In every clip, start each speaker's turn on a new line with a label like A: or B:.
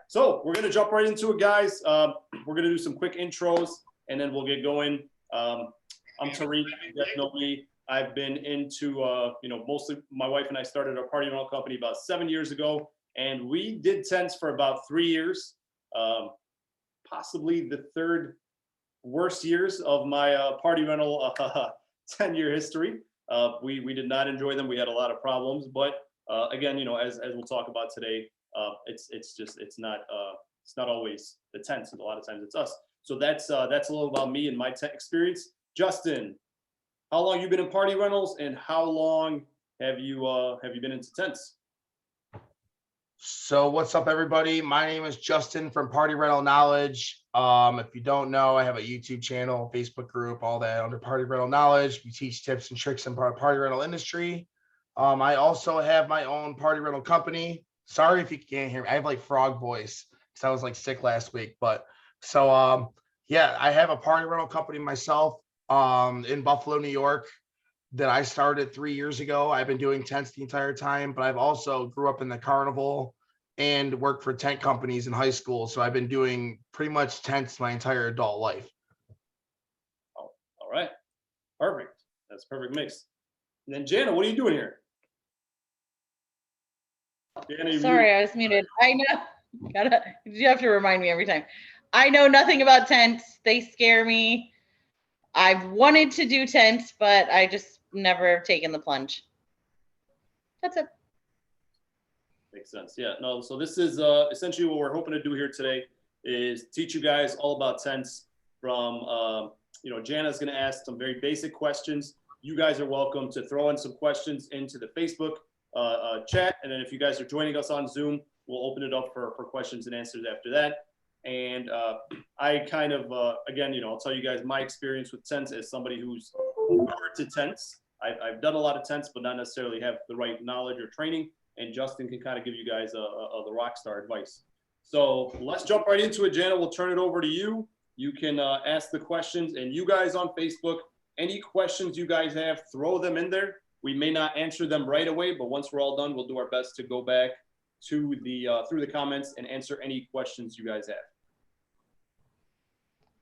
A: so we're going to jump right into it, guys. We're going to do some quick intros, and then we'll get going. I'm Tariq. You guys know me. I've been into, mostly my wife and I started our party rental company about 7 years ago, and we did tents for about 3 years, possibly the third worst years of my party rental 10-year history. We did not enjoy them. We had a lot of problems, but again, as we'll talk about today, it's not always the tents. A lot of times it's us. So that's a little about me and my tent experience. Justin, how long you been in party rentals, and how long have you been into tents?
B: So what's up, everybody? My name is Justin from Party Rental Knowledge. If you don't know, I have a YouTube channel, Facebook group, all that under Party Rental Knowledge. We teach tips and tricks in party rental industry. I also have my own party rental company. Sorry if you can't hear me. I have like frog voice because I was like sick last week. But so yeah, I have a party rental company myself in Buffalo, New York, that I started 3 years ago. I've been doing tents the entire time, but I've also grew up in the carnival and worked for tent companies in high school. So I've been doing pretty much tents my entire adult life.
A: Oh, all right. Perfect. That's a perfect mix. And then Jana, what are you doing here?
C: Jana, sorry, I was muted. I know. You have to remind me every time. I know nothing about tents. They scare me. I've wanted to do tents, but I just never taken the plunge. That's it.
A: Makes sense. Yeah, no, so this is essentially what we're hoping to do here today is teach you guys all about tents from, Jana's going to ask some very basic questions. You guys are welcome to throw in some questions into the Facebook chat. And then if you guys are joining us on Zoom, we'll open it up for questions and answers after that. And I kind of, again, I'll tell you guys my experience with tents as somebody who's newer to tents. I've done a lot of tents, but not necessarily have the right knowledge or training. And Justin can kind of give you guys the rock star advice. So let's jump right into it, Jana. We'll turn it over to you. You can ask the questions, and you guys on Facebook, any questions you guys have, throw them in there. We may not answer them right away, but once we're all done, we'll do our best to go back to the through the comments and answer any questions you guys have.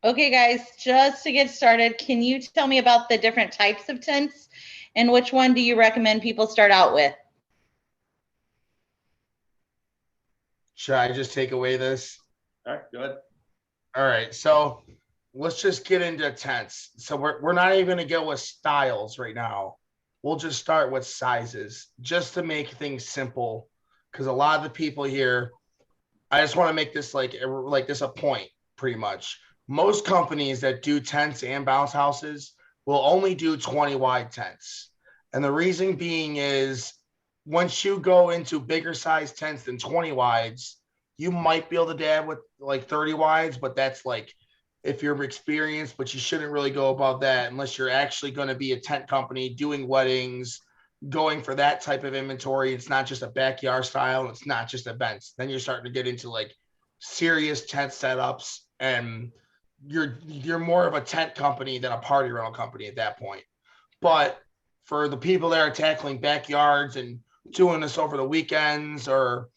C: Okay, guys, just to get started, can you tell me about the different types of tents and which one do you recommend people start out with?
B: Should I just take away this?
A: All right, go ahead.
B: All right, so let's just get into tents. So we're not even going to go with styles right now. We'll just start with sizes just to make things simple, because a lot of the people here, I just want to make this like this a point pretty much. Most companies that do tents and bounce houses will only do 20 wide tents. And the reason being is once you go into bigger size tents than 20 wides, you might be able to dab with like 30 wides, but that's like if you're experienced, but you shouldn't really go above that unless you're actually going to be a tent company doing weddings, going for that type of inventory. It's not just a backyard style. It's not just events. Then you're starting to get into like serious tent setups, and you're more of a tent company than a party rental company at that point. But for the people that are tackling backyards and doing this over the weekends or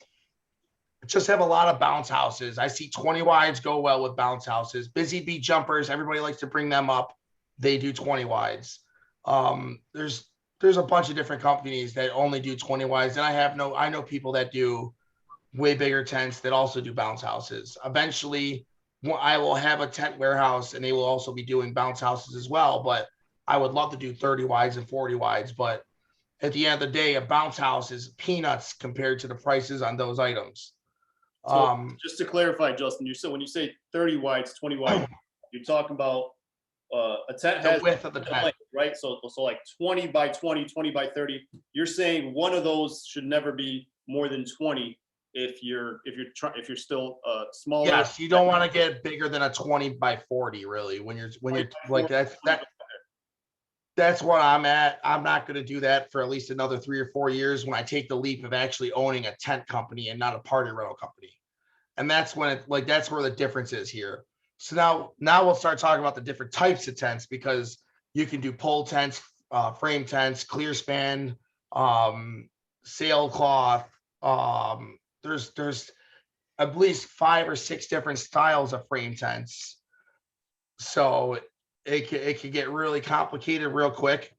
B: just have a lot of bounce houses, I see 20 wides go well with bounce houses. Busy bee jumpers, everybody likes to bring them up. They do 20 wides. There's a bunch of different companies that only do 20 wides, and I know people that do way bigger tents that also do bounce houses. Eventually, I will have a tent warehouse, and they will also be doing bounce houses as well. But I would love to do 30 wides and 40 wides. But at the end of the day, a bounce house is peanuts compared to the prices on those items.
A: So just to clarify, Justin, when you say 30 wides, 20 wides, you're talking about a tent has
B: the width of the tent,
A: length, right? So like 20 by 20, 20 by 30. You're saying one of those should never be more than 20 if you're still smaller.
B: Yes, you don't want to get bigger than a 20 by 40, really. When you're like that's what I'm at. I'm not going to do that for at least another 3 or 4 years when I take the leap of actually owning a tent company and not a party rental company. And that's when that's where the difference is here. So now we'll start talking about the different types of tents, because you can do pole tents, frame tents, clear span, sailcloth. There's at least 5 or 6 different styles of frame tents. So it could get really complicated real quick.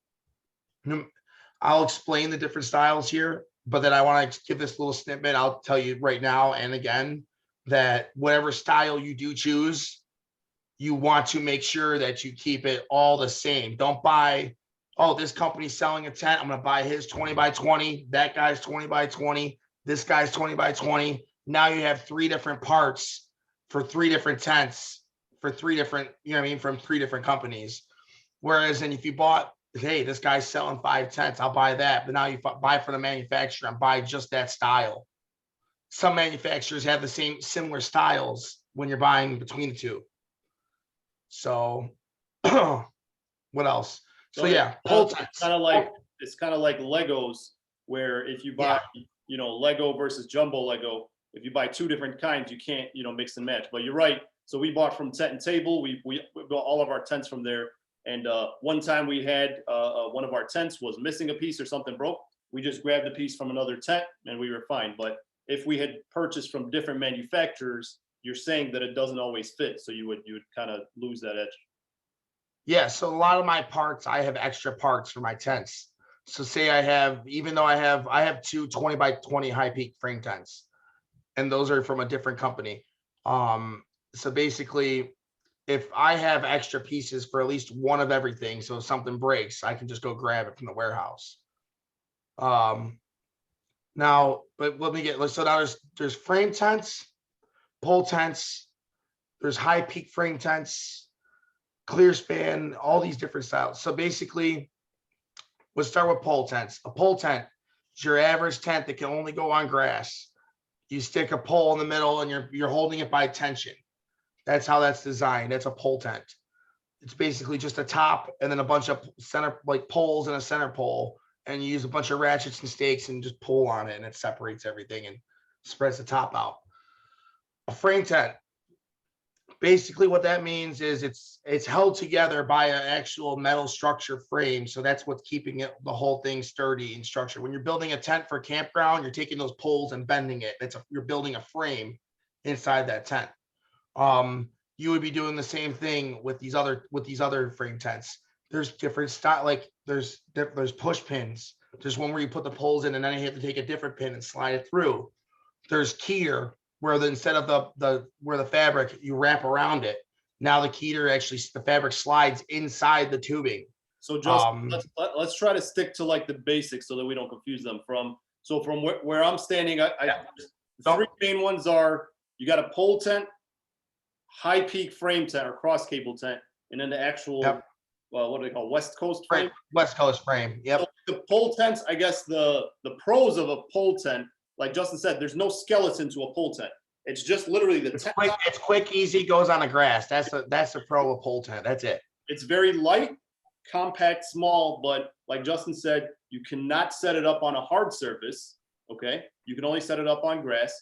B: I'll explain the different styles here, but then I want to give this little snippet. I'll tell you right now and again that whatever style you do choose, you want to make sure that you keep it all the same. Don't buy, oh, this company's selling a tent, I'm going to buy his 20 by 20. That guy's 20 by 20. This guy's 20 by 20. Now you have 3 different parts for 3 different tents for 3 different, you know what I mean, from 3 different companies. Whereas, and if you bought, hey, this guy's selling 5 tents, I'll buy that. But now you buy from the manufacturer and buy just that style. Some manufacturers have the same similar styles when you're buying between the two. So what else? So yeah, pole tents.
A: It's kind of like Legos, where if you buy, you know, Lego versus jumbo Lego, if you buy 2 different kinds, you can't, you know, mix and match. But you're right. So we bought from Tent and Table. We bought all of our tents from there. And one time we had one of our tents was missing a piece or something broke. We just grabbed a piece from another tent and we were fine. But if we had purchased from different manufacturers, you're saying that it doesn't always fit. So you would kind of lose that edge.
B: Yeah. So a lot of my parts, I have extra parts for my tents. So say I have, even though I have 2 20 by 20 high peak frame tents, and those are from a different company. So basically, if I have extra pieces for at least one of everything, so if something breaks, I can just go grab it from the warehouse. Now, but let me get, so now there's frame tents, pole tents, there's high peak frame tents, clear span, all these different styles. So basically, let's start with pole tents. A pole tent is your average tent that can only go on grass. You stick a pole in the middle and you're holding it by tension. That's how that's designed. That's a pole tent. It's basically just a top and then a bunch of center, like poles and a center pole. And you use a bunch of ratchets and stakes and just pull on it and it separates everything and spreads the top out. A frame tent. Basically what that means is it's held together by an actual metal structure frame. So that's what's keeping it, the whole thing sturdy and structured. When you're building a tent for a campground, you're taking those poles and bending it. You're building a frame inside that tent. You would be doing the same thing with these other frame tents. There's different style, like there's push pins. There's one where you put the poles in and then you have to take a different pin and slide it through. There's keter, where instead of the fabric you wrap around it, now the keter actually, the fabric slides inside the tubing.
A: So just let's try to stick to like the basics so that we don't confuse them. From where I'm standing, the 3 main ones are, you got a pole tent, high peak frame tent or cross cable tent, and then the actual what do they call, West Coast frame?
B: West Coast frame. Yep.
A: So the pole tents, I guess the pros of a pole tent, like Justin said, there's no skeleton to a pole tent. It's just literally the tent.
B: It's quick, easy, goes on the grass. That's the pro of a pole tent. That's it.
A: It's very light, compact, small, but like Justin said, you cannot set it up on a hard surface. Okay, you can only set it up on grass.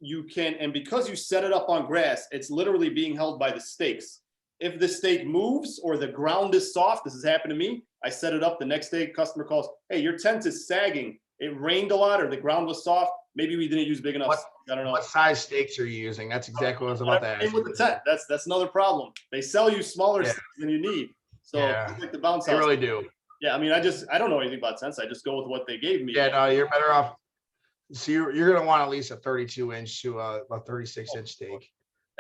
A: You can, and because you set it up on grass, it's literally being held by the stakes. If the stake moves or the ground is soft, this has happened to me. I set it up the next day, customer calls, hey, your tent is sagging. It rained a lot or the ground was soft. Maybe we didn't use big enough. I don't know.
B: What size stakes are you using? That's exactly what I was about to ask.
A: With the tent, that's another problem. They sell you smaller stakes than you need. So like the bounce house.
B: They really do.
A: Yeah, I mean, I don't know anything about tents. I just go with what they gave me.
B: Yeah, no, you're better off. So you're gonna want at least a 32-inch to a 36-inch stake.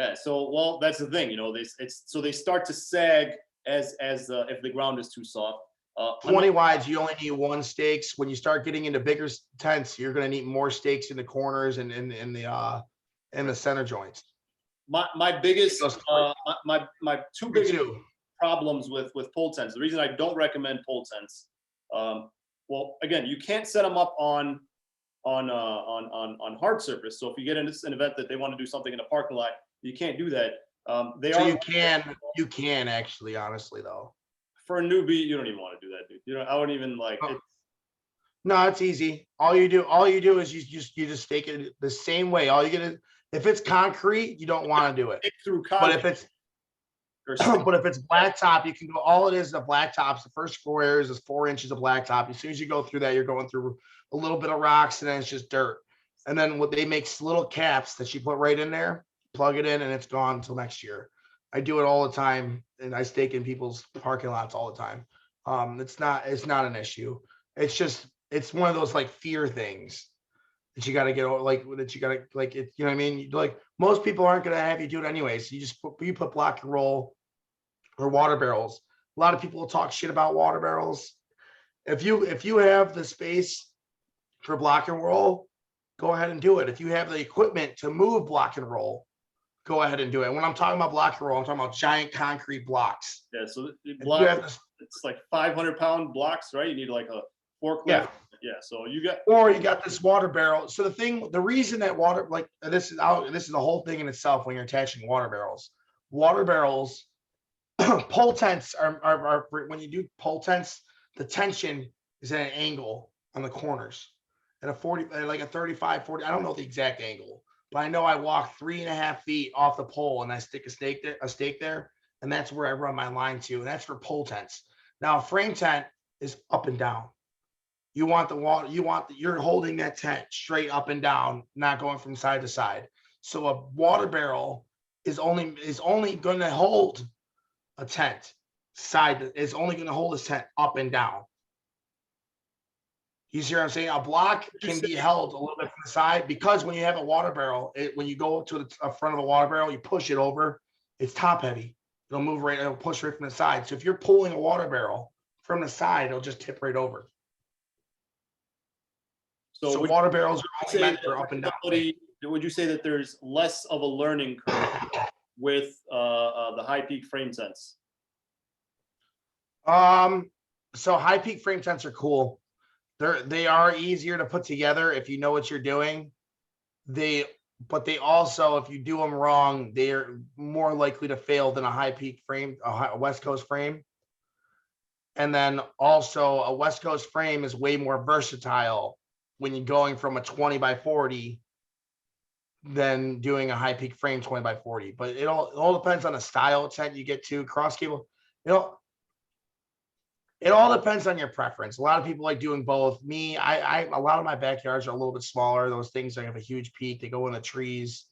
A: Yeah. So well, that's the thing. You know, they start to sag as if the ground is too soft.
B: 20 wides, you only need 1 stakes. When you start getting into bigger tents, you're going to need more stakes in the corners and in the center joints.
A: My biggest my 2 biggest problems with pole tents. The reason I don't recommend pole tents, well, again, you can't set them up on hard surface. So if you get into an event that they want to do something in a parking lot, you can't do that. You can actually, honestly though. For a newbie, you don't even want to do that, dude. You know, I wouldn't even like.
B: No, it's easy. All you do is you just stake it the same way. All you get is, if it's concrete, you don't want to do it. But if it's blacktop, you can go. All it is the blacktops. The first 4 areas is 4 inches of blacktop. As soon as you go through that, you're going through a little bit of rocks, and then it's just dirt. And then what they make little caps that you put right in there, plug it in, and it's gone until next year. I do it all the time, and I stake in people's parking lots all the time. It's not an issue. It's just it's one of those like fear things that you got to get like that you got to like it. You know what I mean? Like most people aren't going to have you do it anyways. You put block and roll or water barrels. A lot of people will talk shit about water barrels. If you have the space for block and roll, go ahead and do it. If you have the equipment to move block and roll, go ahead and do it. When I'm talking about block and roll, I'm talking about giant concrete blocks.
A: Yeah, so it's like 500-pound blocks, right? You need like a forklift.
B: Yeah.
A: Yeah, so you got
B: this water barrel. So the reason that water, like this is the whole thing in itself when you're attaching water barrels. Water barrels, pole tents are when you do pole tents, the tension is at an angle on the corners. At a 40, like a 35, 40, I don't know the exact angle, but I know I walk 3.5 feet off the pole and I stick a stake there, and that's where I run my line to, and that's for pole tents. Now a frame tent is up and down. You want the water, you're holding that tent straight up and down, not going from side to side. So a water barrel is only going to hold a tent is only going to hold a tent up and down. You see what I'm saying? A block can be held a little bit from the side because when you have a water barrel, when you go to the front of a water barrel, you push it over, it's top heavy. It'll push right from the side. So if you're pulling a water barrel from the side, it'll just tip right over. So water barrels are only meant for up and down.
A: Would you say that there's less of a learning curve with the high peak frame tents?
B: So high peak frame tents are cool. They are easier to put together if you know what you're doing. But they also, if you do them wrong, they are more likely to fail than a high peak frame, a West Coast frame. And then also a West Coast frame is way more versatile when you're going from a 20 by 40 than doing a high peak frame 20 by 40. But it all depends on the style of tent you get to. Cross cable, it all depends on your preference. A lot of people like doing both. Me, a lot of my backyards are a little bit smaller. Those things that have a huge peak, they go in the trees.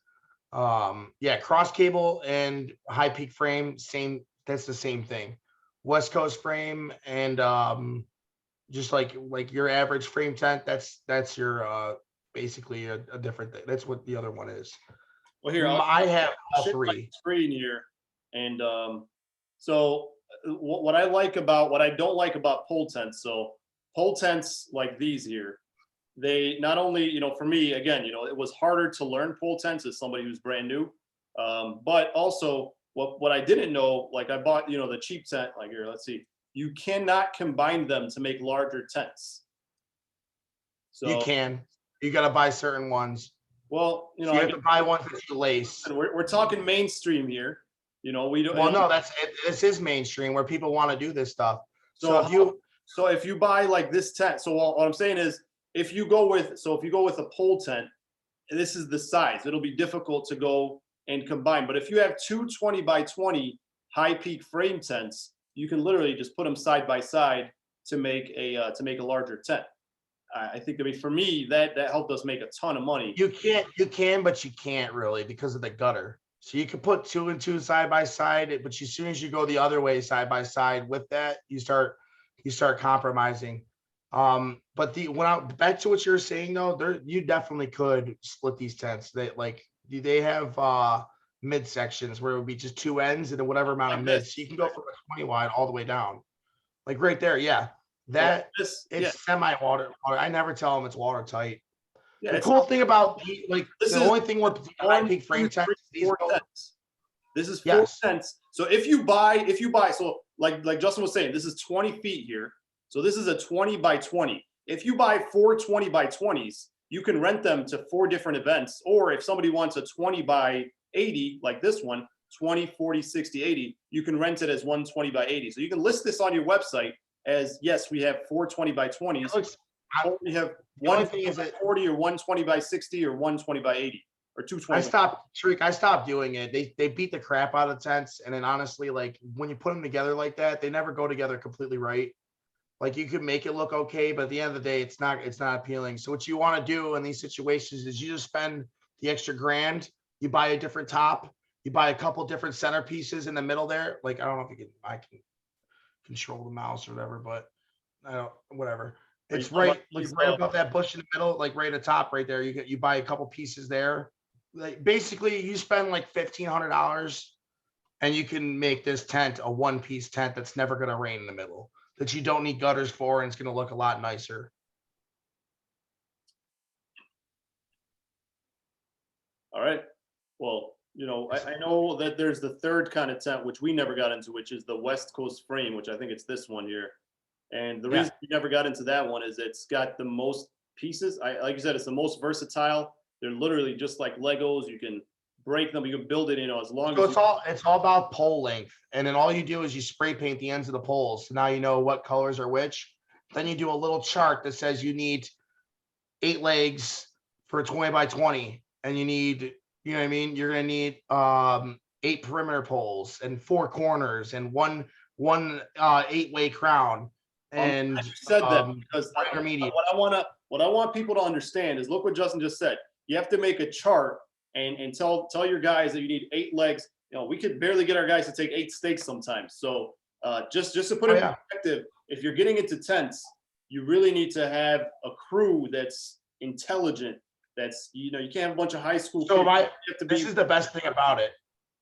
B: Cross cable and high peak frame, same. That's the same thing. West Coast frame and just like your average frame tent. That's your basically a different thing. That's what the other one is.
A: Well, here
B: I have all
A: three. My screen here, and so. What I don't like about pole tents. So pole tents like these here, they not only, for me, again, it was harder to learn pole tents as somebody who's brand new. But also what I didn't know, like I bought, the cheap tent, like here, let's see, you cannot combine them to make larger tents. So
B: you got to buy certain ones.
A: Well,
B: so you have to buy ones that you lace.
A: We're talking mainstream here. We don't.
B: Well, no, this is mainstream where people want to do this stuff.
A: So if you buy like this tent, so what I'm saying is, if you go with a pole tent, this is the size. It'll be difficult to go and combine. But if you have two 20 by 20 high peak frame tents, you can literally just put them side by side to make a larger tent. I think, for me, that helped us make a ton of money.
B: You can, but you can't really because of the gutter. So you can put 2 and 2 side by side, but as soon as you go the other way side by side with that, you start compromising. But back to what you're saying though, you definitely could split these tents. They have mid sections where it would be just 2 ends and then whatever amount of mids. So you can go from a 20 wide all the way down, like right there. Yeah, it's semi-water. I never tell them it's watertight. Yeah, the cool thing about the only thing with high peak frame tents,
A: this is 4 tents. So if you buy, so like Justin was saying, this is 20 feet here. So this is a 20 by 20. If you buy 4 20 by 20s, you can rent them to 4 different events. Or if somebody wants a 20 by 80, like this one, 20, 40, 60, 80, you can rent it as 120 by 80. So you can list this on your website as, yes, we have 4 20 by 20s. We have 120 by 40 or 120 by 60 or 120 by 80 or 220.
B: I stopped doing it. They beat the crap out of tents, and then honestly, like when you put them together like that, they never go together completely right. Like you could make it look okay, but at the end of the day, it's not appealing. So what you want to do in these situations is you just spend the extra grand, you buy a different top, you buy a couple different centerpieces in the middle there. Like I don't know if I can control the mouse or whatever, but I don't whatever.
A: Are you
B: It's
A: talking about
B: right like
A: these,
B: right above that bush in the middle, like right at the top right there. You buy a couple pieces there. Like basically you spend like $1,500 and you can make this tent a one-piece tent that's never going to rain in the middle, that you don't need gutters for, and it's going to look a lot nicer.
A: All right. Well, you know, I know that there's the third kind of tent, which we never got into, which is the West Coast frame, which I think it's this one here. And the reason we never got into that one is it's got the most pieces. Like you said, it's the most versatile. They're literally just like Legos. You can break them. You can build it, you know, as long
B: So
A: as
B: it's all about pole length, and then all you do is you spray paint the ends of the poles. So now you know what colors are which. Then you do a little chart that says you need 8 legs for 20 by 20, and you need, you know what I mean? You're gonna need 8 perimeter poles and 4 corners and one 8-way crown. And
A: I said that because
B: intermediate.
A: what I want people to understand is look what Justin just said. You have to make a chart and tell your guys that you need 8 legs. You know, we could barely get our guys to take 8 steaks sometimes. So just to put it in perspective, if you're getting into tents, you really need to have a crew that's intelligent. That's, you know, you can't have a bunch of high school
B: So
A: kids.
B: this is the best thing about it.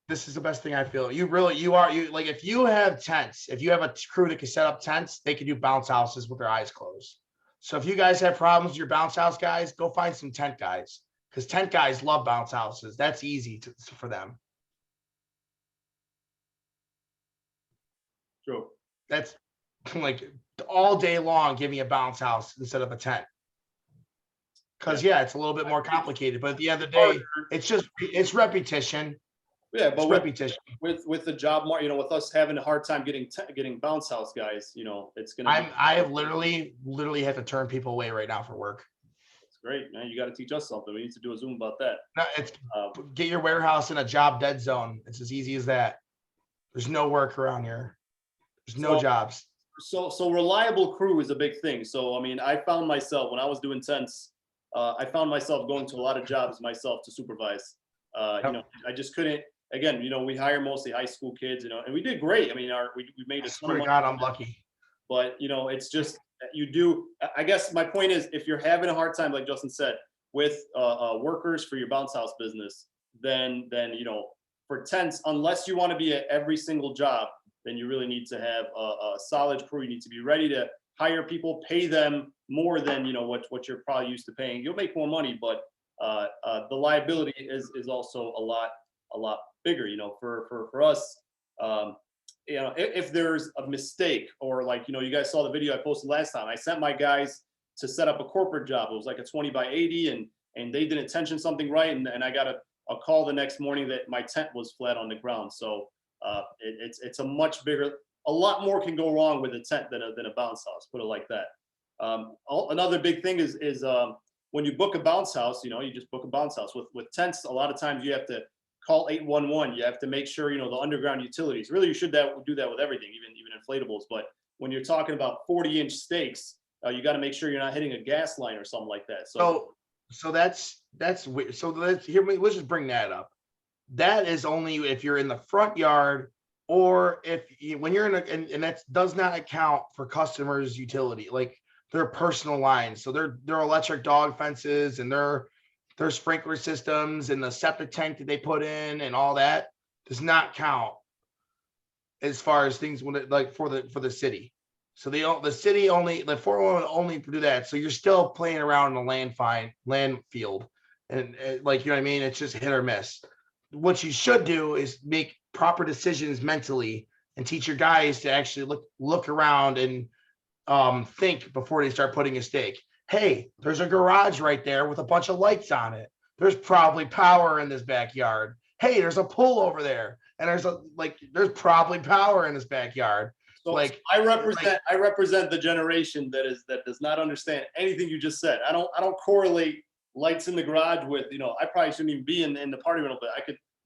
B: This is the best thing I feel. You like if you have tents, if you have a crew that can set up tents, they can do bounce houses with their eyes closed. So if you guys have problems with your bounce house guys, go find some tent guys, because tent guys love bounce houses. That's easy for them.
A: True.
B: That's like all day long. Give me a bounce house instead of a tent. Because it's a little bit more complicated, but at the end of the day, it's repetition.
A: Yeah, but
B: repetition
A: with the job market, you know, with us having a hard time getting bounce house guys, you know, it's gonna.
B: I have literally had to turn people away right now for work.
A: It's great, man. You got to teach us something. We need to do a Zoom about that.
B: No, it's get your warehouse in a job dead zone. It's as easy as that. There's no work around here. There's no jobs.
A: So reliable crew is a big thing. So I mean, I found myself when I was doing tents, I found myself going to a lot of jobs myself to supervise. You know, I just couldn't. Again, you know, we hire mostly high school kids, you know, and we did great. I mean, we made a ton of money.
B: God, I'm lucky.
A: But you know, it's just you do. I guess my point is, if you're having a hard time, like Justin said, with workers for your bounce house business, then you know, for tents, unless you want to be at every single job, then you really need to have a solid crew. You need to be ready to hire people, pay them more than, you know, what you're probably used to paying. You'll make more money, but the liability is also a lot bigger, you know, for us. You know, if there's a mistake, or like, you know, you guys saw the video I posted last time, I sent my guys to set up a corporate job. It was like a 20 by 80 and they didn't tension something right. And I got a call the next morning that my tent was flat on the ground. So it's a much bigger, a lot more can go wrong with a tent than a bounce house, put it like that. Another big thing is when you book a bounce house, you know, you just book a bounce house. With tents, a lot of times you have to call 811. You have to make sure, you know, the underground utilities. Really, you should do that with everything, even inflatables. But when you're talking about 40-inch stakes, you got to make sure you're not hitting a gas line or something like that.
B: So that's weird. So let's just bring that up. That is only if you're in the front yard, or when you're and that does not account for customers' utility, like their personal lines. So their electric dog fences and their sprinkler systems and the septic tank that they put in and all that does not count as far as things when like for the city. So the city only, the 411 only do that. So you're still playing around in the land field, and like, you know what I mean? It's just hit or miss. What you should do is make proper decisions mentally and teach your guys to actually look around and think before they start putting a stake. Hey, there's a garage right there with a bunch of lights on it. There's probably power in this backyard. Hey, there's a pool over there, and there's probably power in this backyard.
A: So like I represent the generation that does not understand anything you just said. I don't correlate lights in the garage with, you know, I probably shouldn't even be in the party rental, but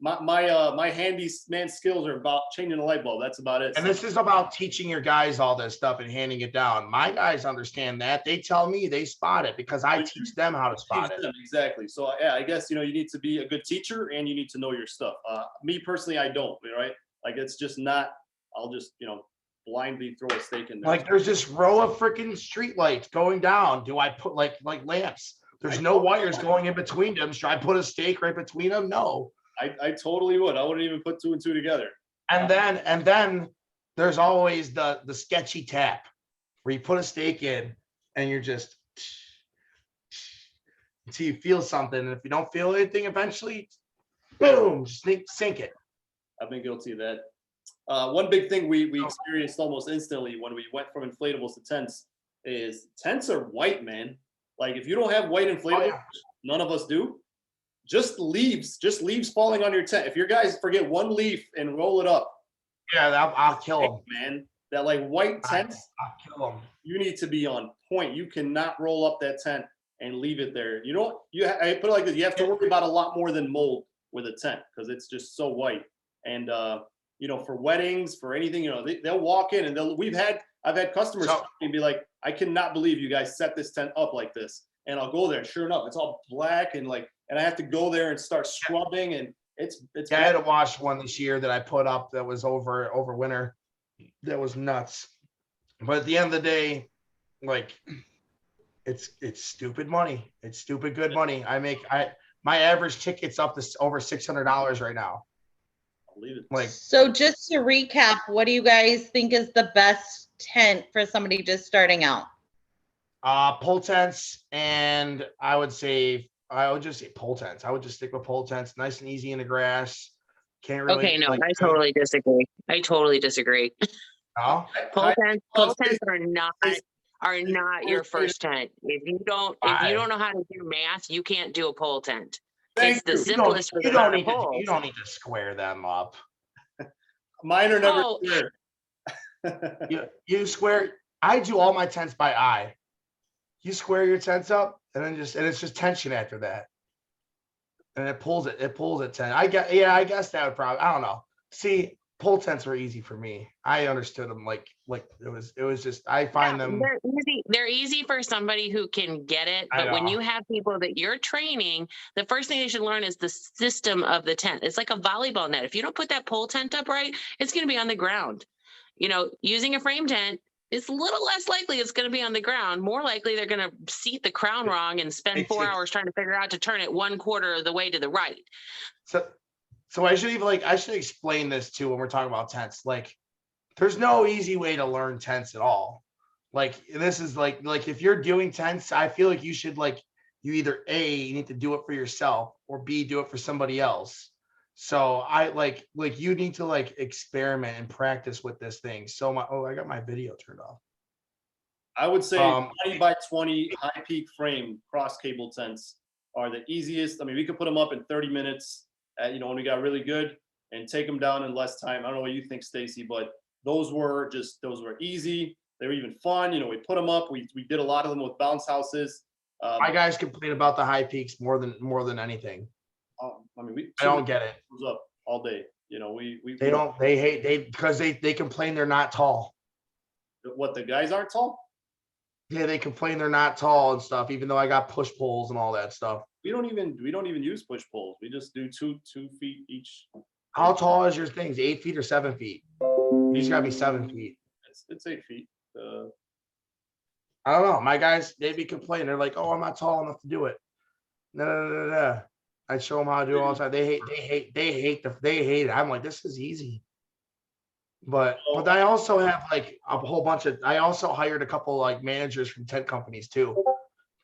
A: my handyman skills are about changing a light bulb. That's about it.
B: And this is about teaching your guys all this stuff and handing it down. My guys understand that. They tell me they spot it because I teach them how to spot it.
A: Exactly. So yeah, I guess, you know, you need to be a good teacher and you need to know your stuff. Me personally, I don't, right? Like, it's just not, I'll just, you know, blindly throw a stake in there.
B: Like, there's this row of freaking street lights going down. Do I put like lamps? There's no wires going in between them. Should I put a stake right between them? No.
A: I totally would. I wouldn't even put 2 and 2 together.
B: And then there's always the sketchy tap where you put a stake in and you're just until you feel something. And if you don't feel anything, eventually, boom, sink it.
A: I've been guilty of that. One big thing we experienced almost instantly when we went from inflatables to tents is tents are white, man. Like, if you don't have white inflatables, none of us do. Just leaves falling on your tent. If your guys forget one leaf and roll it up,
B: yeah, I'll kill them,
A: man. That like white tent,
B: I'll kill them.
A: You need to be on point. You cannot roll up that tent and leave it there. You know, I put it like this: you have to worry about a lot more than mold with a tent because it's just so white. And you know, for weddings, for anything, you know, they'll walk in and I've had customers come and be like, I cannot believe you guys set this tent up like this. And I'll go there, and sure enough, it's all black and like, and I have to go there and start scrubbing, and it's.
B: Yeah, I had to wash one this year that I put up that was over winter. That was nuts. But at the end of the day, like, it's stupid money. It's stupid good money. My average ticket's up to over $600 right now.
A: I believe it.
B: Like,
C: so just to recap, what do you guys think is the best tent for somebody just starting out?
B: Pole tents, and I would just say pole tents. I would just stick with pole tents, nice and easy in the grass. Can't really.
D: Okay, no, I totally disagree.
B: No?
D: Pole tents are not your first tent. If you don't know how to do math, you can't do a pole tent. It's the simplest for the poles.
B: You don't need to square them up.
A: Mine are never square.
B: You square. I do all my tents by eye. You square your tents up, and then it's just tension after that, and it pulls at 10. I guess that would probably, I don't know. See, pole tents were easy for me. I understood them like it was just, I find them.
D: They're easy for somebody who can get it. But when you have people that you're training, the first thing they should learn is the system of the tent. It's like a volleyball net. If you don't put that pole tent up right, it's going to be on the ground. You know, using a frame tent, it's a little less likely it's going to be on the ground. More likely they're going to seat the crown wrong and spend 4 hours trying to figure out to turn it 1/4 of the way to the right.
B: So I should explain this too when we're talking about tents. Like, there's no easy way to learn tents at all. Like, this is like if you're doing tents, I feel like you should you either A, you need to do it for yourself, or B, do it for somebody else. So I like you need to experiment and practice with this thing. So I got my video turned off.
A: I would say 20 by 20 high peak frame cross cable tents are the easiest. I mean, we could put them up in 30 minutes when we got really good, and take them down in less time. I don't know what you think, Stacy, but those were easy. They were even fun. You know, we put them up. We did a lot of them with bounce houses.
B: My guys complain about the high peaks more than anything.
A: I mean,
B: I don't get it.
A: Was up all day. You know,
B: because they complain they're not tall.
A: What, the guys aren't tall?
B: Yeah, they complain they're not tall and stuff, even though I got push poles and all that stuff.
A: We don't even use push poles. We just do two feet each.
B: How tall is your things? 8 feet or 7 feet? You just gotta be 7 feet.
A: It's 8 feet.
B: I don't know. My guys, they be complaining. They're like, "Oh, I'm not tall enough to do it." No. I show them how to do it all the time. They hate it. I'm like, this is easy. But I also have a whole bunch of. I also hired a couple managers from tent companies too.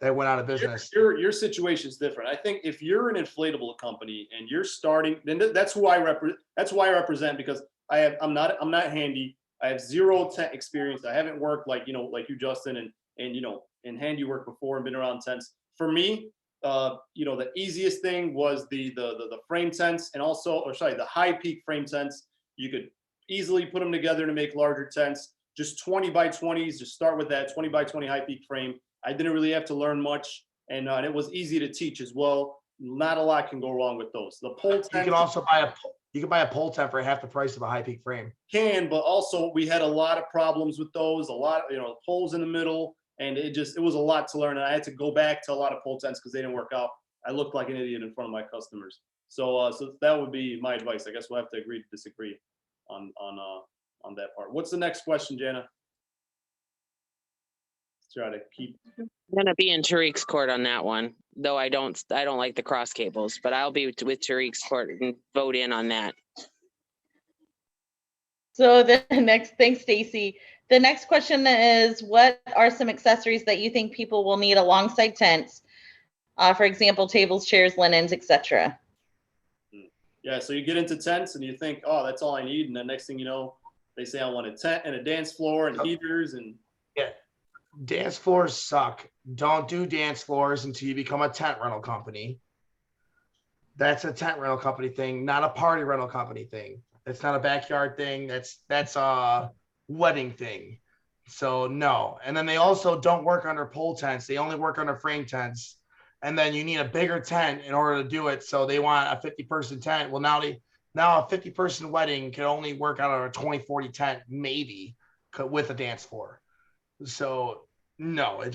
B: That went out of business.
A: Your situation is different. I think if you're an inflatable company and you're starting, then that's who I represent. That's why I represent, because I'm not handy. I have zero tent experience. I haven't worked like you, Justin, and in handiwork before and been around tents. For me, the easiest thing was the frame tents, and the high peak frame tents. You could easily put them together to make larger tents. Just 20 by 20s. Just start with that 20 by 20 high peak frame. I didn't really have to learn much, and it was easy to teach as well. not a lot can go wrong with those. The pole
B: You
A: tent
B: can also buy a pole tent for half the price of a high peak frame.
A: but also we had a lot of problems with those, a lot of, poles in the middle, and it was a lot to learn. And I had to go back to a lot of pole tents because they didn't work out. I looked like an idiot in front of my customers. So that would be my advice. I guess we'll have to agree to disagree on that part. What's the next question, Jana? Let's try to keep.
D: I'm gonna be in Tariq's court on that one, though I don't like the cross cables, but I'll be with Tariq's court and vote in on that.
C: So thanks, Stacy. The next question is, what are some accessories that you think people will need alongside tents? For example, tables, chairs, linens, etc.
A: Yeah, so you get into tents and you think, oh, that's all I need, and then next thing you know, they say I want a tent and a dance floor and heaters and.
B: Yeah, dance floors suck. Don't do dance floors until you become a tent rental company. That's a tent rental company thing, not a party rental company thing. It's not a backyard thing. That's a wedding thing. So no. And then they also don't work under pole tents. They only work under frame tents. And then you need a bigger tent in order to do it. So they want a 50-person tent. Well, now a 50-person wedding can only work out of a 20-40 tent, maybe, with a dance floor. So no, it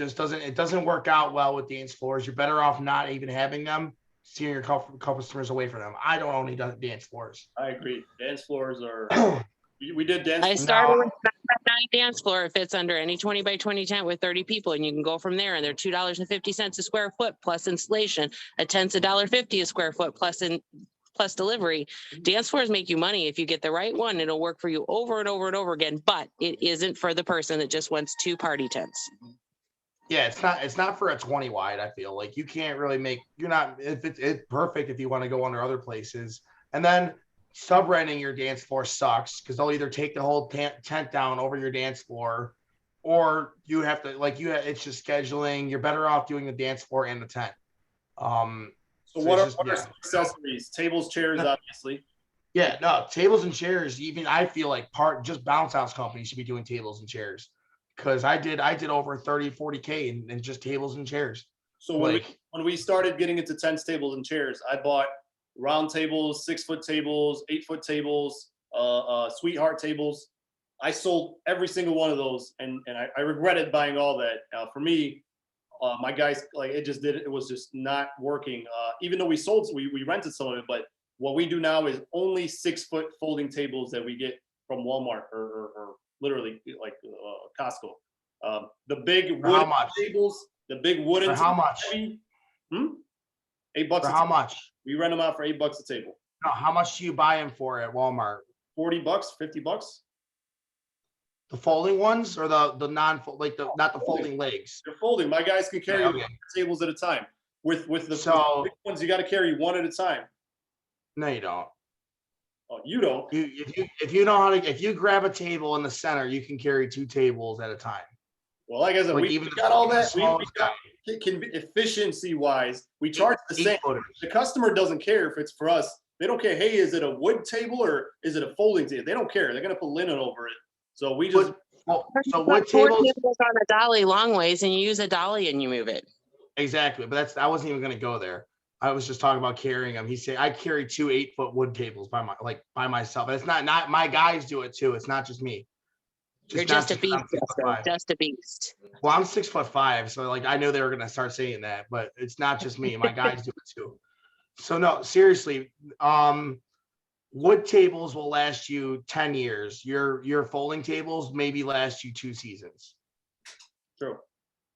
B: doesn't work out well with dance floors. You're better off not even having them, steering your customers away from them. I don't own any dance floors.
A: I agree. Dance floors are. We did dance.
D: I started with a dance floor. It fits under any 20 by 20 tent with 30 people, and you can go from there. And they're $2.50 a square foot plus installation. A tent's $1.50 a square foot plus delivery. Dance floors make you money if you get the right one. It'll work for you over and over and over again. But it isn't for the person that just wants 2 party tents.
B: Yeah, it's not for a 20 wide. I feel like you can't really it's perfect if you want to go under other places. And then sub-renting your dance floor sucks because they'll either take the whole tent down over your dance floor, or you have to it's just scheduling. You're better off doing the dance floor and the tent.
A: So what are some accessories? Tables, chairs, obviously.
B: Yeah, no, tables and chairs. Even I feel like just bounce house companies should be doing tables and chairs, because I did over 30-40K in just tables and chairs.
A: So when we started getting into tents, tables, and chairs, I bought round tables, 6-foot tables, 8-foot tables, sweetheart tables. I sold every single one of those, and I regretted buying all that. For me, my guys, it was just not working. Even though we rented some of it, but what we do now is only 6-foot folding tables that we get from Walmart or literally like Costco. The big wooden tables, the big wooden.
B: For how much?
A: $8
B: for how much?
A: We rent them out for $8 a table.
B: No, how much do you buy them for at Walmart?
A: $40, $50.
B: The folding ones or the non not the folding legs?
A: They're folding. My guys can carry tables at a time. With the big ones, you got to carry one at a time.
B: No, you don't.
A: Oh, you don't.
B: If you know how to, if you grab a table in the center, you can carry 2 tables at a time.
A: Well, like I said, we got all that. We got efficiency wise, we charge the same. The customer doesn't care if it's for us. They don't care. Hey, is it a wood table or is it a folding table? They don't care. They're gonna put linen over it. So we just.
B: So what tables
D: on a dolly long ways, and you use a dolly and you move it.
B: Exactly, but I wasn't even gonna go there. I was just talking about carrying them. He said I carry 2 8-foot wood tables by myself. It's not my guys do it too. It's not just me.
D: You're just a beast. Just a beast.
B: Well, I'm 6'5", so I know they were gonna start saying that, but it's not just me. My guys do it too. So no, seriously, wood tables will last you 10 years. Your folding tables maybe last you 2 seasons.
A: True.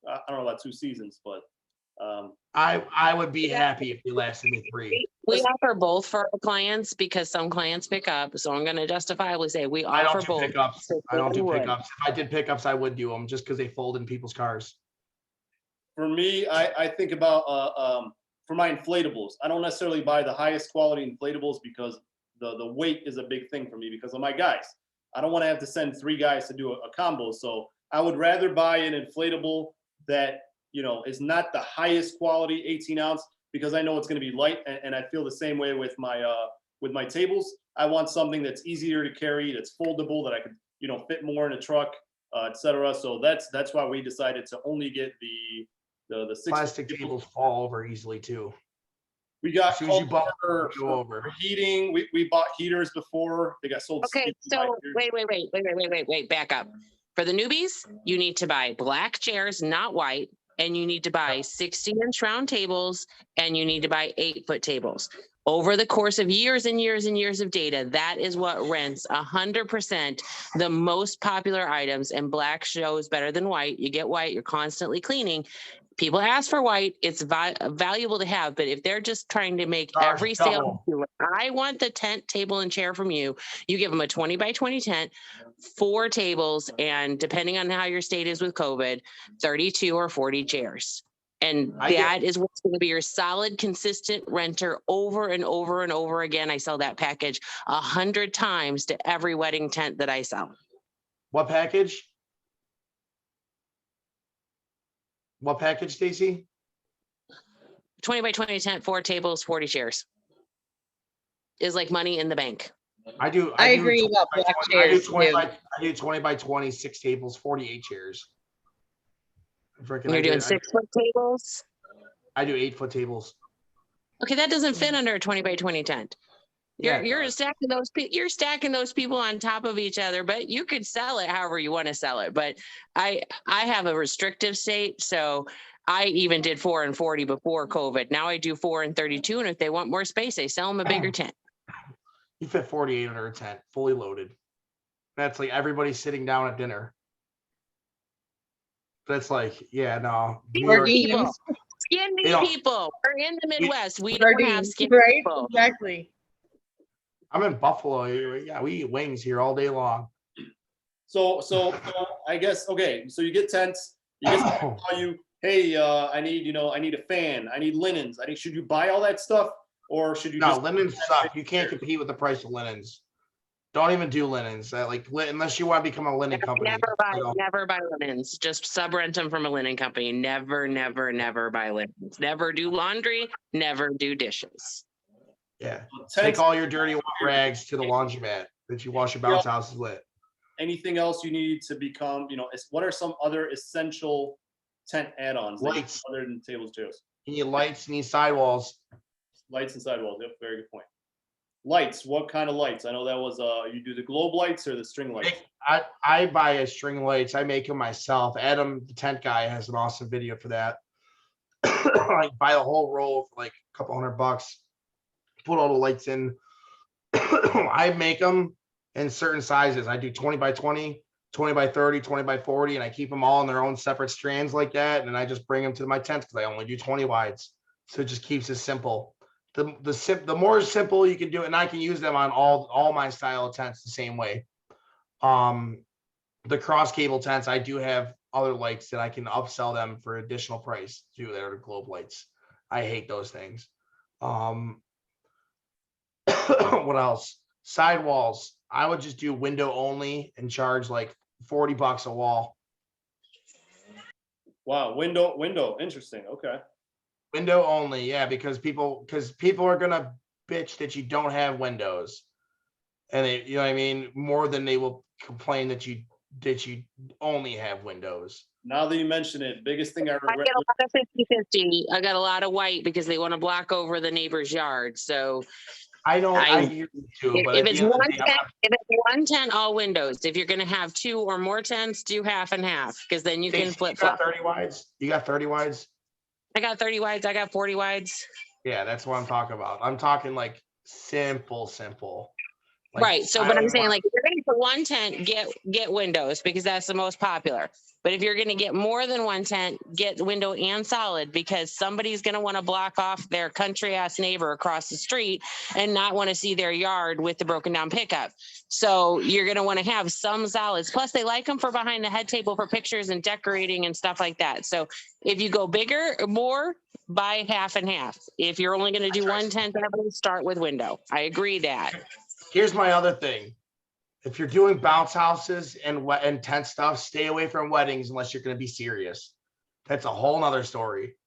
A: I don't know about 2 seasons, but
B: I would be happy if they lasted me 3.
D: We offer both for our clients because some clients pick up. So I'm going to justifiably say we offer both.
B: I don't do pickups. If I did pickups, I would do them just because they fold in people's cars.
A: For me, I think about for my inflatables. I don't necessarily buy the highest quality inflatables because the weight is a big thing for me because of my guys. I don't want to have to send 3 guys to do a combo. So I would rather buy an inflatable that is not the highest quality 18 ounce because I know it's going to be light, and I feel the same way with my tables. I want something that's easier to carry, that's foldable, that I could fit more in a truck, etc. So that's why we decided to only get the 6
B: plastic tables fall over easily too.
A: We got
B: As soon as you bought,
A: for
B: go over.
A: heating. We bought heaters before. They got sold.
D: Okay, so wait, back up. For the newbies, you need to buy black chairs, not white, and you need to buy 60-inch round tables, and you need to buy 8-foot tables. Over the course of years and years and years of data, that is what rents 100% the most popular items, and black shows better than white. You get white, you're constantly cleaning. People ask for white. It's valuable to have, but if they're just trying to make every sale, I want the tent, table, and chair from you. You give them a 20 by 20 tent, 4 tables, and depending on how your state is with COVID, 32 or 40 chairs. And that is what's going to be your solid, consistent renter over and over and over again. I sell that package 100 times to every wedding tent that I sell.
B: What package? What package, Stacy?
D: 20 by 20 tent, 4 tables, 40 chairs. Is like money in the bank.
B: I
C: agree about black chairs.
B: I do 20 by 20, 6 tables, 48 chairs.
D: You're doing 6-foot tables?
B: I do 8-foot tables.
D: Okay, that doesn't fit under a 20 by 20 tent. You're stacking those people on top of each other, but you could sell it however you want to sell it. But I have a restrictive state, so I even did 4 and 40 before COVID. Now I do 4 and 32, and if they want more space, I sell them a bigger tent.
B: You fit 48 under a tent, fully loaded. That's like everybody sitting down at dinner. That's like, yeah, no.
D: Skinny people. We're in the Midwest. We don't have skinny people.
C: Exactly.
B: I'm in Buffalo. Yeah, we eat wings here all day long.
A: So I guess, okay, so you get tents. You get tell you, hey, I need a fan. I need linens. Should you buy all that stuff, or should you?
B: No, linens suck. You can't compete with the price of linens. Don't even do linens. Unless you want to become a linen company.
D: Never buy linens. Just sub-rent them from a linen company. Never buy linens. Never do laundry. Never do dishes.
B: Yeah. Take all your dirty rags to the laundromat that you wash your bounce houses with.
A: Anything else you need to become, what are some other essential tent add-ons?
B: Lights.
A: Other than tables, chairs.
B: You need lights, you need sidewalls.
A: Lights and sidewalls. Yep, very good point. Lights, what kind of lights? I know that was you do the globe lights or the string lights?
B: I buy a string lights. I make them myself. Adam, the tent guy, has an awesome video for that. I buy a whole roll for like a couple $100. Put all the lights in. I make them in certain sizes. I do 20 by 20, 20 by 30, 20 by 40, and I keep them all in their own separate strands like that. And I just bring them to my tents because I only do 20 wides. So it just keeps it simple. The more simple you can do it, and I can use them on all my style of tents the same way. The cross cable tents, I do have other lights that I can upsell them for additional price too. That are globe lights. I hate those things. What else? Sidewalls. I would just do window only and charge like $40 a wall.
A: Wow, window. Interesting. Okay.
B: Window only, yeah, because people are gonna bitch that you don't have windows, and they, you know what I mean, more than they will complain that you only have windows.
A: Now that you mention it, biggest thing I regret.
D: I get a lot of 50-50. I got a lot of white because they want to block over the neighbor's yard. So
B: I hear you too. But
D: if it's one tent, all windows. If you're gonna have 2 or more tents, do half and half, because then you can flip.
B: You got 30 wides. You got 30 wides.
D: I got 30 wides. I got 40 wides.
B: Yeah, that's what I'm talking about. I'm talking like simple. Like,
D: right. So, but I'm saying, like, if you're going to put one tent, get windows, because that's the most popular. But if you're going to get more than one tent, get window and solid, because somebody's going to want to block off their country ass neighbor across the street and not want to see their yard with the broken down pickup. So you're going to want to have some solids. Plus, they like them for behind the head table for pictures and decorating and stuff like that. So if you go bigger, more, buy half and half. If you're only going to do one tent, start with window. I agree that.
B: Here's my other thing. If you're doing bounce houses and tent stuff, stay away from weddings unless you're going to be serious. That's a whole nother story.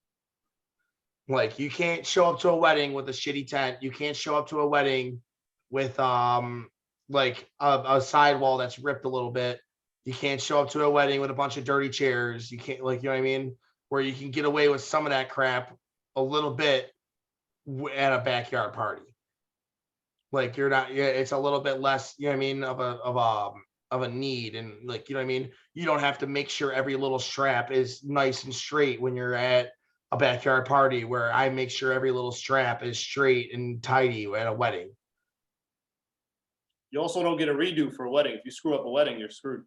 B: Like, you can't show up to a wedding with a shitty tent. You can't show up to a wedding with like a sidewall that's ripped a little bit. You can't show up to a wedding with a bunch of dirty chairs. You can't, like, you know what I mean? Where you can get away with some of that crap a little bit at a backyard party. Like you're not, yeah, it's a little bit less, you know what I mean, of a need, and like, you know what I mean, you don't have to make sure every little strap is nice and straight when you're at a backyard party, where I make sure every little strap is straight and tidy at a wedding.
A: You also don't get a redo for a wedding. If you screw up a wedding, you're screwed.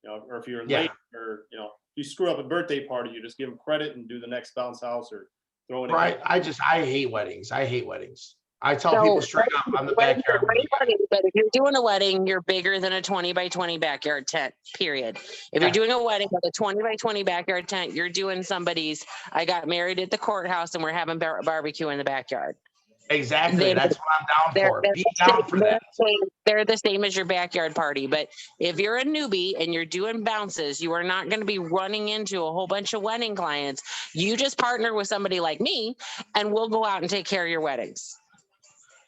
A: You know, or if you're late, or you know, if you screw up a birthday party, you just give them credit and do the next bounce house or throw it.
B: Right. I hate weddings. I hate weddings. I tell people straight up, I'm the backyard.
D: But if you're doing a wedding, you're bigger than a 20 by 20 backyard tent, period. If you're doing a wedding with a 20 by 20 backyard tent, you're doing somebody's, I got married at the courthouse and we're having barbecue in the backyard.
B: Exactly. That's what I'm down for. Be down for that.
D: They're the same as your backyard party. But if you're a newbie and you're doing bounces, you are not going to be running into a whole bunch of wedding clients. You just partner with somebody like me and we'll go out and take care of your weddings.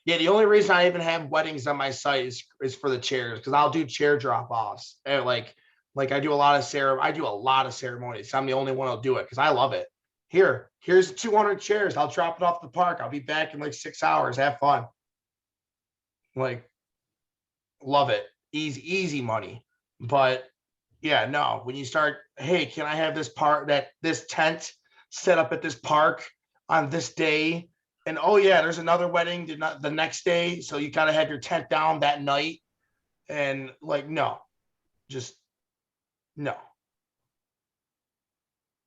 B: Yeah, the only reason I even have weddings on my site is for the chairs, because I'll do chair drop-offs. And like I do a lot of ceremonies. I'm the only one who'll do it because I love it. Here's 200 chairs. I'll drop it off the park. I'll be back in like 6 hours. Have fun. Like, love it. Easy money. But yeah, no, when you start, hey, can I have this tent set up at this park on this day? And oh yeah, there's another wedding the next day, so you gotta have your tent down that night. And like, no, just no.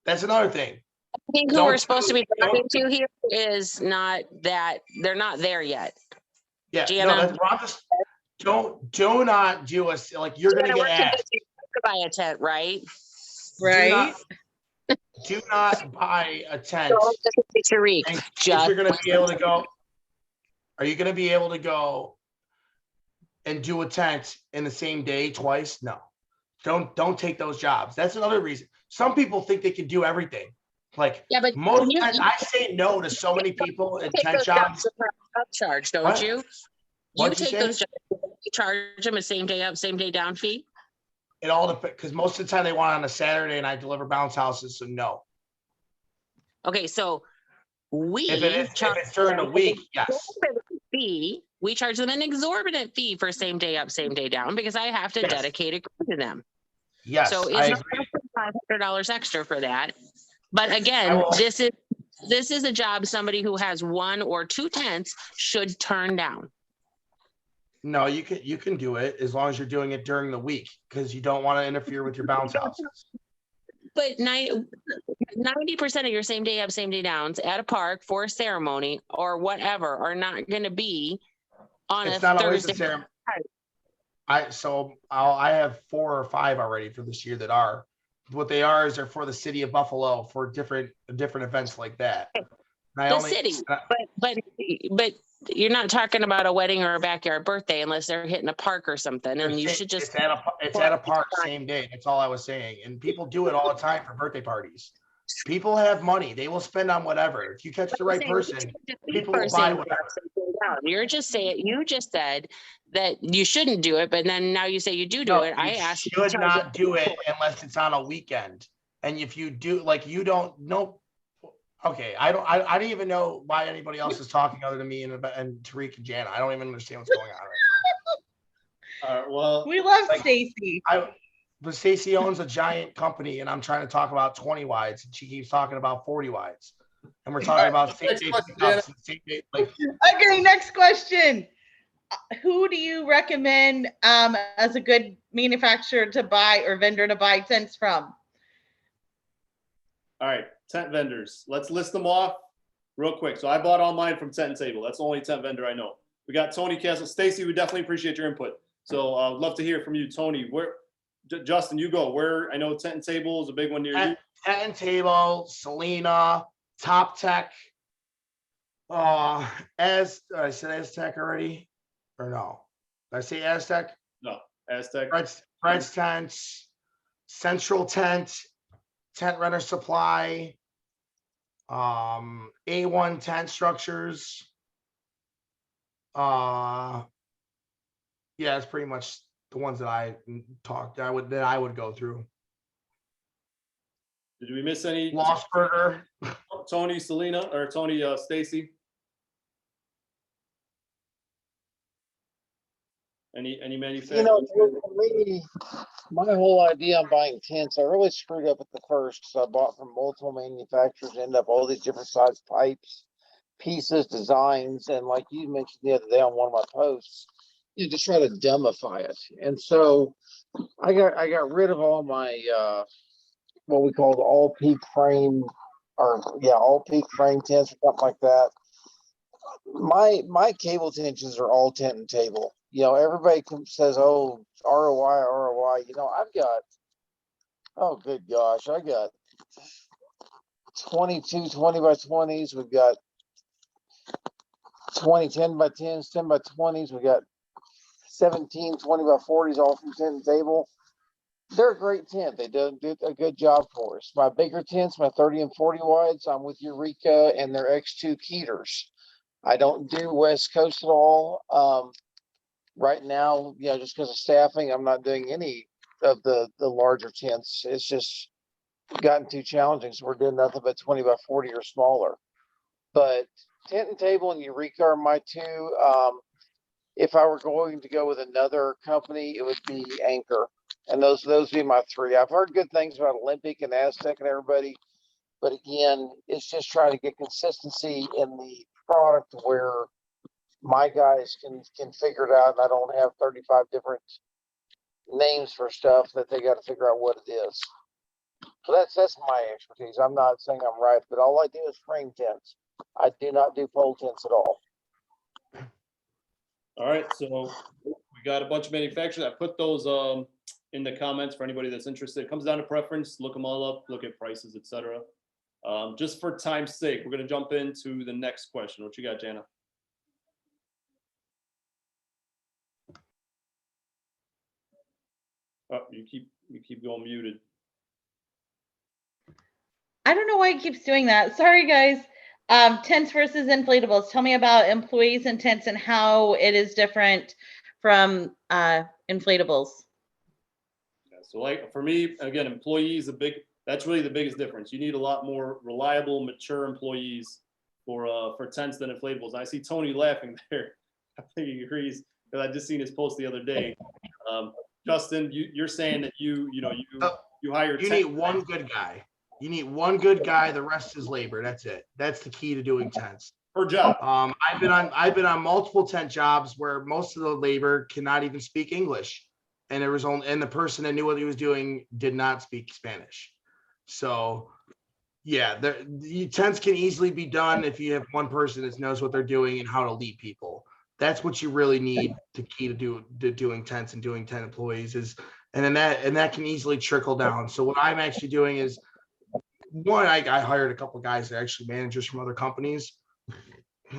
B: That's another thing.
D: I think who we're supposed to be talking to here is not that they're not there yet.
B: Yeah,
D: Gianna,
B: no, do not do us like you're gonna get asked
D: to buy a tent, right?
C: Right.
B: Do not buy a tent.
D: Tariq,
B: you're going to be able to go. Are you going to be able to go and do a tent in the same day twice? No, don't take those jobs. That's another reason. Some people think they can do everything. Like, yeah, but most times I say no to so many people in tent jobs.
D: Upcharge, don't what? You take those jobs. You charge them a same day up, same day down fee.
B: It all depends, because most of the time they want it on a Saturday and I deliver bounce houses, so no.
D: Okay, so
B: if it's during the week, yes.
D: We charge them an exorbitant fee for same day up, same day down, because I have to dedicate a crew to them.
B: Yes,
D: so it's not $500 extra for that. But again, this is a job somebody who has 1 or 2 tents should turn down.
B: No, you can do it as long as you're doing it during the week, because you don't want to interfere with your bounce houses.
D: But 90% of your same day up, same day downs at a park for a ceremony or whatever are not going to be on a Thursday.
B: I have 4 or 5 already for this year that are. What they are is they're for the city of Buffalo for different events like that.
D: But you're not talking about a wedding or a backyard birthday unless they're hitting a park or something, and you should just.
B: It's at a park same day. That's all I was saying, and people do it all the time for birthday parties. People have money; they will spend on whatever. If you catch the right person, people will buy whatever.
D: You just said that you shouldn't do it, but then now you say you do it. I asked
B: you should not do it unless it's on a weekend, and if you do, like, you don't know. Okay, I don't even know why anybody else is talking other than me and Tariq and Jana. I don't even understand what's going on right now.
A: All right, well,
C: we love Stacy.
B: But Stacy owns a giant company, and I'm trying to talk about 20 wides, and she keeps talking about 40 wides, and we're talking about same day.
C: Okay, next question. Who do you recommend as a good manufacturer to buy or vendor to buy tents from?
A: All right, tent vendors. Let's list them off real quick. So I bought all mine from Tent and Table. That's the only tent vendor I know. We got Tony Castle. Stacy, we definitely appreciate your input. So I'd love to hear from you, Tony. Justin, you go. I know Tent and Table is a big one near you.
B: Tent and Table, Selena, Top Tech. I said Aztec already, or no? Did I say Aztec?
A: No, Aztec.
B: Fred's Tents, Central Tent, Tent Renter Supply, A1 Tent Structures. Yeah, it's pretty much the ones that I would go through.
A: Did we miss any?
B: Lost Burger.
A: Tony, Selena, or Tony, Stacy. Any
E: You
A: manufacturers?
E: know, for me, my whole idea on buying tents, I really screwed up at the first. So I bought from multiple manufacturers, ended up all these different size pipes, pieces, designs, and like you mentioned the other day on one of my posts, you just try to dumbify it. And so I got rid of all my what we call the all peak frame, or yeah, all peak frame tents or something like that. My cable tensions are all tent and table. You know, everybody says, "Oh, ROI, ROI." You know, I've got, oh, good gosh, I got 22 20 by 20s. We've got 20 10 by 10s, 10 by 20s. We got 17 20 by 40s, all from tent and table. They're a great tent. They do a good job for us. My bigger tents, my 30 and 40 wides, I'm with Eureka and their X2 Keeters. I don't do West Coast at all. Right now, you know, just because of staffing, I'm not doing any of the larger tents. It's just gotten too challenging. So we're doing nothing but 20 by 40 or smaller. But tent and table and Eureka are my two. If I were going to go with another company, it would be Anchor. And those would be my three. I've heard good things about Olympic and Aztec and everybody. But again, it's just trying to get consistency in the product where my guys can figure it out, and I don't have 35 different names for stuff that they got to figure out what it is. So that's my expertise. I'm not saying I'm right, but all I do is frame tents. I do not do pole tents at all.
A: All right, so we got a bunch of manufacturers. I put those in the comments for anybody that's interested. It comes down to preference. Look them all up. Look at prices, etc. Just for time's sake, we're gonna jump into the next question. What you got, Jana? Oh, you keep going muted.
C: I don't know why it keeps doing that. Sorry, guys. Tents versus inflatables. Tell me about employees and tents and how it is different from inflatables.
A: Yeah, so like for me, again, employees, that's really the biggest difference. You need a lot more reliable, mature employees for tents than inflatables. And I see Tony laughing there. I think he agrees because I just seen his post the other day. Justin, you're saying that you hire.
B: You need one good guy. You need one good guy. The rest is labor. That's it. That's the key to doing tents.
A: Per job.
B: I've been on multiple tent jobs where most of the labor cannot even speak English, and the person that knew what he was doing did not speak Spanish. So, yeah, the tents can easily be done if you have one person that knows what they're doing and how to lead people. That's what you really need to key to doing tents and doing tent employees is, and that can easily trickle down. So what I'm actually doing is, one, I hired a couple of guys that are actually managers from other companies.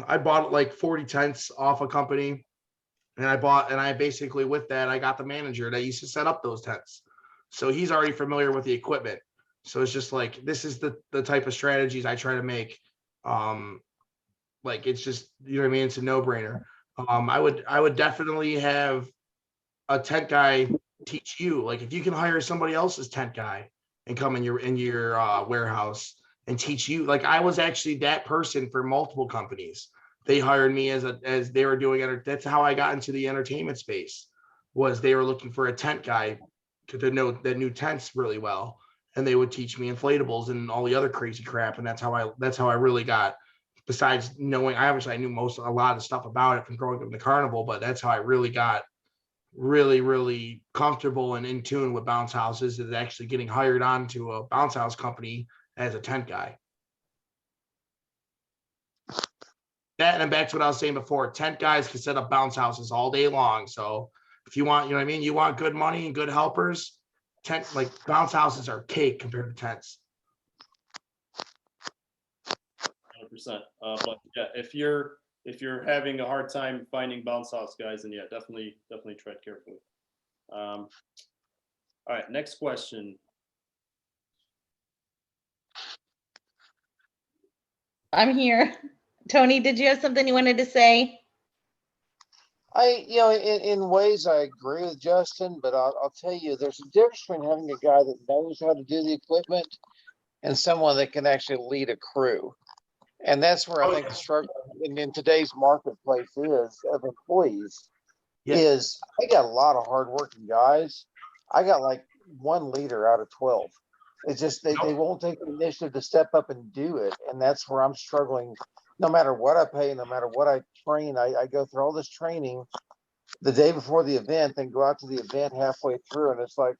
B: I bought like 40 tents off a company, and I basically with that I got the manager that used to set up those tents, so he's already familiar with the equipment. So it's just like this is the type of strategies I try to make. Like it's just, you know what I mean, it's a no-brainer. I would definitely have a tent guy teach you. Like if you can hire somebody else's tent guy and come in your warehouse and teach you. Like I was actually that person for multiple companies. They hired me as they were doing. That's how I got into the entertainment space. Was they were looking for a tent guy to know that knew tents really well, and they would teach me inflatables and all the other crazy crap. And that's how I really got. Besides knowing, I knew a lot of stuff about it from growing up in the carnival, but that's how I really got really comfortable and in tune with bounce houses, is actually getting hired on to a bounce house company as a tent guy. That, and back to what I was saying before, tent guys can set up bounce houses all day long. So if you want, you know what I mean, you want good money and good helpers, like bounce houses are cake compared to tents.
A: 100%. But yeah, if you're having a hard time finding bounce house guys, then yeah, definitely tread carefully. All right, next question.
C: I'm here. Tony, did you have something you wanted to say?
E: In ways I agree with Justin, but I'll tell you, there's a difference between having a guy that knows how to do the equipment and someone that can actually lead a crew. And that's where I think the struggle in today's marketplace is of employees.
B: Yeah.
E: is I got a lot of hardworking guys. I got like 1 leader out of 12. It's just they won't take the initiative to step up and do it. And that's where I'm struggling. No matter what I pay, no matter what I train, I go through all this training the day before the event, then go out to the event halfway through. And it's like,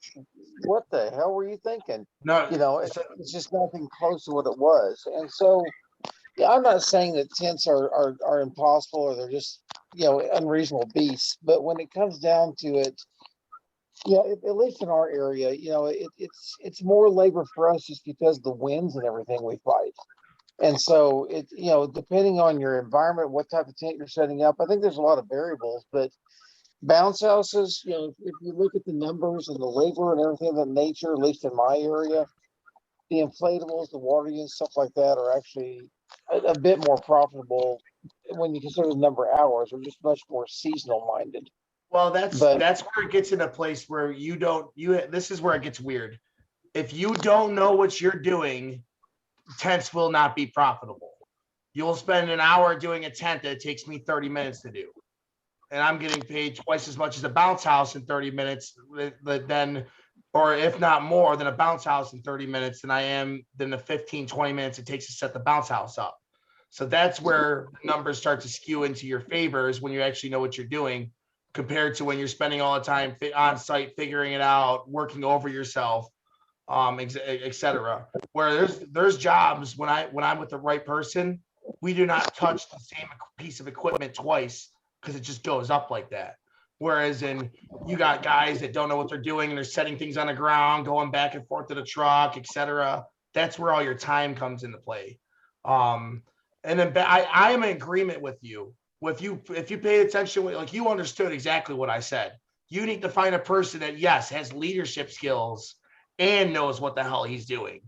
E: what the hell were you thinking?
B: No,
E: You know, it's just nothing close to what it was. And so, yeah, I'm not saying that tents are impossible or they're just, unreasonable beasts. But when it comes down to it, at least in our area, it's more labor for us just because of the winds and everything we fight. And so depending on your environment, what type of tent you're setting up, I think there's a lot of variables, but bounce houses, if you look at the numbers and the labor and everything of that nature, at least in my area, the inflatables, the water units, stuff like that are actually a bit more profitable when you consider the number of hours. They're just much more seasonal minded.
B: well, that's
E: But
B: where it gets in a place where this is where it gets weird. If you don't know what you're doing, tents will not be profitable. You'll spend an hour doing a tent that takes me 30 minutes to do. And I'm getting paid twice as much as a bounce house in 30 minutes then, or if not more than a bounce house in 30 minutes than the 15, 20 minutes it takes to set the bounce house up. So that's where numbers start to skew into your favors when you actually know what you're doing compared to when you're spending all the time on site, figuring it out, working over yourself, et cetera. Where there's jobs when I'm with the right person, we do not touch the same piece of equipment twice because it just goes up like that. Whereas you got guys that don't know what they're doing and they're setting things on the ground, going back and forth to the truck, et cetera. That's where all your time comes into play. And then I am in agreement with you. If you pay attention, like you understood exactly what I said. You need to find a person that, yes, has leadership skills and knows what the hell he's doing.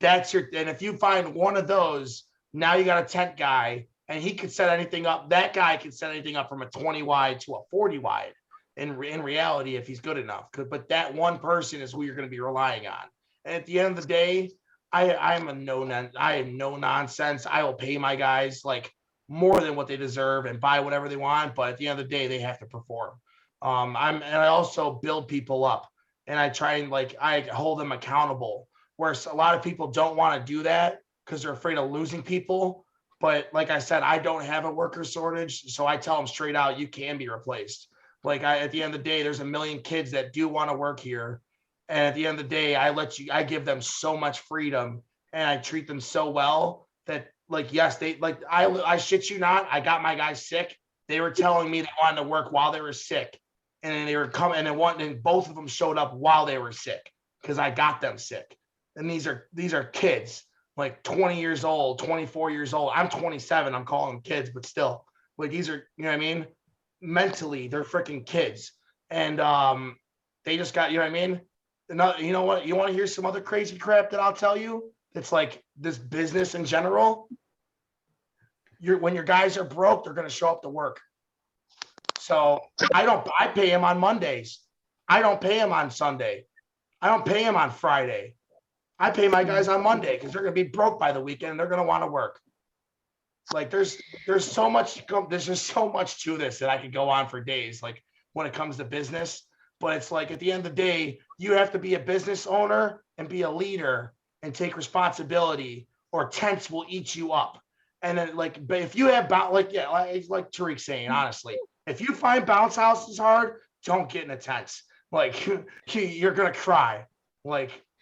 B: And if you find one of those, now you got a tent guy and he could set anything up. That guy can set anything up from a 20 wide to a 40 wide in reality, if he's good enough. But that one person is who you're going to be relying on. And at the end of the day, I am no nonsense. I will pay my guys like more than what they deserve and buy whatever they want. But at the end of the day, they have to perform. I also build people up and I try and I hold them accountable. Whereas a lot of people don't want to do that because they're afraid of losing people. But like I said, I don't have a worker shortage. So I tell them straight out, you can be replaced. At the end of the day, there's a million kids that do want to work here. And at the end of the day, I give them so much freedom and I treat them so well that yes, I shit you not. I got my guys sick. They were telling me they wanted to work while they were sick. And then they were coming and both of them showed up while they were sick because I got them sick. And these are kids, 20 years old, 24 years old. I'm 27. I'm calling them kids, but still, these are, you know what I mean? Mentally, they're freaking kids. And they just got, you know what I mean? You know what? You want to hear some other crazy crap that I'll tell you? It's this business in general. When your guys are broke, they're going to show up to work. So I pay them on Mondays. I don't pay them on Sunday. I don't pay them on Friday. I pay my guys on Monday because they're going to be broke by the weekend and they're going to want to work. There's so much, there's just so much to this that I could go on for days, when it comes to business. But it's at the end of the day, you have to be a business owner and be a leader and take responsibility or tents will eat you up. And then but if you have like Tariq's saying, honestly, if you find bounce houses hard, don't get in a tent. You're going to cry,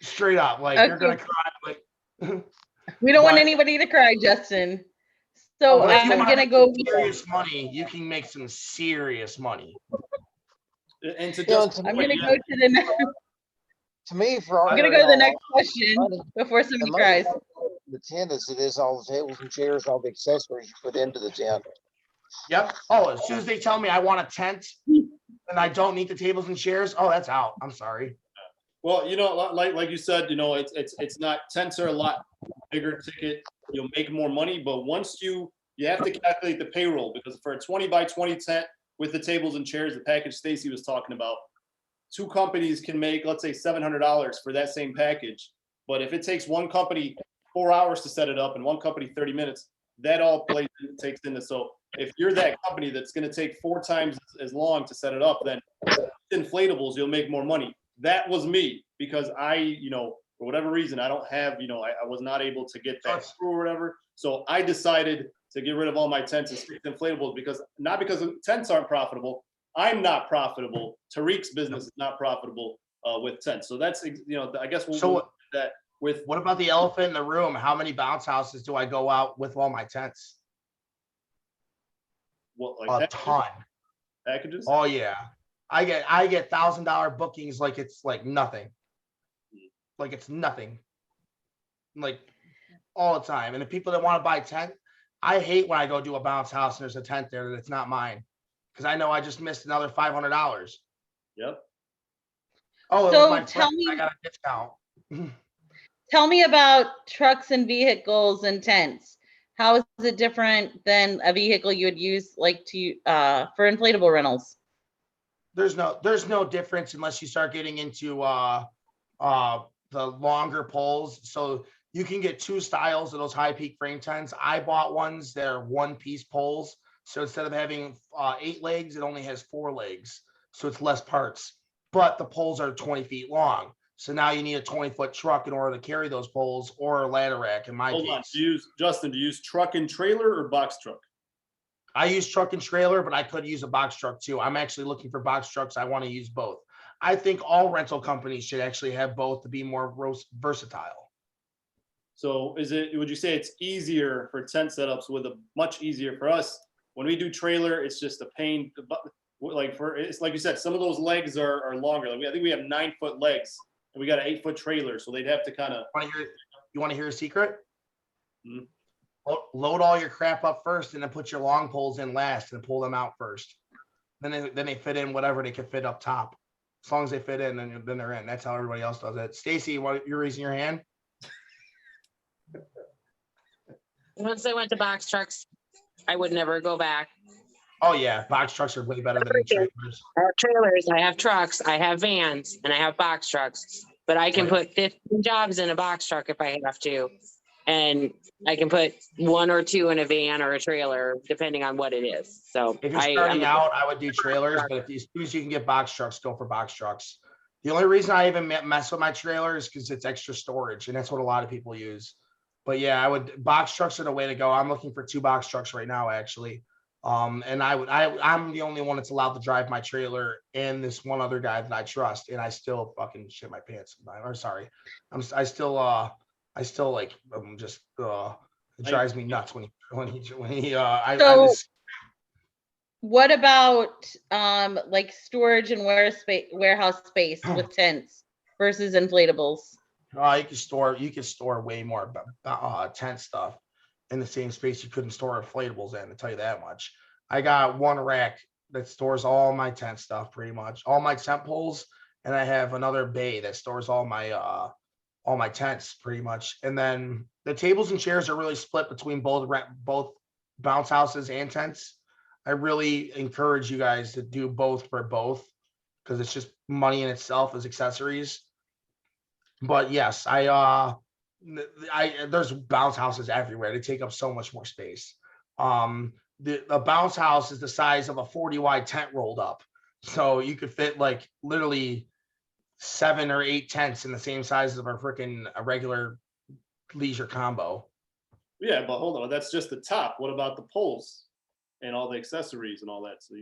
B: straight up, okay. You're going to cry.
C: We don't want anybody to cry, Justin. So I'm going to go.
B: Serious money. You can make some serious money.
A: And
C: I'm going to go to the next.
E: To me,
C: I'm going to go to the next question before somebody cries.
E: The tent as it is all the tables and chairs, all the accessories you put into the tent.
B: Yep. Oh, as soon as they tell me I want a tent and I don't need the tables and chairs, oh, that's out. I'm sorry.
A: Well, like you said, it's not, tents are a lot bigger ticket. You'll make more money, but once you have to calculate the payroll, because for a 20 by 20 tent with the tables and chairs, the package Stacy was talking about, 2 companies can make, let's say, $700 for that same package. But if it takes one company 4 hours to set it up and one company 30 minutes, that all takes into. So if you're that company that's going to take 4 times as long to set it up, then inflatables, you'll make more money. That was me because I, for whatever reason, I don't have, I was not able to get that through or whatever. So I decided to get rid of all my tents and stick to inflatables not because tents aren't profitable. I'm not profitable. Tariq's business is not profitable with tents. So that's, I guess we'll do that with.
B: What about the elephant in the room? How many bounce houses do I go out with all my tents?
A: What, like
B: a
A: packages?
B: Ton.
A: Packages?
B: Oh yeah. I get $1,000 bookings like it's like nothing. Like it's nothing. Like all the time. And the people that want to buy tent, I hate when I go do a bounce house and there's a tent there that's not mine. Because I know I just missed another $500.
A: Yep.
B: Oh,
C: So
B: it was my
C: tell
B: friend.
C: me,
B: I got a discount.
C: tell me about trucks and vehicles and tents. How is it different than a vehicle you would use like for inflatable rentals?
B: There's no difference unless you start getting into the longer poles. So you can get 2 styles of those high peak frame tents. I bought ones that are 1-piece poles. So instead of having 8 legs, it only has 4 legs. So it's less parts, but the poles are 20 feet long. So now you need a 20-foot truck in order to carry those poles or a ladder rack in my
A: Hold
B: case.
A: on. Do you use truck and trailer or box truck?
B: I use truck and trailer, but I could use a box truck too. I'm actually looking for box trucks. I want to use both. I think all rental companies should actually have both to be more versatile.
A: So would you say it's easier for tent setups much easier for us? When we do trailer, it's just a pain. It's like you said, some of those legs are longer. I think we have 9-foot legs and we got an 8-foot trailer. So they'd have to kind of.
B: You want to hear a secret?
A: Mm-hmm.
B: Load all your crap up first and then put your long poles in last and pull them out first. Then they fit in whatever they can fit up top. As long as they fit in, then they're in. That's how everybody else does it. Stacy, you're raising your hand?
D: Once I went to box trucks, I would never go back.
B: Oh yeah, box trucks are way better than trailers.
D: I have trailers, I have trucks, I have vans, and I have box trucks. But I can put 15 jobs in a box truck if I have to. And I can put 1 or 2 in a van or a trailer, depending on what it is. So
B: if you're starting out, I would do trailers, but as soon as you can get box trucks, go for box trucks. The only reason I even mess with my trailer is because it's extra storage, and that's what a lot of people use. But yeah, box trucks are the way to go. I'm looking for 2 box trucks right now, actually. And I'm the only one that's allowed to drive my trailer and this one other guy that I trust, and I still fucking shit my pants. Or sorry, I still like, it drives me nuts when he
C: what about like storage and warehouse space with tents versus inflatables?
B: You can store way more tent stuff in the same space you couldn't store inflatables in, to tell you that much. I got one rack that stores all my tent stuff, pretty much all my tent poles, and I have another bay that stores all my tents pretty much. And then the tables and chairs are really split between both bounce houses and tents. I really encourage you guys to do both for both, because it's just money in itself as accessories. But yes, there's bounce houses everywhere. They take up so much more space. The bounce house is the size of a 40 wide tent rolled up. So you could fit like literally 7 or 8 tents in the same size of a regular leisure combo.
A: Yeah, but hold on, that's just the top. What about the poles and all the accessories and all that? So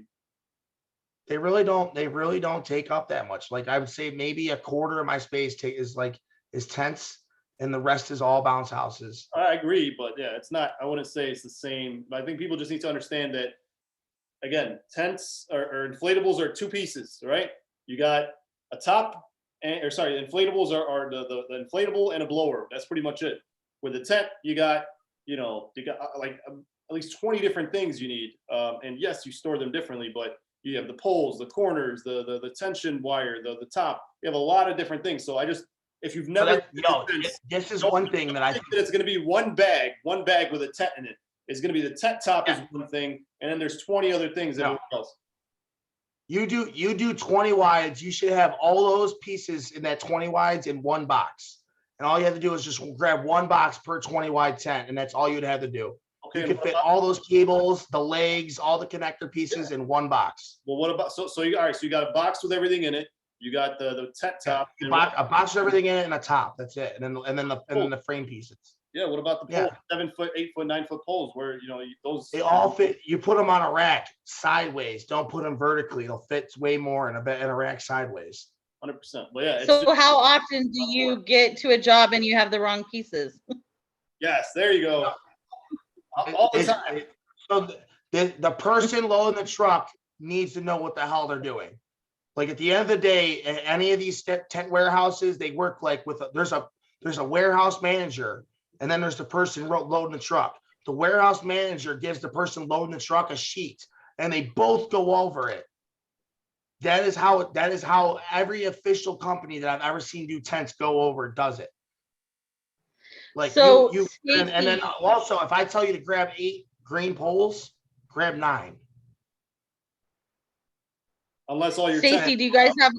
B: they really don't take up that much. Like I would say maybe a quarter of my space is tents, and the rest is all bounce houses.
A: I agree, but yeah, it's not. I wouldn't say it's the same. But I think people just need to understand that, again, tents or inflatables are 2 pieces, right? You got a top, inflatables are the inflatable and a blower. That's pretty much it. With a tent, you got like at least 20 different things you need. And yes, you store them differently, but you have the poles, the corners, the tension wire, the top. You have a lot of different things. So if you've never,
B: this is one thing that I think
A: that it's going to be one bag with a tent in it. It's going to be the tent top is one thing, and then there's 20 other things everywhere else.
B: You do 20 wides. You should have all those pieces in that 20 wides in one box. And all you have to do is just grab one box per 20 wide tent, and that's all you'd have to do.
A: Okay.
B: You
A: and
B: can
A: what
B: fit
A: about-
B: all those cables, the legs, all the connector pieces in one box.
A: Well, what about, so you, all right, so you got a box with everything in it. You got the tent top.
B: A
A: and
B: box with everything in it and a top. That's it. And then the frame pieces.
A: yeah, what about the
B: Yeah.
A: pole, 7 foot, 8 foot, 9 foot poles where, you know, those.
B: They all fit. You put them on a rack sideways. Don't put them vertically. They'll fit way more in a rack sideways.
A: 100%. Well, yeah. It's
C: So
A: just,
C: how often do you get to a job and you have the wrong pieces?
A: yes, there you go. All the
B: It's-
A: time.
B: So the person loading the truck needs to know what the hell they're doing. Like at the end of the day, any of these tent warehouses, they work like with there's a warehouse manager, and then there's the person loading the truck. The warehouse manager gives the person loading the truck a sheet, and they both go over it. That is how every official company that I've ever seen do tents go over does it. Like
C: So,
B: and then
C: Stacy-
B: also if I tell you to grab 8 green poles, grab 9.
A: Unless all your
C: Stacy, do you guys have,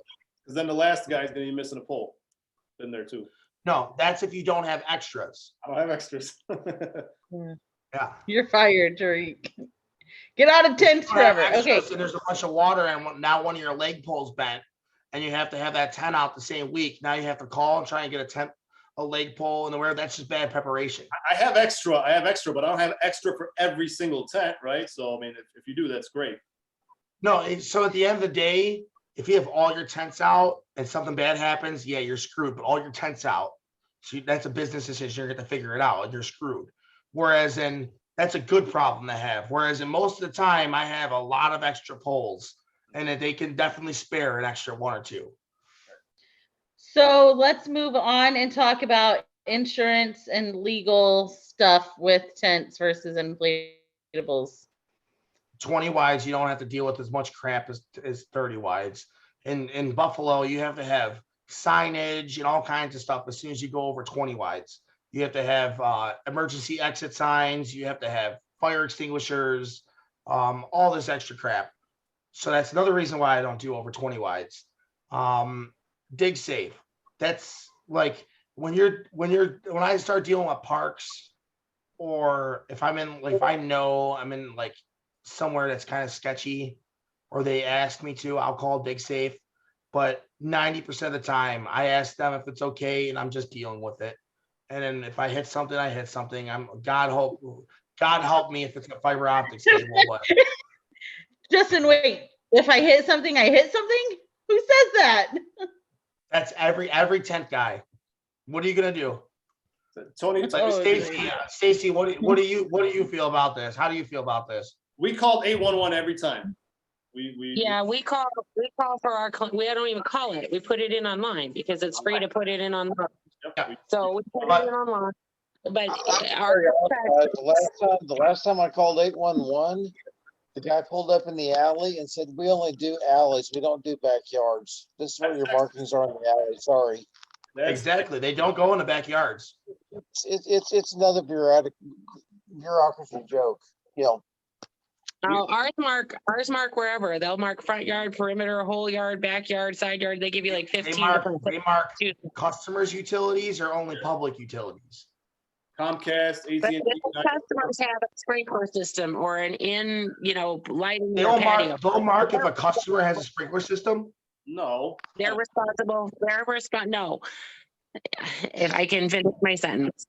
A: because then the last guy's gonna be missing a pole. Been there too.
B: No, that's if you don't have extras.
A: I don't have extras.
B: Yeah.
C: you're fired, Tariq. Get out of tents
B: You don't have
C: forever. Okay.
B: extras, and there's a bunch of water, and now one of your leg poles bent, and you have to have that tent out the same week. Now you have to call and try and get a leg pole and where that's just bad preparation.
A: I have extra, but I don't have extra for every single tent, right? So I mean, if you do, that's great.
B: No, so at the end of the day, if you have all your tents out and something bad happens, yeah, you're screwed. But all your tents out, so that's a business decision. You're going to figure it out, and you're screwed. Whereas that's a good problem to have. Whereas in most of the time, I have a lot of extra poles, and that they can definitely spare an extra 1 or 2.
C: So let's move on and talk about insurance and legal stuff with tents versus inflatables.
B: 20 wides, you don't have to deal with as much crap as 30 wides. In Buffalo, you have to have signage and all kinds of stuff as soon as you go over 20 wides. You have to have emergency exit signs. You have to have fire extinguishers, all this extra crap. So that's another reason why I don't do over 20 wides. Dig safe. That's like when I start dealing with parks, or if I know I'm in like somewhere that's kind of sketchy, or they ask me to, I'll call dig safe. But 90% of the time I ask them if it's okay, and I'm just dealing with it. And then if I hit something, I hit something. God help me if it's a fiber optic cable. But
C: Justin, wait. If I hit something, I hit something? Who says that?
B: that's every tent guy. What are you gonna do?
A: Tony,
C: Oh,
B: Stacy, what do you feel about this? How do you feel about this?
A: we called 811 every time.
D: Yeah, we call for our, we don't even call it. We put it in online because it's free to put it in online.
A: Yep,
D: So we put it in online. But
E: The last time I called 811, the guy pulled up in the alley and said, "We only do alleys. We don't do backyards. This is where your markings are in the alley. Sorry."
A: that's-
B: Exactly. They don't go in the backyards.
E: It's another bureaucracy joke. You know,
D: no, ours mark wherever. They'll mark front yard, perimeter, whole yard, backyard, side yard. They give you like 15 different
B: They mark customers' utilities or only public utilities.
A: Comcast,
D: But
A: AT&T.
D: if the customers have a sprinkler system or an lighting their
B: They'll
D: patio,
B: mark if a customer has a sprinkler system.
A: No.
D: they're responsible. No, if I can finish my sentence.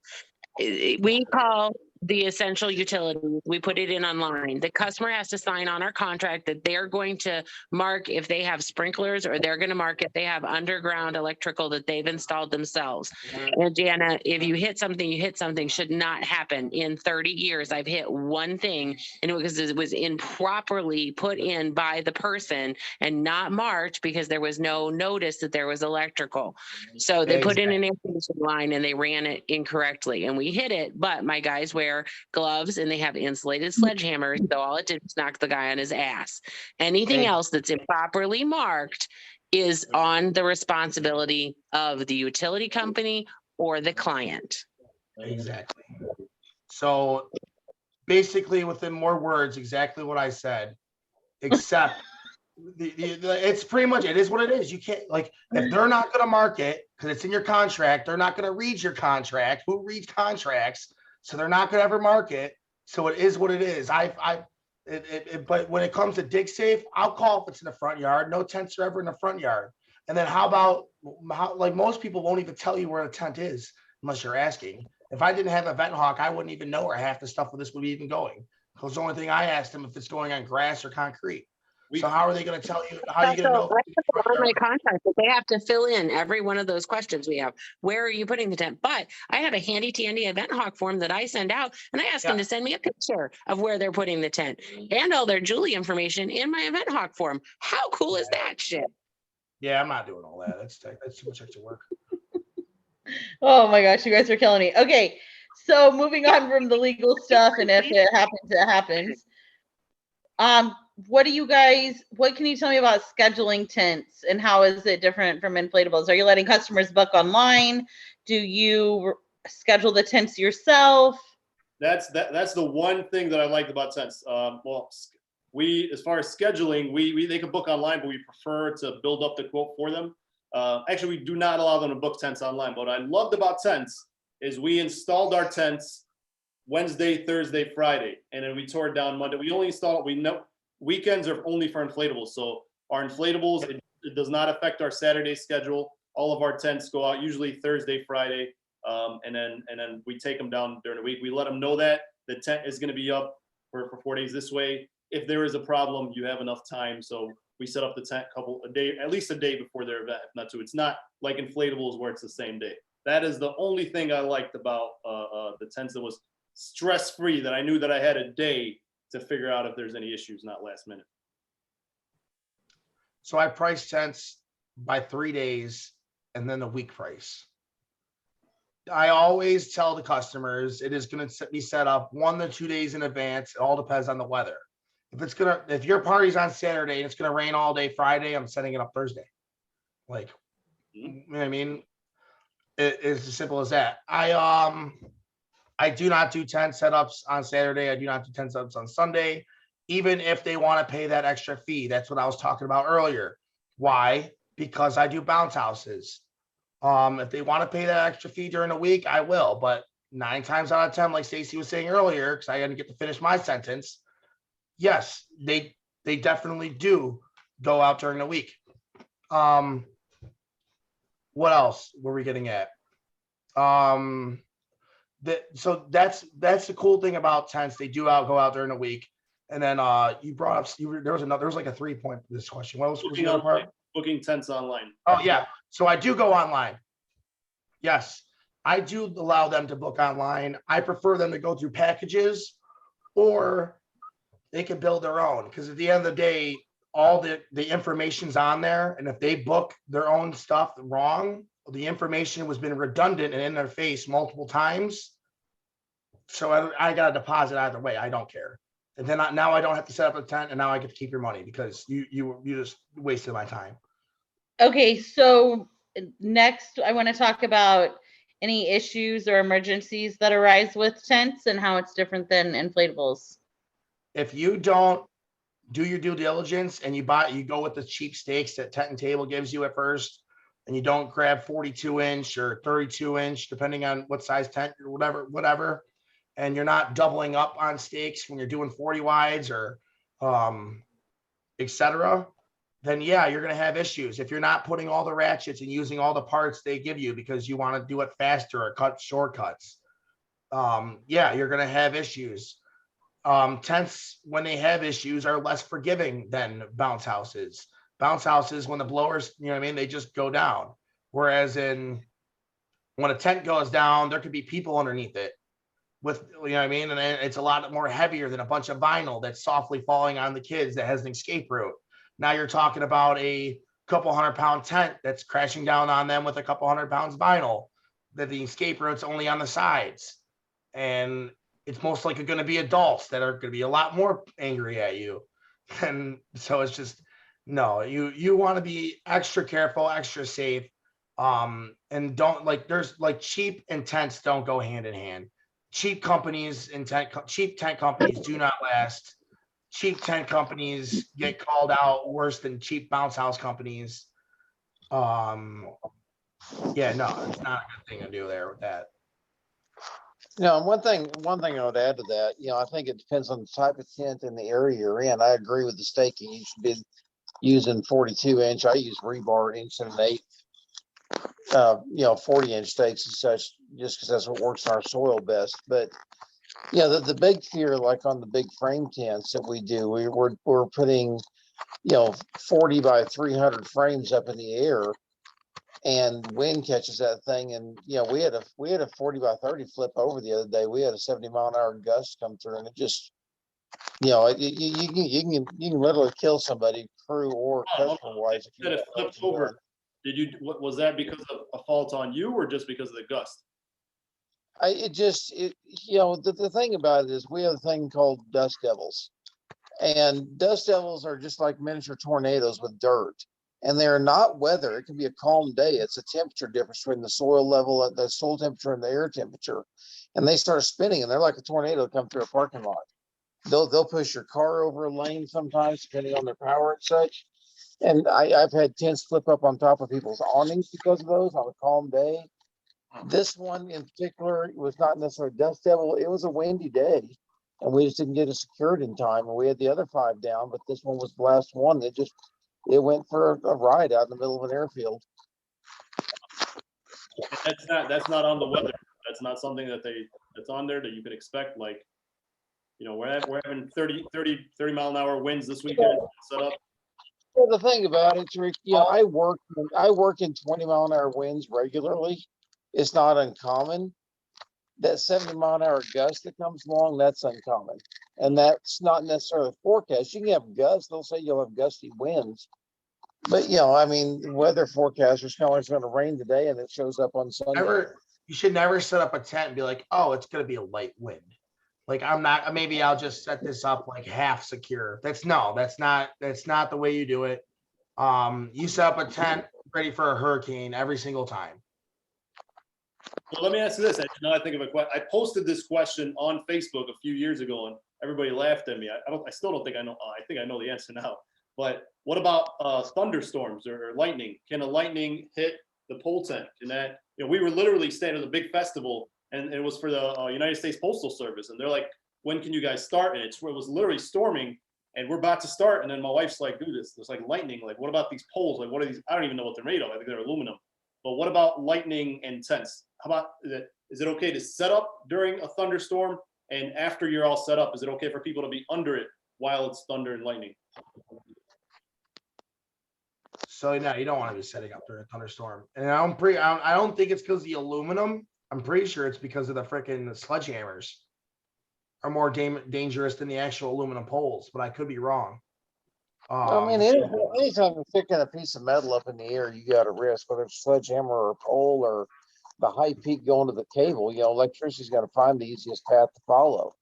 D: We call the essential utilities. We put it in online. The customer has to sign on our contract that they're going to mark if they have sprinklers, or they're going to mark if they have underground electrical that they've installed themselves. And Jana, if you hit something, should not happen. In 30 years, I've hit one thing, and it was improperly put in by the person and not marked because there was no notice that there was electrical. So they put in an information line and they ran it incorrectly, and we hit it. But my guys wear gloves and they have insulated sledgehammers, so all it did was knock the guy on his ass. Anything else that's improperly marked is on the responsibility of the utility company or the client.
B: Exactly. So basically, within more words, exactly what I said, except it's pretty much, it is what it is. You can't, like, if they're not going to mark it because it's in your contract, they're not going to read your contract. Who reads contracts? So they're not going to ever mark it. So it is what it is. But when it comes to dig safe, I'll call if it's in the front yard. No tents are ever in the front yard. And then how about like most people won't even tell you where a tent is unless you're asking. If I didn't have a vent hawk, I wouldn't even know where half the stuff of this would be even going. Because the only thing I asked them if it's going on grass or concrete. So how are they going to tell you? How are you going to know?
D: My contract, but they have to fill in every one of those questions we have. Where are you putting the tent? But I have a handy dandy event hawk form that I send out, and I ask them to send me a picture of where they're putting the tent and all their Julie information in my event hawk form. How cool is that shit?
B: Yeah, I'm not doing all that. That's too much extra work.
C: Oh my gosh, you guys are killing me. Okay, so moving on from the legal stuff, and if it happens, it happens. What can you tell me about scheduling tents and how is it different from inflatables? Are you letting customers book online? Do you schedule the tents yourself?
A: That's the one thing that I liked about tents. Well, we, as far as scheduling, they can book online, but we prefer to build up the quote for them. Actually, we do not allow them to book tents online. But what I loved about tents is we installed our tents Wednesday, Thursday, Friday, and then we tore it down Monday. We only install, we know weekends are only for inflatables. So our inflatables, it does not affect our Saturday schedule. All of our tents go out usually Thursday, Friday, and then we take them down during the week. We let them know that the tent is going to be up for 4 days. This way, if there is a problem, you have enough time. So we set up the tent at least a day before their event, if not two. It's not like inflatables where it's the same day. That is the only thing I liked about the tents that was stress-free, that I knew that I had a day to figure out if there's any issues, not last minute.
B: So I price tents by 3 days and then the week price. I always tell the customers it is going to be set up 1 to 2 days in advance. It all depends on the weather. If your party's on Saturday and it's going to rain all day Friday, I'm setting it up Thursday. Like, you know what I mean? It's as simple as that. I do not do tent setups on Saturday. I do not do tent setups on Sunday, even if they want to pay that extra fee. That's what I was talking about earlier. Why? Because I do bounce houses. If they want to pay that extra fee during the week, I will. But 9 times out of 10, like Stacy was saying earlier, because I didn't get to finish my sentence, yes, they definitely do go out during the week. What else were we getting at? So that's the cool thing about tents. They do go out during the week. And then you brought up there was like a 3-point this question. What was the other part?
A: Booking tents online.
B: Oh yeah. So I do go online. Yes, I do allow them to book online. I prefer them to go through packages, or they can build their own, because at the end of the day, all the information's on there. And if they book their own stuff wrong, the information was been redundant and in their face multiple times. So I got a deposit either way. I don't care. And then now I don't have to set up a tent, and now I get to keep your money because you just wasted my time.
C: Okay, so next I want to talk about any issues or emergencies that arise with tents and how it's different than inflatables.
B: If you don't do your due diligence and you go with the cheap stakes that Tent and Table gives you at first, and you don't grab 42-inch or 32-inch, depending on what size tent or whatever, and you're not doubling up on stakes when you're doing 40 wides or etc., then yeah, you're going to have issues. If you're not putting all the ratchets and using all the parts they give you because you want to do it faster or cut shortcuts, yeah, you're going to have issues. Tents, when they have issues, are less forgiving than bounce houses. Bounce houses, when the blowers, you know what I mean, they just go down. Whereas when a tent goes down, there could be people underneath it with, you know what I mean? And it's a lot more heavier than a bunch of vinyl that's softly falling on the kids that has an escape route. Now you're talking about a couple 100-pound tent that's crashing down on them with a couple 100 pounds vinyl, that the escape route's only on the sides. And it's most likely going to be adults that are going to be a lot more angry at you. And so it's just, no, you want to be extra careful, extra safe. And don't, like, there's like cheap and tents don't go hand in hand. Cheap companies and cheap tent companies do not last. Cheap tent companies get called out worse than cheap bounce house companies. Yeah, no, it's not a good thing to do there with that.
E: And one thing I would add to that, I think it depends on the type of tent and the area you're in. I agree with the staking. You should be using 42 inch. I use rebar 1 1/8. 40 inch stakes and such, just because that's what works in our soil best. But the big fear, like on the big frame tents that we do, we're putting 40 by 300 frames up in the air, and wind catches that thing. And we had a 40 by 30 flip over the other day. We had a 70-mile-an-hour gust come through, and it just you can literally kill somebody, crew or customer wise, if you
A: That it
E: don't know what
A: flipped
E: you're
A: over.
E: doing.
A: What was that because of a fault on you or just because of the gust?
E: The thing about it is we have a thing called dust devils, and dust devils are just like miniature tornadoes with dirt, and they're not weather. It can be a calm day. It's a temperature difference between the soil level, the soil temperature, and the air temperature, and they start spinning, and they're like a tornado come through a parking lot. They'll push your car over a lane sometimes, depending on their power and such. And I've had tents flip up on top of people's awnings because of those on a calm day. This one in particular was not necessarily dust devil. It was a windy day, and we just didn't get it secured in time. And we had the other 5 down, but this one was the last one. It went for a ride out in the middle of an airfield.
A: That's not on the weather. That's not something that's on there that you can expect. Like, we're having 30 mile an hour winds this weekend set up.
E: Well, the thing about it, Rick, I work in 20-mile-an-hour winds regularly. It's not uncommon. That 70-mile-an-hour gust that comes along, that's uncommon. And that's not necessarily forecast. You can have gusts. They'll say you'll have gusty winds. But, weather forecasters kind of like it's going to rain today, and it shows up on Sunday.
B: You should never set up a tent and be like, oh, it's going to be a light wind. Like, maybe I'll just set this up like half secure. That's not the way you do it. You set up a tent ready for a hurricane every single time.
A: Well, let me ask you this. Now I think of a question. I posted this question on Facebook a few years ago, and everybody laughed at me. I still don't think I know. I think I know the answer now. But what about thunderstorms or lightning? Can a lightning hit the pole tent? Can that? We were literally staying at a big festival, and it was for the United States Postal Service, and they're like, "When can you guys start?" And it was literally storming, and we're about to start, and then my wife's like, "Dude, there's like lightning. Like, what about these poles? Like, what are these? I don't even know what they're made of. I think they're aluminum. But what about lightning and tents? How about is it okay to set up during a thunderstorm? And after you're all set up, is it okay for people to be under it while it's thunder and lightning?
B: So no, you don't want to be setting up during a thunderstorm. And I don't think it's because of the aluminum. I'm pretty sure it's because of the freaking sledgehammers are more dangerous than the actual aluminum poles, but I could be wrong.
E: Anytime you're picking a piece of metal up in the air, you got a risk, whether it's a sledgehammer or a pole or the high peak going to the cable. Electricity's got to find the easiest path to follow.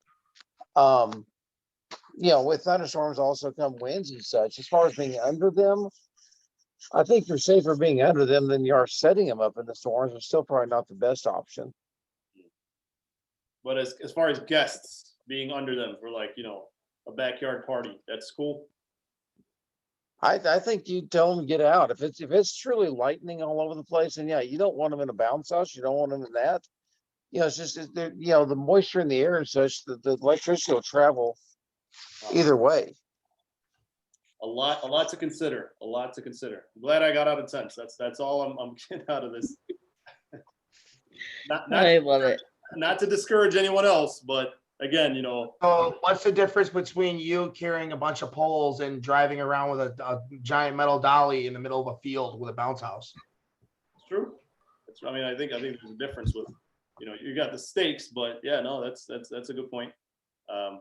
E: With thunderstorms also come winds and such. As far as being under them, I think you're safer being under them than you are setting them up in the storms. It's still probably not the best option.
A: But as far as guests being under them for like, a backyard party, that's cool.
E: I think you tell them to get out. If it's truly lightning all over the place, and you don't want them in a bounce house. You don't want them in that. It's just the moisture in the air and such that the electricity will travel either way.
A: A lot to consider. A lot to consider. I'm glad I got out of tents. That's all I'm getting out of this.
C: I love it.
A: Not to discourage anyone else, but again,
B: So what's the difference between you carrying a bunch of poles and driving around with a giant metal dolly in the middle of a field with a bounce house?
A: It's true. I think there's a difference with, you got the stakes, but yeah, no, that's a good point.
E: I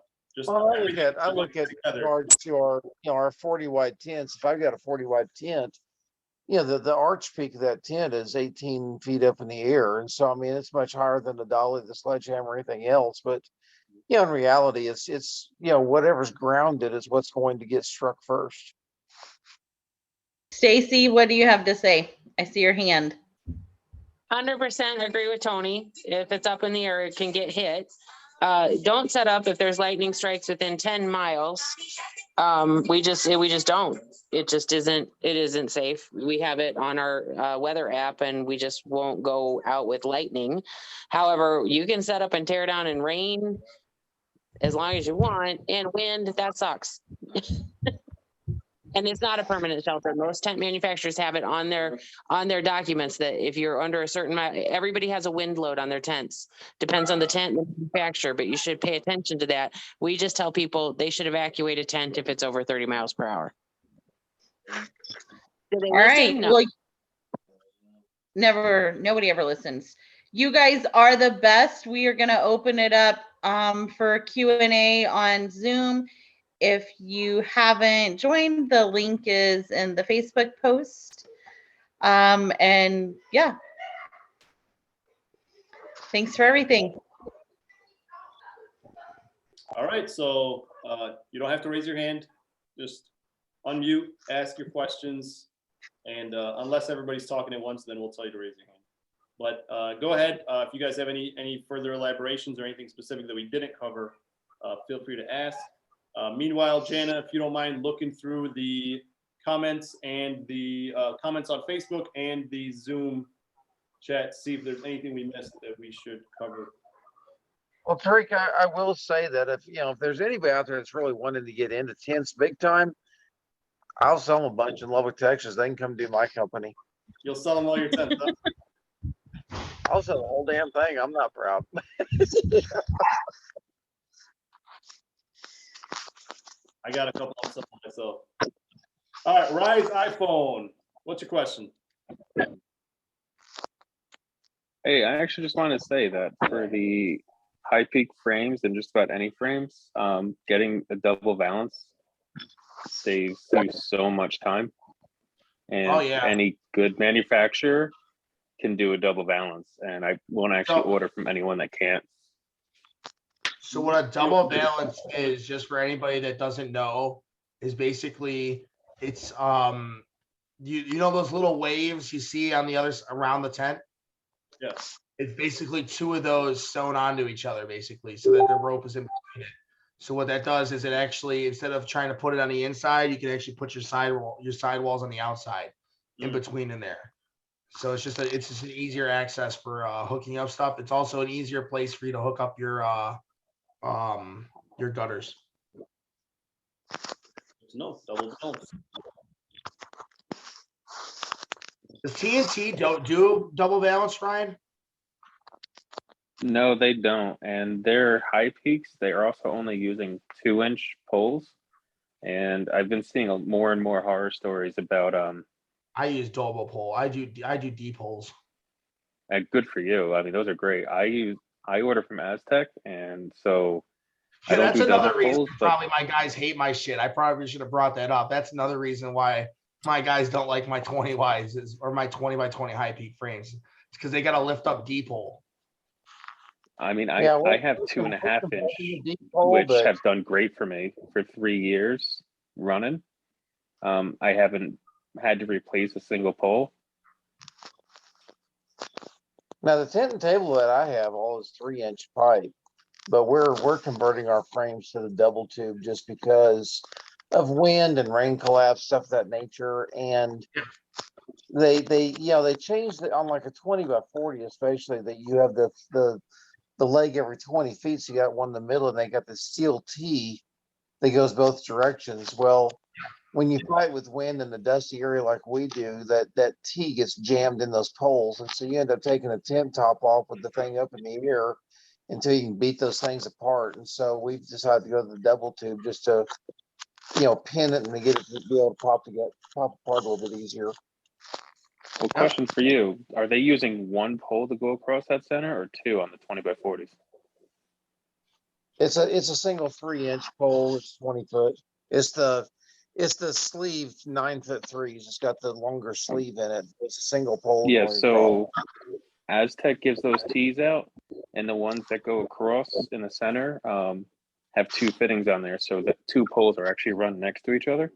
E: look at regards to our 40 wide tents. If I've got a 40 wide tent, the arch peak of that tent is 18 feet up in the air, and so it's much higher than the dolly, the sledgehammer, or anything else. But in reality, it's whatever's grounded is what's going to get struck first.
C: Stacy, what do you have to say? I see your hand.
D: 100% agree with Tony. If it's up in the air, it can get hit. Don't set up if there's lightning strikes within 10 miles. We just don't. It just isn't. It isn't safe. We have it on our weather app, and we just won't go out with lightning. However, you can set up and tear down in rain as long as you want, and wind. That sucks. And it's not a permanent shelter. Most tent manufacturers have it on their documents that if you're under a certain amount, everybody has a wind load on their tents. Depends on the tent manufacturer, but you should pay attention to that. We just tell people they should evacuate a tent if it's over 30 miles per hour.
C: All right.
D: No.
C: Well, nobody ever listens. You guys are the best. We are going to open it up for Q&A on Zoom. If you haven't joined, the link is in the Facebook post. And yeah, thanks for everything.
A: All right, so you don't have to raise your hand. Just unmute, ask your questions, and unless everybody's talking at once, then we'll tell you to raise your hand. But go ahead. If you guys have any further elaborations or anything specific that we didn't cover, feel free to ask. Meanwhile, Jana, if you don't mind looking through the comments and the comments on Facebook and the Zoom chat, see if there's anything we missed that we should cover.
E: Well, Tariq, I will say that if there's anybody out there that's really wanting to get into tents big time, I'll sell them a bunch in Lubbock, Texas. They can come do my company.
A: You'll sell them all your tents, huh?
E: I'll sell the whole damn thing. I'm not proud.
A: I got a couple of stuff myself. All right, Rise iPhone. What's your question?
F: Hey, I actually just want to say that for the high peak frames and just about any frames, getting a double valance saves you so much time. And any good manufacturer can do a double valance. And I won't actually order from anyone that can't.
B: So what a double valance is, just for anybody that doesn't know, is basically it's you know those little waves you see on the others around the tent?
A: Yeah.
B: It's basically two of those sewn onto each other, basically, so that the rope is in between it. So what that does is it actually, instead of trying to put it on the inside, you can actually put your sidewalls on the outside in between in there. So it's just an easier access for hooking up stuff. It's also an easier place for you to hook up your gutters.
A: No, double valance.
B: Does TNT don't do double valance, Ryan?
F: No, they don't. And their high peaks, they are also only using 2-inch poles. And I've been seeing more and more horror stories about
B: I use double pole. I do D poles.
F: Good for you. I mean, those are great. I order from Aztec, and so
B: Yeah, that's another reason
F: poles,
B: probably my guys hate my shit. I probably should have brought that up. That's another reason why my guys don't like my 20 wides or my 20 by 20 high peak frames. It's because they got to lift up D pole.
F: I mean, I have 2.5 inch, which have done great for me for 3 years running. I haven't had to replace a single pole.
E: Now the tent and table that I have all is 3-inch pipe, but we're converting our frames to the double tube just because of wind and rain collapse, stuff of that nature. And they changed it on like a 20 by 40, especially, that you have the leg every 20 feet. So you got one in the middle, and they got the steel T that goes both directions. Well, when you fight with wind in the dusty area like we do, that T gets jammed in those poles. And so you end up taking a tent top off with the thing up in the air until you can beat those things apart. And so we've decided to go to the double tube just to, pin it and to get it to be able to pop apart a little bit easier.
F: Well, question for you. Are they using one pole to go across that center or two on the 20 by 40s?
E: It's a single 3-inch pole. It's 20 foot. It's the sleeve 9 foot 3s. It's got the longer sleeve in it. It's a single pole.
F: Yeah, so Aztec gives those T's out, and the ones that go across in the center have 2 fittings on there, so the 2 poles are actually run next to each other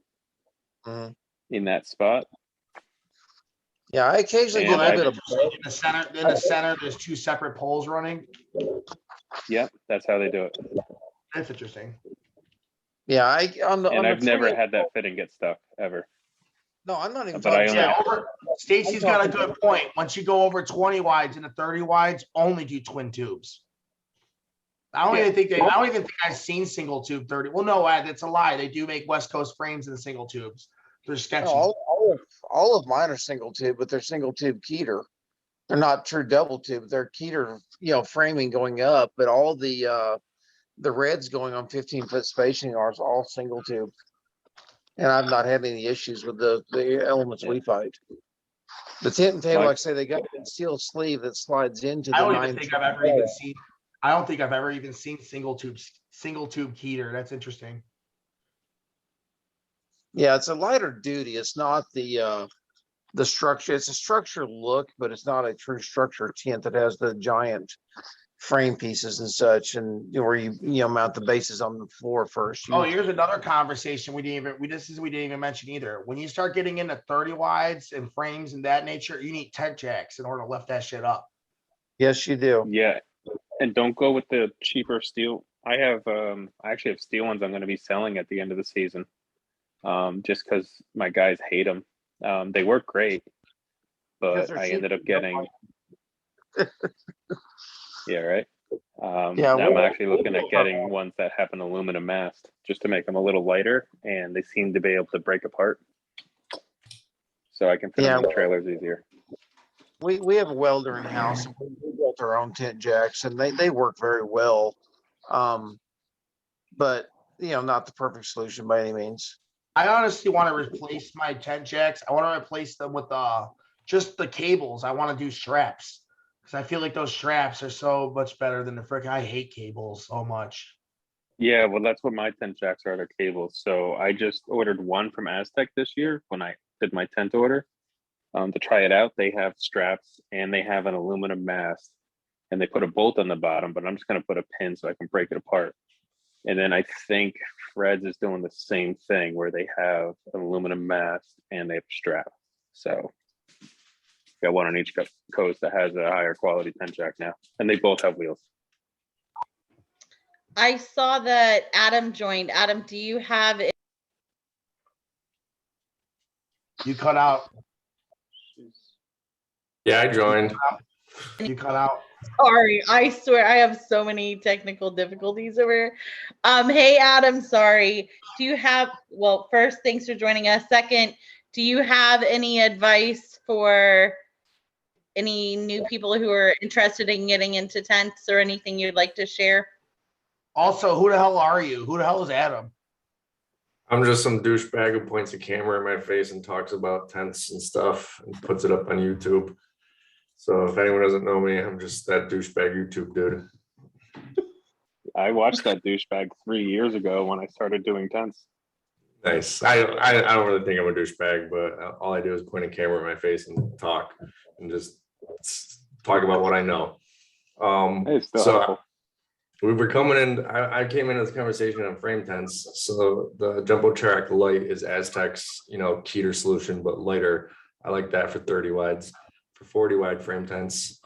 F: in that spot.
E: Yeah, I occasionally get a little bit of
B: in the center. In the center, there's 2 separate poles running.
F: Yep, that's how they do it.
B: That's interesting.
E: Yeah, on the
F: And I've never
E: 20
F: had that fitting get stuck ever.
E: No, I'm not even
F: But I
E: talking.
F: only-
B: Yeah, Stacy's got a good point. Once you go over 20 wides into 30 wides, only do twin tubes. I don't even think I've seen single tube 30. Well, no, that's a lie. They do make West Coast frames in single tubes. They're sketchy.
E: All of mine are single tube, but they're single tube Keter. They're not true double tube. They're Keter, framing going up, but all the reds going on 15-foot spacing are all single tube. And I've not had any issues with the elements we fight. The tent and table, like I say, they got a steel sleeve that slides into the
B: I don't think I've ever even seen single tube Keter. That's interesting.
E: Yeah, it's a lighter duty. It's not the structure. It's a structure look, but it's not a true structure tent that has the giant frame pieces and such, and where you mount the bases on the floor first.
B: Here's another conversation we didn't even mention either. When you start getting into 30 wides and frames and that nature, you need tent jacks in order to lift that shit up.
E: Yes, you do.
F: Yeah, and don't go with the cheaper steel. I actually have steel ones I'm going to be selling at the end of the season, just because my guys hate them. They work great, but I ended up getting. Yeah, right. I'm actually looking at getting ones that have an aluminum mast just to make them a little lighter, and they seem to be able to break apart, so I can fit them in the trailers easier.
E: We have a welder in house. And we built our own tent jacks, and they work very well, but not the perfect solution by any means.
B: I honestly want to replace my tent jacks. I want to replace them with just the cables. I want to do straps. Because I feel like those straps are so much better than the frick. I hate cables so much.
F: Yeah, well, that's what my tent jacks are, the cables. So I just ordered one from Aztec this year when I did my tent order to try it out. They have straps and they have an aluminum mast, and they put a bolt on the bottom, but I'm just going to put a pin so I can break it apart. And then I think Fred's is doing the same thing where they have an aluminum mast and they have a strap. So got one on each coast that has a higher quality tent jack now, and they both have wheels.
C: I saw that Adam joined. Adam, do you have it?
B: You cut out.
G: Yeah, I joined.
B: You cut out.
C: Sorry, I swear I have so many technical difficulties over here. Hey Adam, sorry. Do you have, well, first, thanks for joining us. Second, do you have any advice for any new people who are interested in getting into tents or anything you'd like to share?
B: Also, who the hell are you? Who the hell is Adam?
G: I'm just some douchebag who points a camera in my face and talks about tents and stuff and puts it up on YouTube. So if anyone doesn't know me, I'm just that douchebag YouTube dude.
F: I watched that douchebag 3 years ago when I started doing tents.
G: Nice. I don't really think I'm a douchebag, but all I do is point a camera in my face and talk and just talk about what I know. So we were coming in. I came into this conversation on frame tents. So the Jumbo Track Light is Aztec's, Keter solution, but lighter. I like that for 30 wides. For 40 wide frame tents,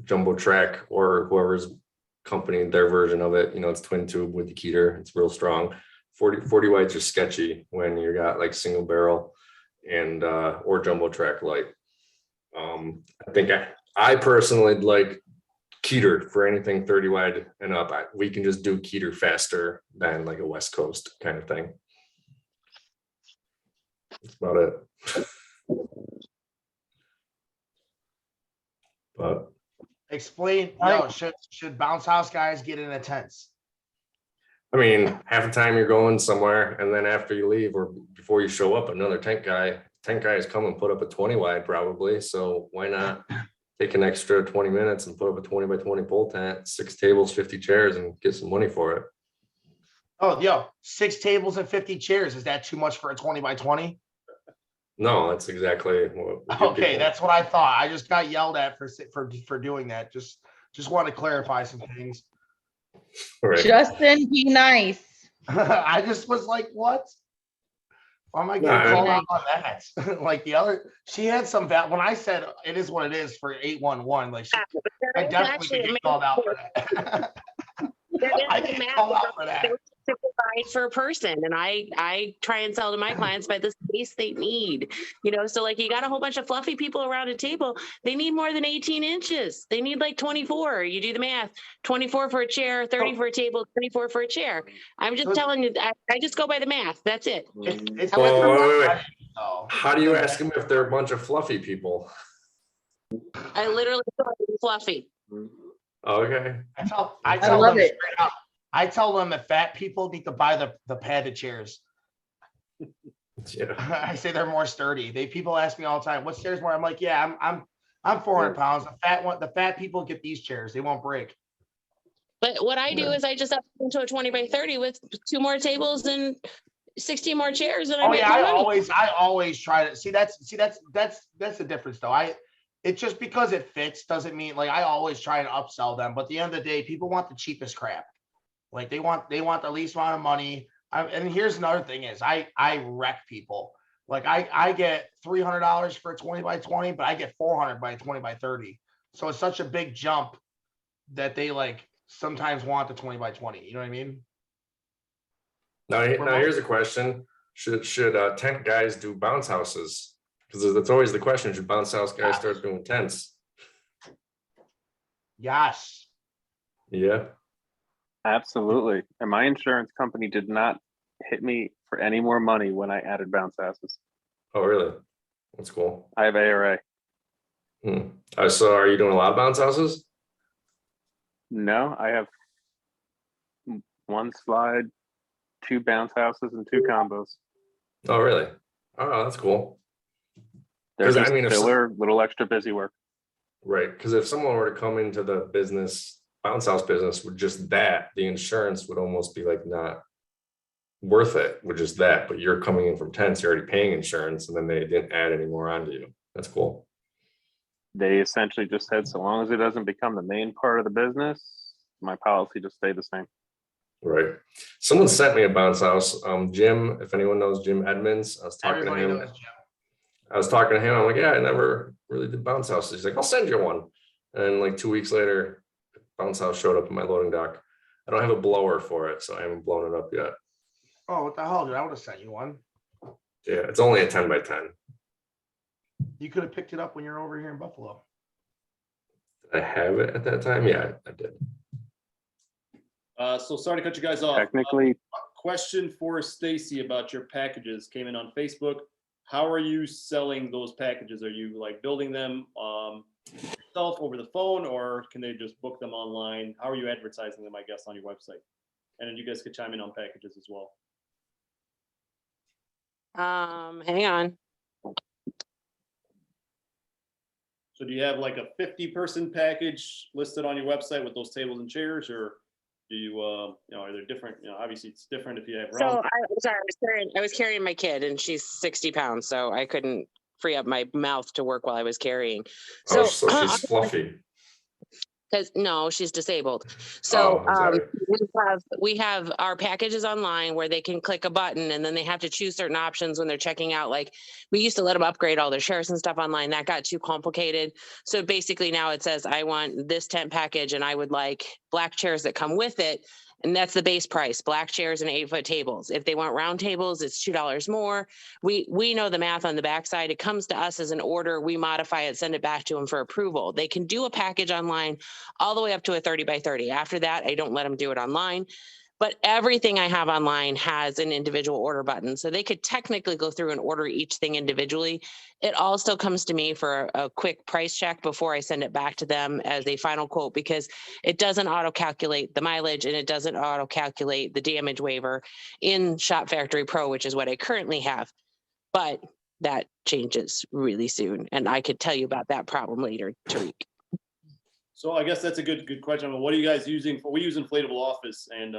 G: Jumbo Track or whoever's company, their version of it, it's twin tube with the Keter. It's real strong. 40 wides are sketchy when you got like single barrel and or Jumbo Track Light. I think I personally like Keter for anything 30 wide and up. We can just do Keter faster than like a West Coast kind of thing. That's about it. But
B: explain, should bounce house guys get in a tents?
G: I mean, half the time you're going somewhere, and then after you leave or before you show up, another tent guy is come and put up a 20 wide probably. So why not take an extra 20 minutes and put up a 20 by 20 pole tent, 6 tables, 50 chairs, and get some money for it?
B: Oh, 6 tables and 50 chairs. Is that too much for a 20 by 20?
G: No, that's exactly what.
B: Okay, that's what I thought. I just got yelled at for doing that. Just want to clarify some things.
G: Right.
C: Justin, be nice.
B: I just was like, what? Why am I getting called out on that? Like the other, she had some when I said it is what it is for 811. Like I definitely get called out for that. I get called out for that.
D: to provide for a person, and I try and sell to my clients by the space they need. So like you got a whole bunch of fluffy people around a table. They need more than 18 inches. They need like 24. You do the math: 24 for a chair, 30 for a table, 24 for a chair. I'm just telling you, I just go by the math. That's it.
B: It's
G: wait. How do you ask them if they're a bunch of fluffy people?
D: I literally call them fluffy.
G: Okay.
B: I tell them straight up. I tell them that fat people need to buy the padded chairs.
G: Yeah.
B: I say they're more sturdy. People ask me all the time, "What chairs more?" I'm like, "Yeah, I'm 400 pounds. The fat people get these chairs. They won't break."
D: But what I do is I just up into a 20 by 30 with 2 more tables and 16 more chairs. And
B: I always try to see that's the difference though. It's just because it fits doesn't mean like I always try and upsell them. But at the end of the day, people want the cheapest crap. Like they want the least amount of money. And here's another thing is I wreck people. Like I get $300 for a 20 by 20, but I get 400 by 20 by 30. So it's such a big jump that they like sometimes want the 20 by 20. You know what I mean?
G: Now here's a question: Should tent guys do bounce houses? Because that's always the question: should bounce house guys start doing tents?
B: Yes.
G: Yeah.
F: Absolutely. And my insurance company did not hit me for any more money when I added bounce houses.
G: Oh, really? That's cool.
F: I have ARA.
G: So are you doing a lot of bounce houses?
F: No, I have 1 slide, 2 bounce houses, and 2 combos.
G: Oh, really? Oh, that's cool.
F: They're just filler, little extra busy work.
G: Right. Because if someone were to come into the bounce house business with just that, the insurance would almost be like not worth it with just that. But you're coming in from tents, you're already paying insurance, and then they didn't add any more onto you. That's cool.
F: They essentially just said, so long as it doesn't become the main part of the business, my policy just stayed the same.
G: Right. Someone sent me a bounce house. Jim, if anyone knows Jim Edmonds, I was talking to him. I'm like, yeah, I never really did bounce houses. He's like, I'll send you one. And like 2 weeks later, bounce house showed up in my loading dock. I don't have a blower for it, so I haven't blown it up yet.
B: Oh, what the hell, dude? I would have sent you one.
G: Yeah, it's only a 10 by 10.
B: You could have picked it up when you're over here in Buffalo.
G: Did I have it at that time? Yeah, I did.
A: So sorry to cut you guys off.
F: Technically,
A: question for Stacy about your packages came in on Facebook. How are you selling those packages? Are you like building them yourself over the phone, or can they just book them online? How are you advertising them, I guess, on your website? And then you guys could chime in on packages as well.
D: Hang on.
A: So do you have like a 50-person package listed on your website with those tables and chairs, or do you, are there different, obviously it's different if you have.
D: So I was carrying my kid and she's 60 pounds. So I couldn't free up my mouth to work while I was carrying.
G: So she's fluffy.
D: Because no, she's disabled. So we have our packages online where they can click a button and then they have to choose certain options when they're checking out. Like we used to let them upgrade all their chairs and stuff online. That got too complicated. So basically now it says, I want this tent package and I would like black chairs that come with it. And that's the base price, black chairs and 8-foot tables. If they want round tables, it's $2 more. We know the math on the backside. It comes to us as an order. We modify it, send it back to them for approval. They can do a package online all the way up to a 30 by 30. After that, I don't let them do it online. But everything I have online has an individual order button. So they could technically go through and order each thing individually. It all still comes to me for a quick price check before I send it back to them as a final quote, because it doesn't auto-calculate the mileage and it doesn't auto-calculate the damage waiver in Shop Factory Pro, which is what I currently have. But that changes really soon. And I could tell you about that problem later, Tariq.
A: So I guess that's a good question. I mean, what are you guys using for? We use Inflatable Office, and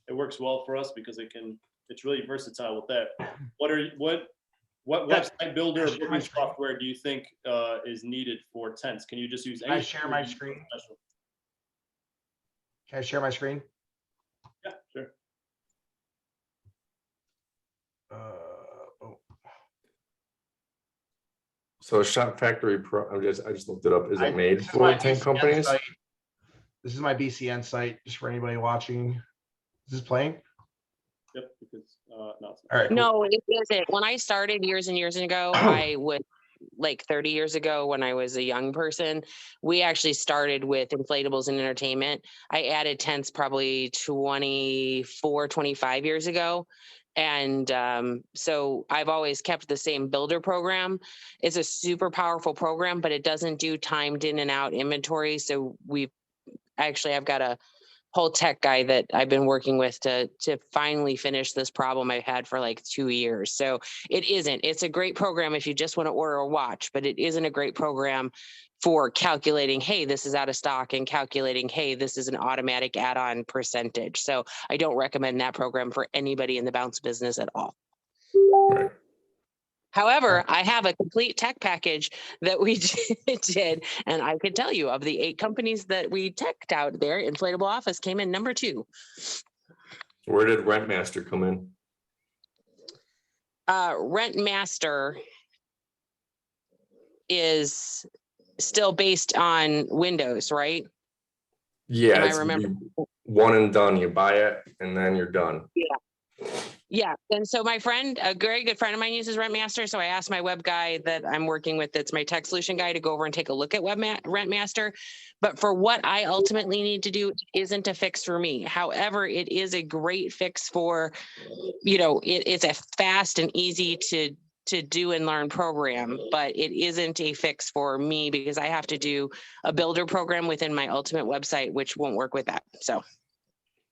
A: it works well for us because it's really versatile with that. What website builder or booking software do you think is needed for tents? Can you just use any?
B: Can I share my screen? Can I share my screen?
A: Yeah, sure.
G: So Shop Factory Pro, I just looked it up. Is it made for tent companies?
B: This is my BCN site, just for anybody watching. Is this playing?
A: Yep, because, no, it's not.
B: All right. Cool.
D: No, it isn't. When I started years and years ago, I would like 30 years ago when I was a young person, we actually started with inflatables and entertainment. I added tents probably 24, 25 years ago. And so I've always kept the same builder program. It's a super powerful program, but it doesn't do timed in and out inventory. So I've got a whole tech guy that I've been working with to finally finish this problem I've had for like 2 years. So it's a great program if you just want to order a watch, but it isn't a great program for calculating, hey, this is out of stock, and calculating, hey, this is an automatic add-on percentage. So I don't recommend that program for anybody in the bounce business at all.
G: Right.
D: However, I have a complete tech package that we did, and I could tell you of the 8 companies that we teched out there, Inflatable Office came in number 2.
G: Where did Rentmaster come in?
D: Rentmaster is still based on Windows, right?
G: Yeah,
D: Am I
G: it's
D: remember?
G: one and done. You buy it and then you're done.
D: Yeah. And so my friend, a very good friend of mine, uses Rentmaster. So I asked my web guy that I'm working with, that's my tech solution guy, to go over and take a look at Rentmaster. But for what I ultimately need to do, it isn't a fix for me. However, it is a great fix for, it's a fast and easy to do and learn program, but it isn't a fix for me because I have to do a builder program within my ultimate website, which won't work with that. So.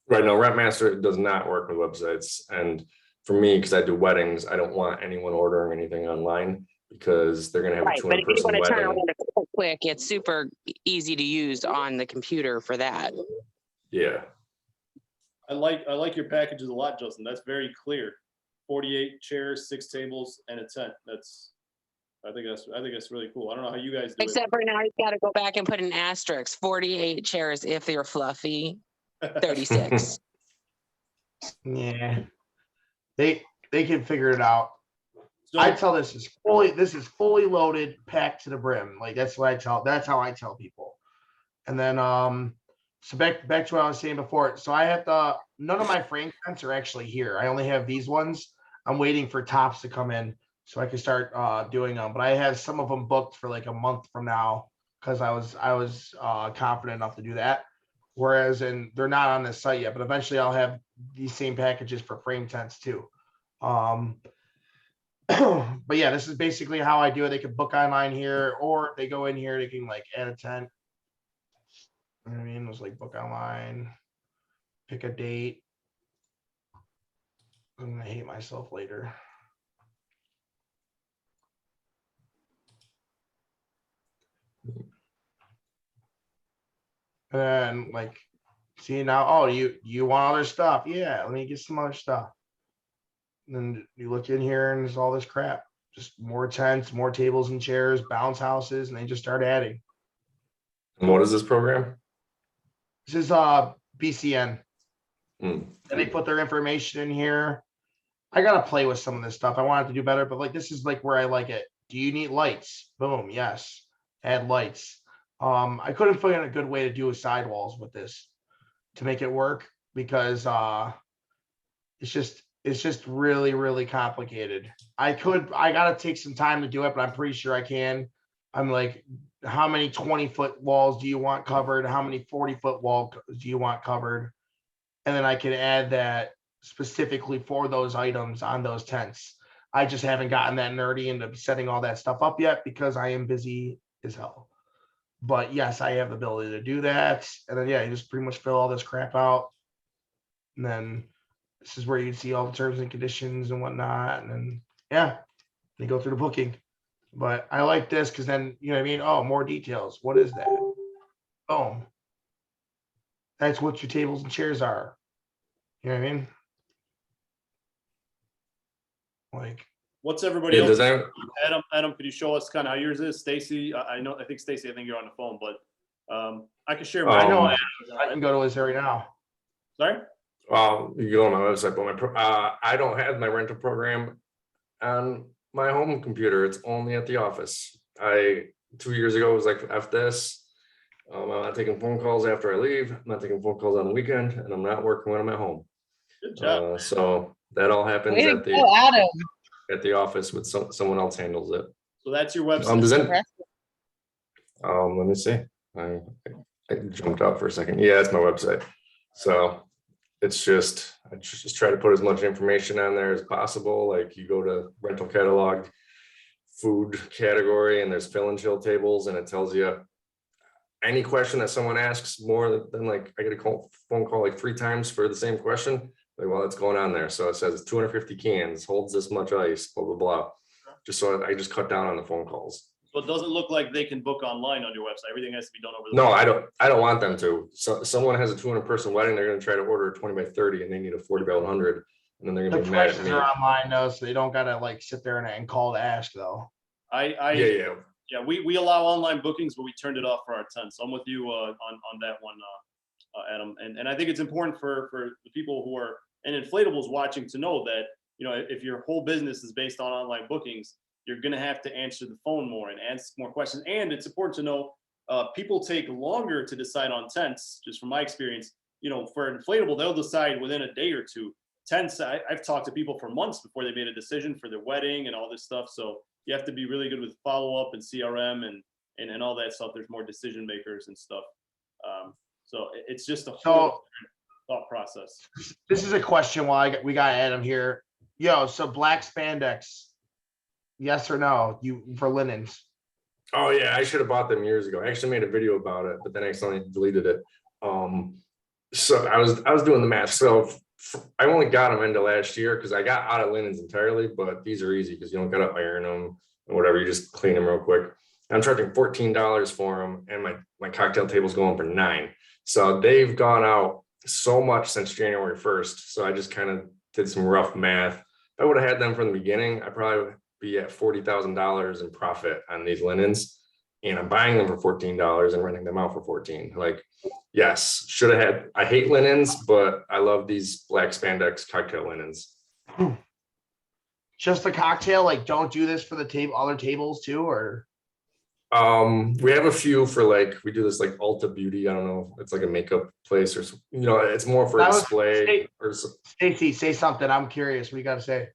G: Right. No, Rentmaster does not work with websites. And for me, because I do weddings, I don't want anyone ordering anything online because they're going to have a 200-person
D: But if you want to turn
G: wedding.
D: around quick, it's super easy to use on the computer for that.
G: Yeah.
A: I like your packages a lot, Justin. That's very clear. 48 chairs, 6 tables, and a tent. I think that's really cool. I don't know how you guys do
D: Except for now, you got to go back and put an asterisk. 48 chairs if they're fluffy. 36.
B: Yeah, they can figure it out.
A: So,
B: I tell this is fully loaded, packed to the brim. Like that's how I tell people. And then so back to what I was saying before. So I have none of my frame tents are actually here. I only have these ones. I'm waiting for tops to come in so I can start doing them. But I have some of them booked for like a month from now because I was confident enough to do that. Whereas they're not on this site yet, but eventually I'll have these same packages for frame tents too. But yeah, this is basically how I do it. They can book online here, or if they go in here, they can like add a tent. You know what I mean? It was like book online, pick a date. I'm gonna hate myself later. And then like, see now, oh, you want other stuff? Yeah, let me get some other stuff. And then you look in here and there's all this crap. Just more tents, more tables and chairs, bounce houses, and they just start adding.
G: And what is this program?
B: This is BCN.
G: Mm.
B: And they put their information in here. I gotta play with some of this stuff. I wanted to do better, but like this is like where I like it. Do you need lights? Boom, yes. Add lights. I couldn't find a good way to do sidewalls with this to make it work because it's just really, really complicated. I gotta take some time to do it, but I'm pretty sure I can. I'm like, how many 20-foot walls do you want covered? How many 40-foot walls do you want covered? And then I can add that specifically for those items on those tents. I just haven't gotten that nerdy into setting all that stuff up yet because I am busy as hell. But yes, I have the ability to do that. And then, yeah, you just pretty much fill all this crap out. And then this is where you'd see all the terms and conditions and whatnot. And then, yeah, they go through the booking. But I like this because then, you know what I mean? Oh, more details. What is that? Boom. That's what your tables and chairs are. You know what I mean? Like,
A: what's everybody
G: Yeah,
A: else?
G: does
A: Adam, could you show us kind of how yours is? Stacy, I think Stacy, I think you're on the phone, but I can share
B: I know
A: mine.
B: I can go to his area now.
A: Sorry?
G: You can go on my website, but I don't have my rental program on my home computer. It's only at the office. 2 years ago was like, F this. I'm not taking phone calls after I leave. I'm not taking phone calls on the weekend, and I'm not working when I'm at home.
A: Good job.
G: So that all happens
C: Way to
G: at
C: go, Adam.
G: the office with someone else handles it.
A: So that's your website.
G: Does that, let me see. I jumped out for a second. Yeah, that's my website. So it's just, I just try to put as much information on there as possible. Like you go to rental catalog, food category, and there's fill and chill tables, and it tells you any question that someone asks more than like, I get a phone call like 3 times for the same question. Like, well, it's going on there. So it says it's 250 cans, holds this much ice, blah, blah, blah. Just so I just cut down on the phone calls.
A: So it doesn't look like they can book online on your website. Everything has to be done over the
G: No,
A: website.
G: I don't want them to. So someone has a 200-person wedding, they're going to try to order a 20 by 30 and they need a 40 by 100. And then they're going
B: The
G: to be mad at
B: prices
G: me.
B: are online though, so they don't gotta like sit there and call to ask though.
A: Yeah, we allow online bookings, but we turned it off for our tent. So I'm with you on that one, Adam. And I think it's important for the people who are in inflatables watching to know that, you know, if your whole business is based on online bookings, you're going to have to answer the phone more and ask more questions. And it's important to know people take longer to decide on tents, just from my experience. You know, for inflatable, they'll decide within a day or two. Tents, I've talked to people for months before they made a decision for their wedding and all this stuff. So you have to be really good with follow-up and CRM and all that stuff. There's more decision makers and stuff. So it's just a whole thought process.
B: This is a question while we got Adam here. Yo, so black spandex, yes or no? You for linens?
G: Oh yeah, I should have bought them years ago. I actually made a video about it, but then I accidentally deleted it. So I was doing the math. So I only got them into last year because I got out of linens entirely, but these are easy because you don't gotta iron them and whatever. You just clean them real quick. I'm charging $14 for them, and my cocktail table's going for $9. So they've gone out so much since January 1st. So I just kind of did some rough math. If I would have had them from the beginning, I probably would be at $40,000 in profit on these linens. And I'm buying them for $14 and renting them out for $14. Like, yes, should have had. I hate linens, but I love these black spandex cocktail linens.
B: Just the cocktail, like don't do this for the other tables too, or?
G: We have a few for like, we do this like Ulta Beauty. I don't know, it's like a makeup place or, you know, it's more for display.
B: Stacey, say something. I'm curious. What you got to say?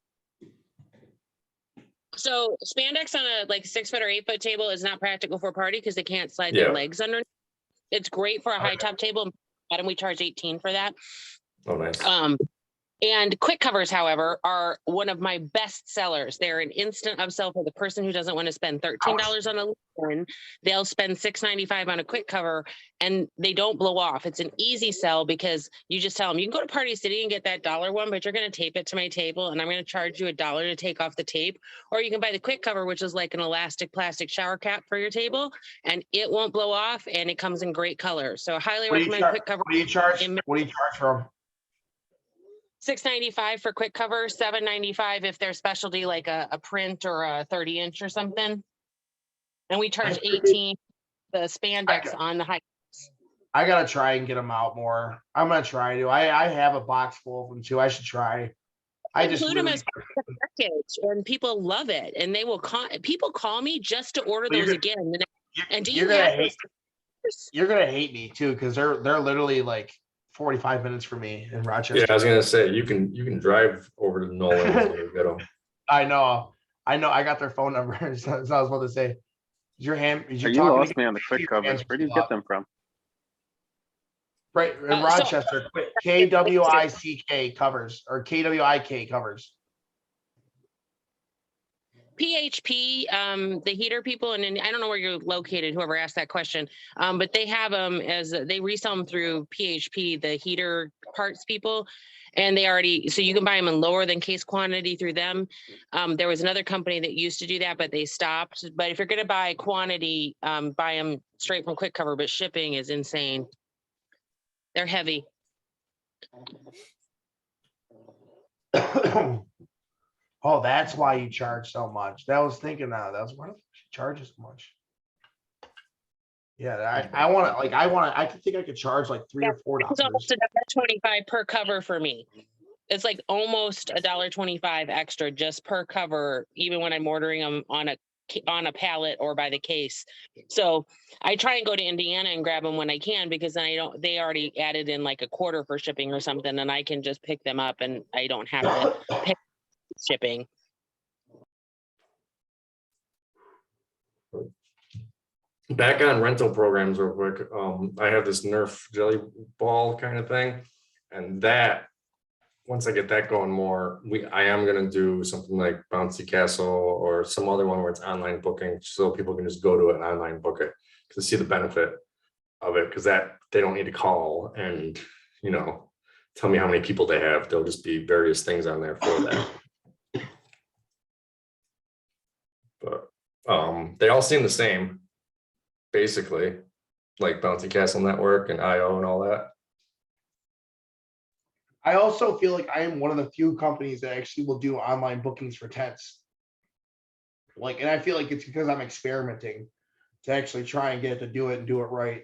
D: So spandex on a like 6-foot or 8-foot table is not practical for a party because they can't slide their legs under. It's great for a high top table, and we charge $18 for that.
G: Oh, nice.
D: And quick covers, however, are one of my best sellers. They're an instant upsell for the person who doesn't want to spend $13 on a linen. They'll spend $6.95 on a quick cover, and they don't blow off. It's an easy sell because you just tell them, you can go to Party City and get that $1 one, but you're going to tape it to my table, and I'm going to charge you $1 to take off the tape. Or you can buy the quick cover, which is like an elastic plastic shower cap for your table, and it won't blow off, and it comes in great colors. So I highly recommend quick cover.
B: What do you charge? What do you charge for them?
D: $6.95 for quick cover, $7.95 if they're specialty like a print or a 30-inch or something. And we charge $18 the spandex on the high.
B: I gotta try and get them out more. I'm gonna try to. I have a box full of them too. I should try. I just
D: include them as part of the package, and people love it. And they will people call me just to order those again. And do you have those?
B: You're gonna hate me too because they're literally like 45 minutes for me in Rochester.
G: Yeah, I was gonna say you can drive over to Nolan and get them.
B: I know. I got their phone number. So I was about to say, you
F: lost me on the quick covers. Where do you get them from?
B: Right in Rochester, KWICK covers or KWIK covers.
D: PHP, the heater people, and I don't know where you're located, whoever asked that question, but they have them as they resell them through PHP, the heater parts people, and they already, so you can buy them in lower than case quantity through them. There was another company that used to do that, but they stopped. But if you're going to buy quantity, buy them straight from Quick Cover, but shipping is insane. They're heavy.
B: Oh, that's why you charge so much. That was thinking now. That's why she charges so much. Yeah, I think I could charge like $3 or $4.
D: It's almost $1.25 per cover for me. It's like almost $1.25 extra just per cover, even when I'm ordering them on a on a pallet or by the case. So I try and go to Indiana and grab them when I can, because then they already added in like a quarter for shipping or something, and I can just pick them up and I don't have to pay shipping.
G: Back on rental programs real quick. I have this Nerf jelly ball kind of thing, and that once I get that going more, I am gonna do something like Bouncy Castle or some other one where it's online booking, so people can just go to it and online book it to see the benefit of it, because that they don't need to call and tell me how many people they have. There'll just be various things on there for that. But they all seem the same. Basically, like Bouncy Castle Network and IO and all that.
B: I also feel like I am one of the few companies that actually will do online bookings for tents. And I feel like it's because I'm experimenting to actually try and get it to do it and do it right.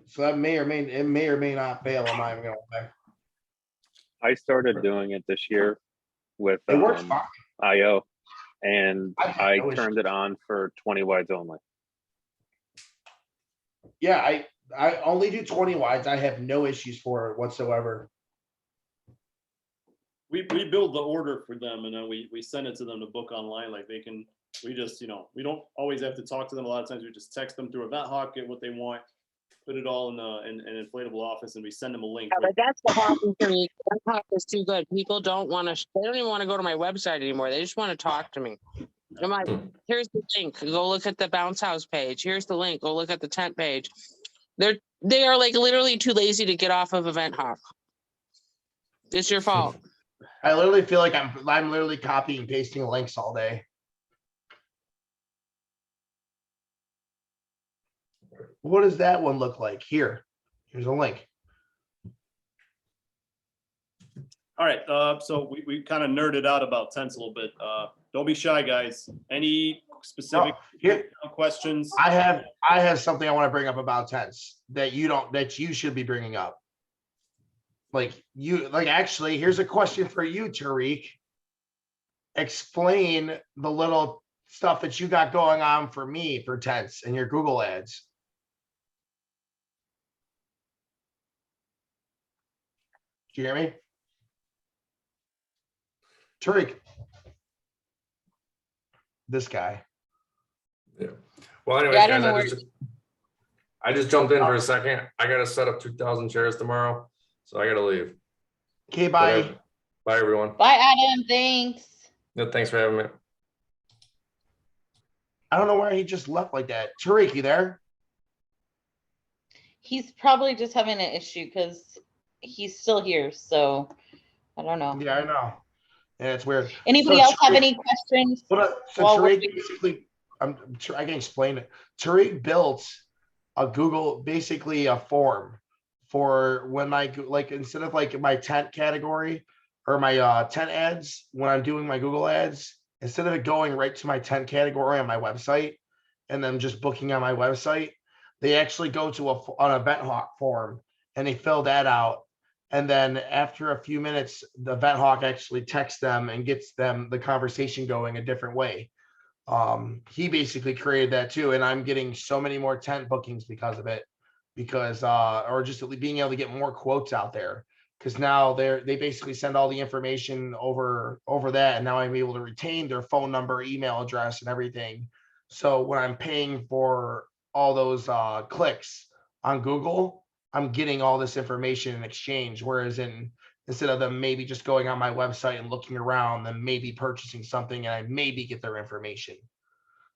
B: So that may or may not fail. I'm not even gonna lie.
F: I started doing it this year with
B: It works fine.
F: IO, and I
B: no
F: turned it on for 20 wides only.
B: Yeah, I only do 20 wides. I have no issues for it whatsoever.
A: We build the order for them, and then we send it to them to book online. Like they can, we just, we don't always have to talk to them. A lot of times we just text them through EventHawk, get what they want, put it all in an inflatable office, and we send them a link.
D: Yeah, but that's the problem for me. EventHawk is too good. People don't want to, they don't even want to go to my website anymore. They just want to talk to me. I'm like, here's the link. Go look at the bounce house page. Here's the link. Go look at the tent page. They are like literally too lazy to get off of EventHawk. It's your fault.
B: I literally feel like I'm literally copying and pasting links all day. What does that one look like? Here's a link.
A: All right, so we kind of nerded out about tents a little bit. Don't be shy, guys. Any specific questions?
B: I have something I want to bring up about tents that you should be bringing up. Actually, here's a question for you, Tariq. Explain the little stuff that you got going on for me for tents and your Google ads. Do you hear me? Tariq. This guy.
G: Yeah. Well, anyways, guys, I just jumped in for a second. I got to set up 2,000 chairs tomorrow, so I got to leave.
B: Okay, bye.
G: Bye, everyone.
C: Bye, Adam. Thanks.
G: Yeah, thanks for having me.
B: I don't know why he just left like that. Tariq, you there?
C: He's probably just having an issue because he's still here. So I don't know.
B: Yeah, I know. Yeah, it's weird.
C: Anybody else have any questions?
B: Tariq basically, I can explain it. Tariq built a Google, basically a form for when instead of my tent category or my tent ads, when I'm doing my Google ads, instead of it going right to my tent category on my website and then just booking on my website, they actually go to an EventHawk form and they fill that out. And then after a few minutes, the EventHawk actually texts them and gets them the conversation going a different way. He basically created that too. And I'm getting so many more tent bookings because of it, or just being able to get more quotes out there. Because now they basically send all the information over that. And now I'm able to retain their phone number, email address, and everything. So when I'm paying for all those clicks on Google, I'm getting all this information in exchange. Whereas instead of them maybe just going on my website and looking around, then maybe purchasing something and I maybe get their information.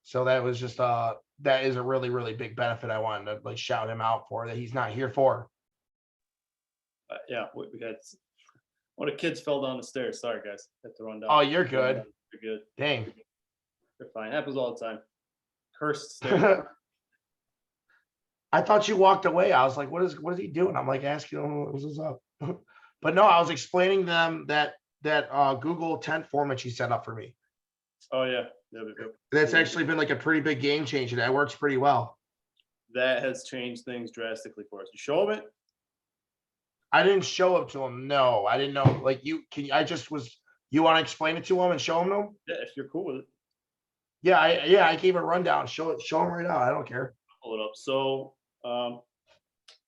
B: So that was just that is a really, really big benefit I wanted to shout him out for that he's not here for.
A: Yeah, we had one of the kids fell down the stairs. Sorry, guys, had to run down.
B: Oh, you're good.
A: You're good.
B: Dang.
A: You're fine. Happens all the time. Cursed stairs.
B: I thought you walked away. I was like, what is he doing? I'm like asking him what was up. But no, I was explaining them that Google tent form that you set up for me.
A: Oh yeah.
B: That's actually been a pretty big game changer. That works pretty well.
A: That has changed things drastically for us. You show them it?
B: I didn't show it to him. No, I didn't know. You want to explain it to him and show him to him?
A: Yeah, if you're cool with it.
B: Yeah, I gave a rundown. Show them right now. I don't care.
A: Pull it up. So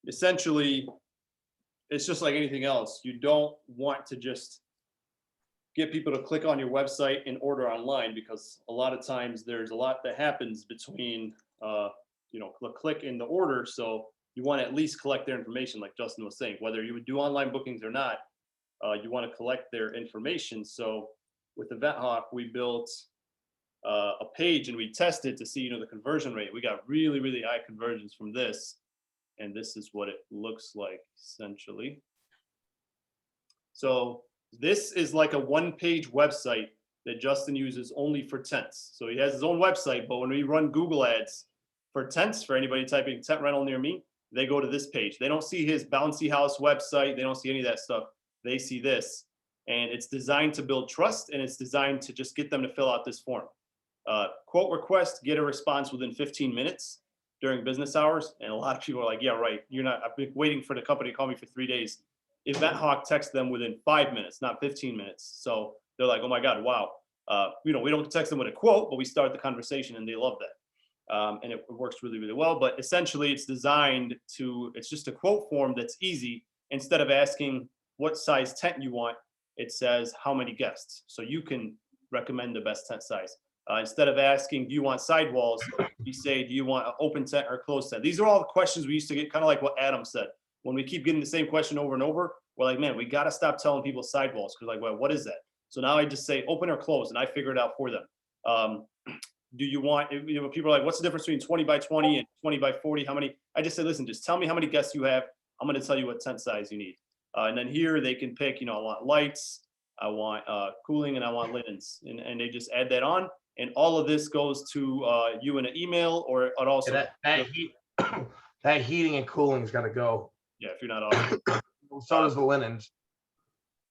A: essentially, it's just like anything else. You don't want to just get people to click on your website and order online, because a lot of times there's a lot that happens between the click and the order. So you want to at least collect their information, like Justin was saying, whether you would do online bookings or not. You want to collect their information. So with EventHawk, we built a page and we tested to see the conversion rate. We got really, really high conversions from this, and this is what it looks like essentially. So this is like a one-page website that Justin uses only for tents. So he has his own website, but when we run Google ads for tents, for anybody typing tent rental near me, they go to this page. They don't see his bouncy house website. They don't see any of that stuff. They see this, and it's designed to build trust, and it's designed to just get them to fill out this form. Quote request, get a response within 15 minutes during business hours. And a lot of people are like, yeah, right. I've been waiting for the company to call me for 3 days. EventHawk texts them within 5 minutes, not 15 minutes. So they're like, oh my God, wow. We don't text them with a quote, but we start the conversation, and they love that. And it works really, really well. But essentially it's just a quote form that's easy. Instead of asking what size tent you want, it says how many guests. So you can recommend the best tent size. Instead of asking, do you want sidewalls? You say, do you want an open tent or closed tent? These are all the questions we used to get, kind of like what Adam said. When we keep getting the same question over and over, we're like, man, we got to stop telling people sidewalls, because like, well, what is that? So now I just say open or closed, and I figure it out for them. Do you want, people are like, what's the difference between 20 by 20 and 20 by 40? How many? I just say, listen, just tell me how many guests you have. I'm going to tell you what tent size you need. And then here they can pick, I want lights, I want cooling, and I want linens. And they just add that on. And all of this goes to you in an email, or it also.
B: Yeah, that heating and cooling's got to go.
A: Yeah, if you're not off.
B: So does the linens.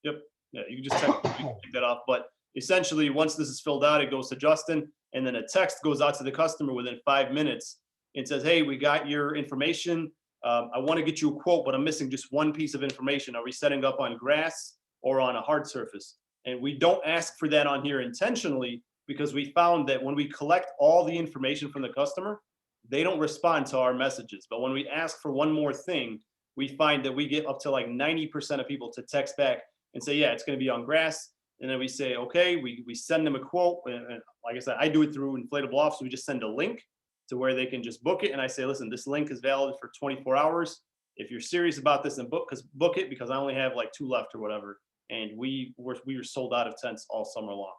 A: Yep. Yeah, you can just take that off. But essentially, once this is filled out, it goes to Justin, and then a text goes out to the customer within 5 minutes. It says, hey, we got your information. I want to get you a quote, but I'm missing just one piece of information. Are we setting up on grass or on a hard surface? And we don't ask for that on here intentionally, because we found that when we collect all the information from the customer, they don't respond to our messages. But when we ask for one more thing, we find that we get up to like 90% of people to text back and say, yeah, it's going to be on grass. And then we say, okay, we send them a quote. And like I said, I do it through Inflatable Off. So we just send a link to where they can just book it. And I say, listen, this link is valid for 24 hours. If you're serious about this, then book it, because I only have like 2 left or whatever. And we were sold out of tents all summer long.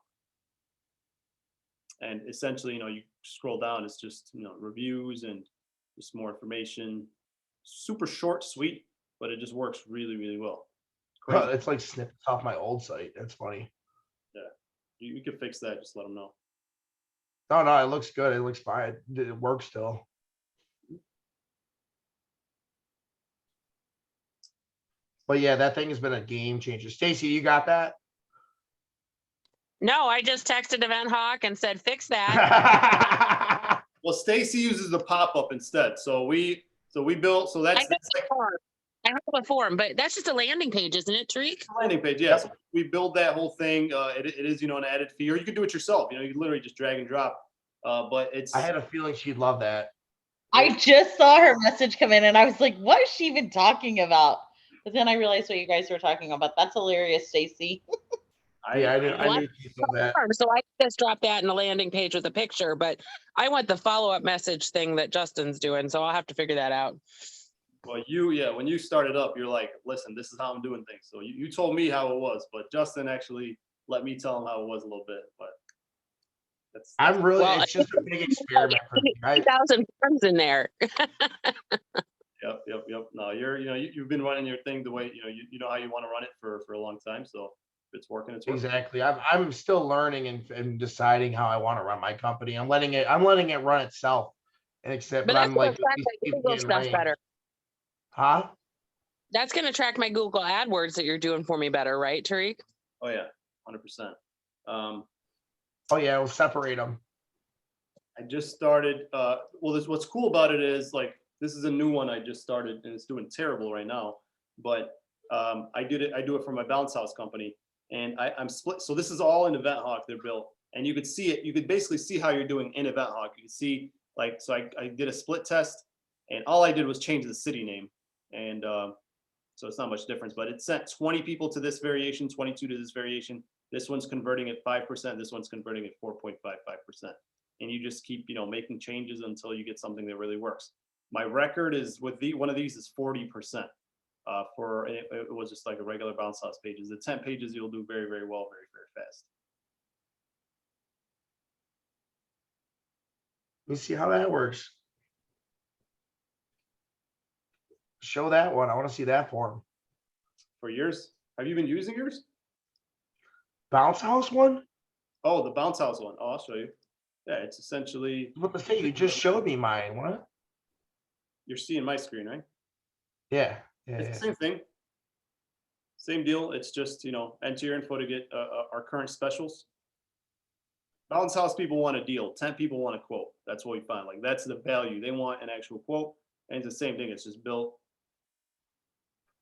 A: And essentially, you scroll down, it's just, reviews and just more information. Super short, sweet, but it just works really, really well.
B: Crazy. It's like snippets off my old site. That's funny.
A: Yeah, you can fix that. Just let them know.
B: No, it looks good. It looks fine. It works still. But yeah, that thing has been a game changer. Stacy, you got that?
D: No, I just texted EventHawk and said, fix that.
A: Well, Stacy uses the pop-up instead. So we built, so that's
D: I have a form, but that's just a landing page, isn't it, Tariq?
A: Landing page, yes. Yeah. So we build that whole thing. It is, an added fee, or you can do it yourself. You can literally just drag and drop. But I
B: had a feeling she'd love that.
C: I just saw her message come in, and I was like, what is she even talking about? But then I realized what you guys were talking about. That's hilarious, Stacy.
B: I knew she saw that.
D: So I just dropped that in the landing page with a picture, but I want the follow-up message thing that Justin's doing, so I'll have to figure that out.
A: Well, when you started up, you're like, listen, this is how I'm doing things. So you told me how it was, but Justin actually let me tell him how it was a little bit. But
B: I'm really, it's just a big experiment for me.
D: 3,000 forms in there.
A: Yep. No, you've been running your thing the way, you know how you want to run it for a long time. So if it's working, it's working.
B: Exactly. I'm still learning and deciding how I want to run my company. I'm letting it run itself. But I'm like,
D: Google stuff better.
B: Huh?
D: That's going to track my Google AdWords that you're doing for me better, right, Tariq?
A: Oh yeah, 100%.
B: Oh yeah, we'll separate them.
A: I just started. What's cool about it is like this is a new one I just started, and it's doing terrible right now. But I do it for my bounce house company, and I'm split. So this is all in EventHawk they're built, and you could see it. You could basically see how you're doing in Event Hawk. You can see like, so I did a split test, and all I did was change the city name, and so it's not much difference. But it sent 20 people to this variation, 22 to this variation. This one's converting at 5%. This one's converting at 4.55%. And you just keep, making changes until you get something that really works. My record is with one of these is 40%. For it was just like a regular bounce house pages. The 10 pages you'll do very, very well, very, very fast.
B: Let me see how that works. Show that one. I want to see that form.
A: For yours, have you been using yours?
B: Bounce house one?
A: Oh, the bounce house one. Oh, I'll show you. Yeah, it's essentially.
B: What the say? You just showed me mine. What?
A: You're seeing my screen, right?
B: Yeah.
A: It's the same thing. Same deal. It's just, enter your info to get our current specials. Bounce house people want a deal. 10 people want a quote. That's what we find. Like, that's the value. They want an actual quote. And it's the same thing. It's just built.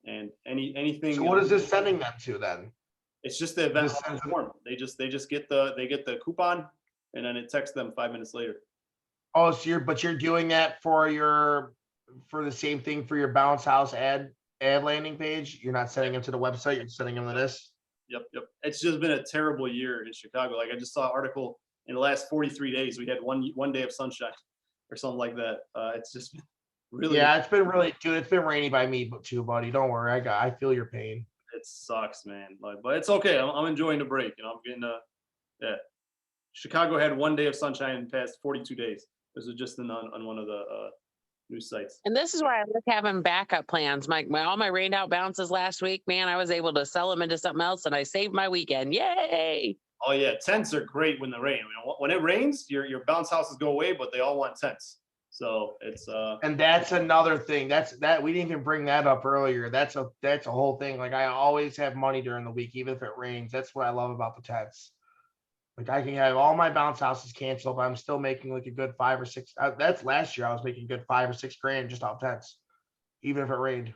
A: And anything.
B: So what is this sending them to then?
A: It's just the event form. They just get the coupon, and then it texts them 5 minutes later.
B: Oh, so you're doing that for the same thing for your bounce house ad landing page. You're not sending them to the website. You're sending them to this.
A: Yep. It's just been a terrible year in Chicago. Like, I just saw an article in the last 43 days. We had one day of sunshine or something like that. It's just really.
B: Yeah, it's been really, dude. It's been rainy by me too, buddy. Don't worry. I feel your pain.
A: It sucks, man. But it's okay. I'm enjoying the break. I'm getting yeah. Chicago had one day of sunshine in the past 42 days. This was just on one of the news sites.
D: And this is why I like having backup plans. All my rained out bounces last week, man, I was able to sell them into something else, and I saved my weekend. Yay!
A: Oh yeah, tents are great when the rain. When it rains, your bounce houses go away, but they all want tents. So it's
B: and that's another thing. That we didn't even bring that up earlier. That's a whole thing. Like, I always have money during the week, even if it rains. That's what I love about the tents. Like, I can have all my bounce houses canceled, but I'm still making like a good 5 or 6. That's last year. I was making a good 5 or 6 grand just off tents, even if it rained.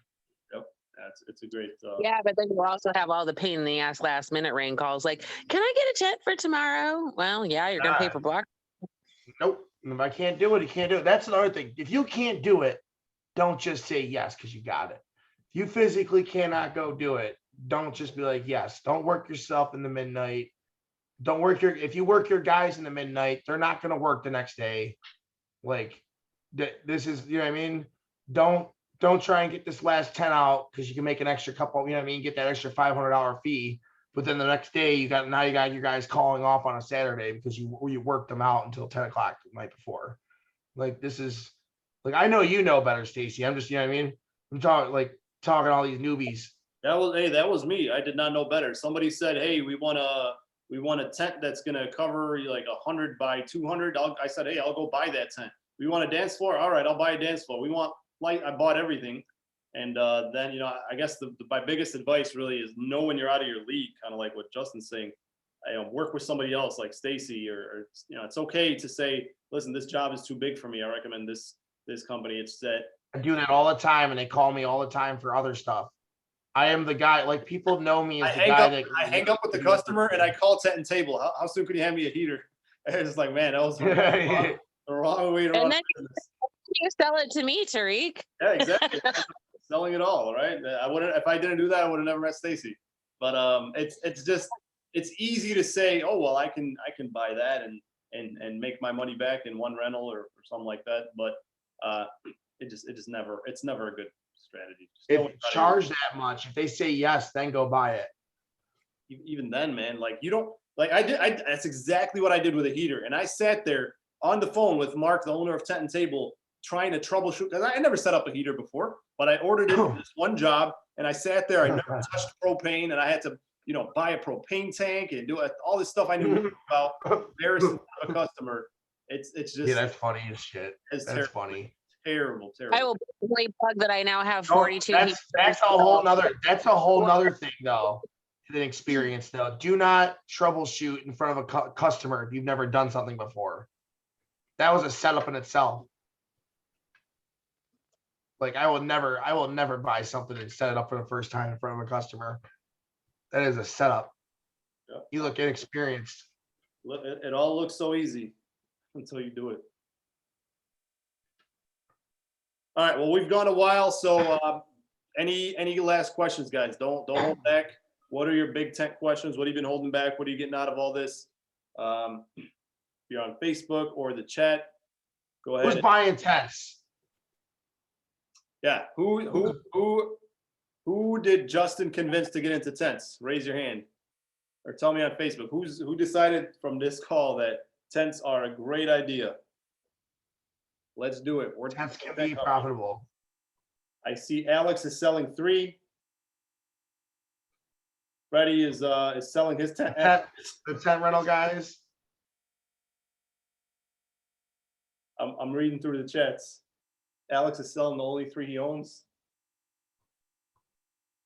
A: Yep, it's a great.
D: Yeah, but then you also have all the pain in the ass last minute rain calls. Like, can I get a tent for tomorrow? Well, yeah, you're gonna pay for block.
B: Nope. If I can't do it, you can't do it. That's another thing. If you can't do it, don't just say yes because you got it. If you physically cannot go do it, don't just be like yes. Don't work yourself in the midnight. Don't work if you work your guys in the midnight, they're not going to work the next day. Like, this is, you know what I mean? Don't try and get this last 10 out because you can make an extra couple, you know what I mean? Get that extra $500 fee. But then the next day you got your guys calling off on a Saturday because you worked them out until 10 o'clock the night before. Like, this is like, I know you know better, Stacy. I'm just, you know what I mean? I'm talking all these newbies.
A: That was me. I did not know better. Somebody said, hey, we want a tent that's going to cover like 100 by 200. I said, hey, I'll go buy that tent. We want a dance floor. All right, I'll buy a dance floor. We want light. I bought everything. And then, I guess my biggest advice really is know when you're out of your league, kind of like what Justin's saying. Work with somebody else like Stacy or it's okay to say, listen, this job is too big for me. I recommend this company. It's that.
B: I do that all the time, and they call me all the time for other stuff. I am the guy, like, people know me as the guy that
A: I hang up with the customer and I call Tent and Table. How soon could you hand me a heater? And it's like, man, that was the wrong way to run.
D: And then you sell it to me, Tariq.
A: Yeah, exactly. Selling it all, right? I wouldn't, if I didn't do that, I would have never met Stacy. But it's easy to say, oh well, I can buy that and make my money back in one rental or something like that. But it's never a good strategy.
B: If charge that much, if they say yes, then go buy it.
A: Even then, man, like, you don't, like, that's exactly what I did with a heater. And I sat there on the phone with Mark, the owner of Tent and Table, trying to troubleshoot, because I never set up a heater before, but I ordered it for this one job, and I sat there. I never touched propane, and I had to, buy a propane tank and do all this stuff I knew about. Embarrassing to a customer. It's just,
B: yeah, that's funny as shit. That's
A: terrible.
B: Funny.
A: Terrible.
D: I will plug that I now have 42.
B: That's a whole nother thing though. The experience though. Do not troubleshoot in front of a customer if you've never done something before. That was a setup in itself. Like, I will never buy something and set it up for the first time in front of a customer. That is a setup.
A: Yep.
B: You look inexperienced.
A: It all looks so easy until you do it. All right, well, we've gone a while, so any last questions, guys? Don't hold back. What are your big tent questions? What have you been holding back? What are you getting out of all this? If you're on Facebook or the chat, go ahead.
B: Who's buying tents?
A: Yeah, who did Justin convince to get into tents? Raise your hand, or tell me on Facebook. Who decided from this call that tents are a great idea? Let's do it.
B: Tents can be profitable.
A: I see Alex is selling 3. Freddie is selling his tent.
B: The tent rental guys.
A: I'm reading through the chats. Alex is selling the only 3 he owns.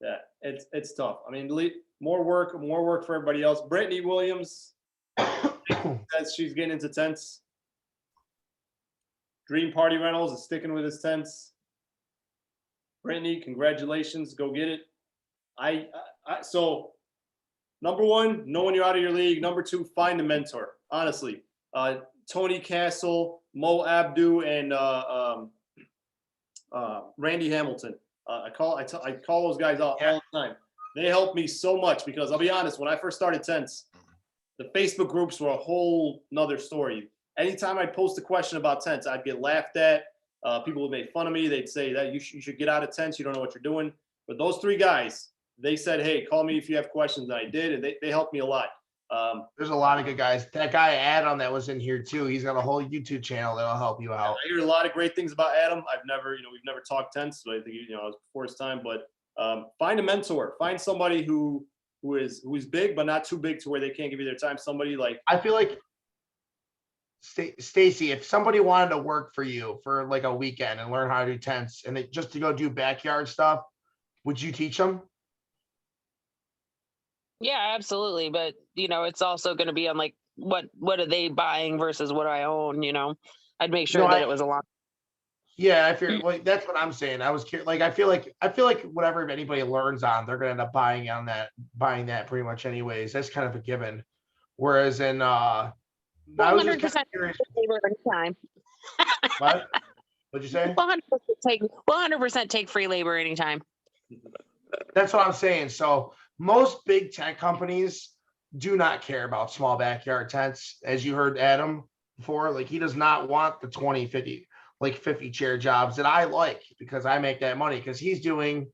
A: Yeah, it's tough. I mean, more work for everybody else. Brittany Williams says she's getting into tents. Dream Party Rentals is sticking with his tents. Brittany, congratulations. Go get it. So number 1, know when you're out of your league. Number 2, find a mentor. Honestly, Tony Castle, Mo Abdu, and Randy Hamilton. I call those guys out all the time. They helped me so much because I'll be honest, when I first started tents, the Facebook groups were a whole nother story. Anytime I'd post a question about tents, I'd get laughed at. People would make fun of me. They'd say that you should get out of tents. You don't know what you're doing. But those 3 guys, they said, hey, call me if you have questions. And I did, and they helped me a lot.
B: There's a lot of good guys. That guy Adam that was in here too. He's got a whole YouTube channel that'll help you out.
A: I hear a lot of great things about Adam. We've never talked tents, so I think it was before his time. But find a mentor. Find somebody who is big but not too big to where they can't give you their time. Somebody like
B: I feel like Stacy, if somebody wanted to work for you for like a weekend and learn how to do tents and just to go do backyard stuff, would you teach them?
D: Yeah, absolutely. But it's also going to be on like what are they buying versus what I own. I'd make sure that it was a lot.
B: Yeah, if you're like, that's what I'm saying. I was curious. Like, I feel like whatever anybody learns on, they're gonna end up buying that pretty much anyways. That's kind of a given. Whereas in
D: 100% free labor anytime.
B: What? What'd you say?
D: 100% take free labor anytime.
B: That's what I'm saying. So most big tent companies do not care about small backyard tents. As you heard Adam before, like he does not want the 20, 50, like 50 chair jobs that I like because I make that money because he's doing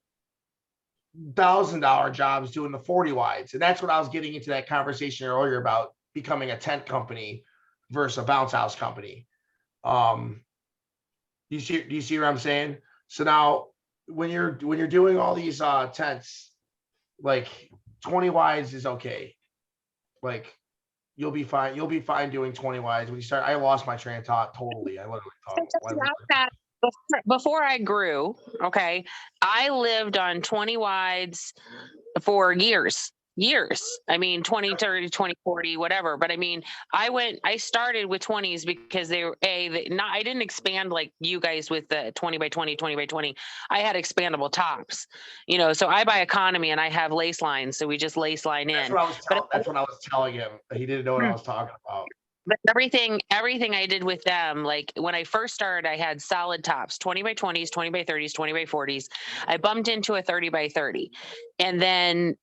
B: $1,000 jobs doing the 40 wides. And that's what I was getting into that conversation earlier about becoming a tent company versus a bounce house company. Do you see what I'm saying? So now when you're doing all these tents, like 20 wides is okay. Like you'll be fine. You'll be fine doing 20 wides. When you start, I lost my train of thought totally. I literally thought.
D: Before I grew, okay, I lived on 20 wides for years. I mean, 20, 30, 20, 40, whatever. But I mean, I started with 20s because I didn't expand like you guys with the 20 by 20, 20 by 20. I had expandable tops, so I buy economy and I have lace lines. So we just lace line in.
B: That's what I was telling him. He didn't know what I was talking about.
D: But everything I did with them, like when I first started, I had solid tops, 20 by 20s, 20 by 30s, 20 by 40s. I bumped into a 30 by 30. And then,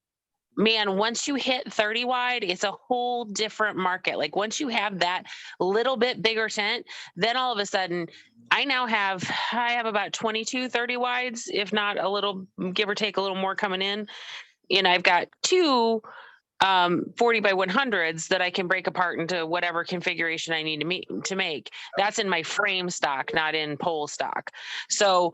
D: man, once you hit 30 wide, it's a whole different market. Like once you have that little bit bigger tent, then all of a sudden I have about 22, 30 wides, if not a little, give or take a little more coming in. And I've got 2 40 by 100s that I can break apart into whatever configuration I need to make. That's in my frame stock, not in pole stock. So,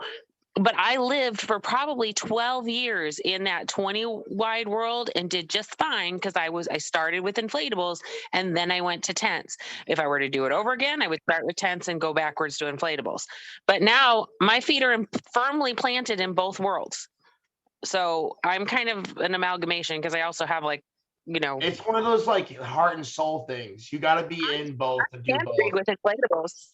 D: but I lived for probably 12 years in that 20 wide world and did just fine because I started with inflatables and then I went to tents. If I were to do it over again, I would start with tents and go backwards to inflatables. But now my feet are firmly planted in both worlds. So I'm kind of an amalgamation because I also have like,
B: it's one of those like heart and soul things. You got to be in both and do both.
D: With inflatables.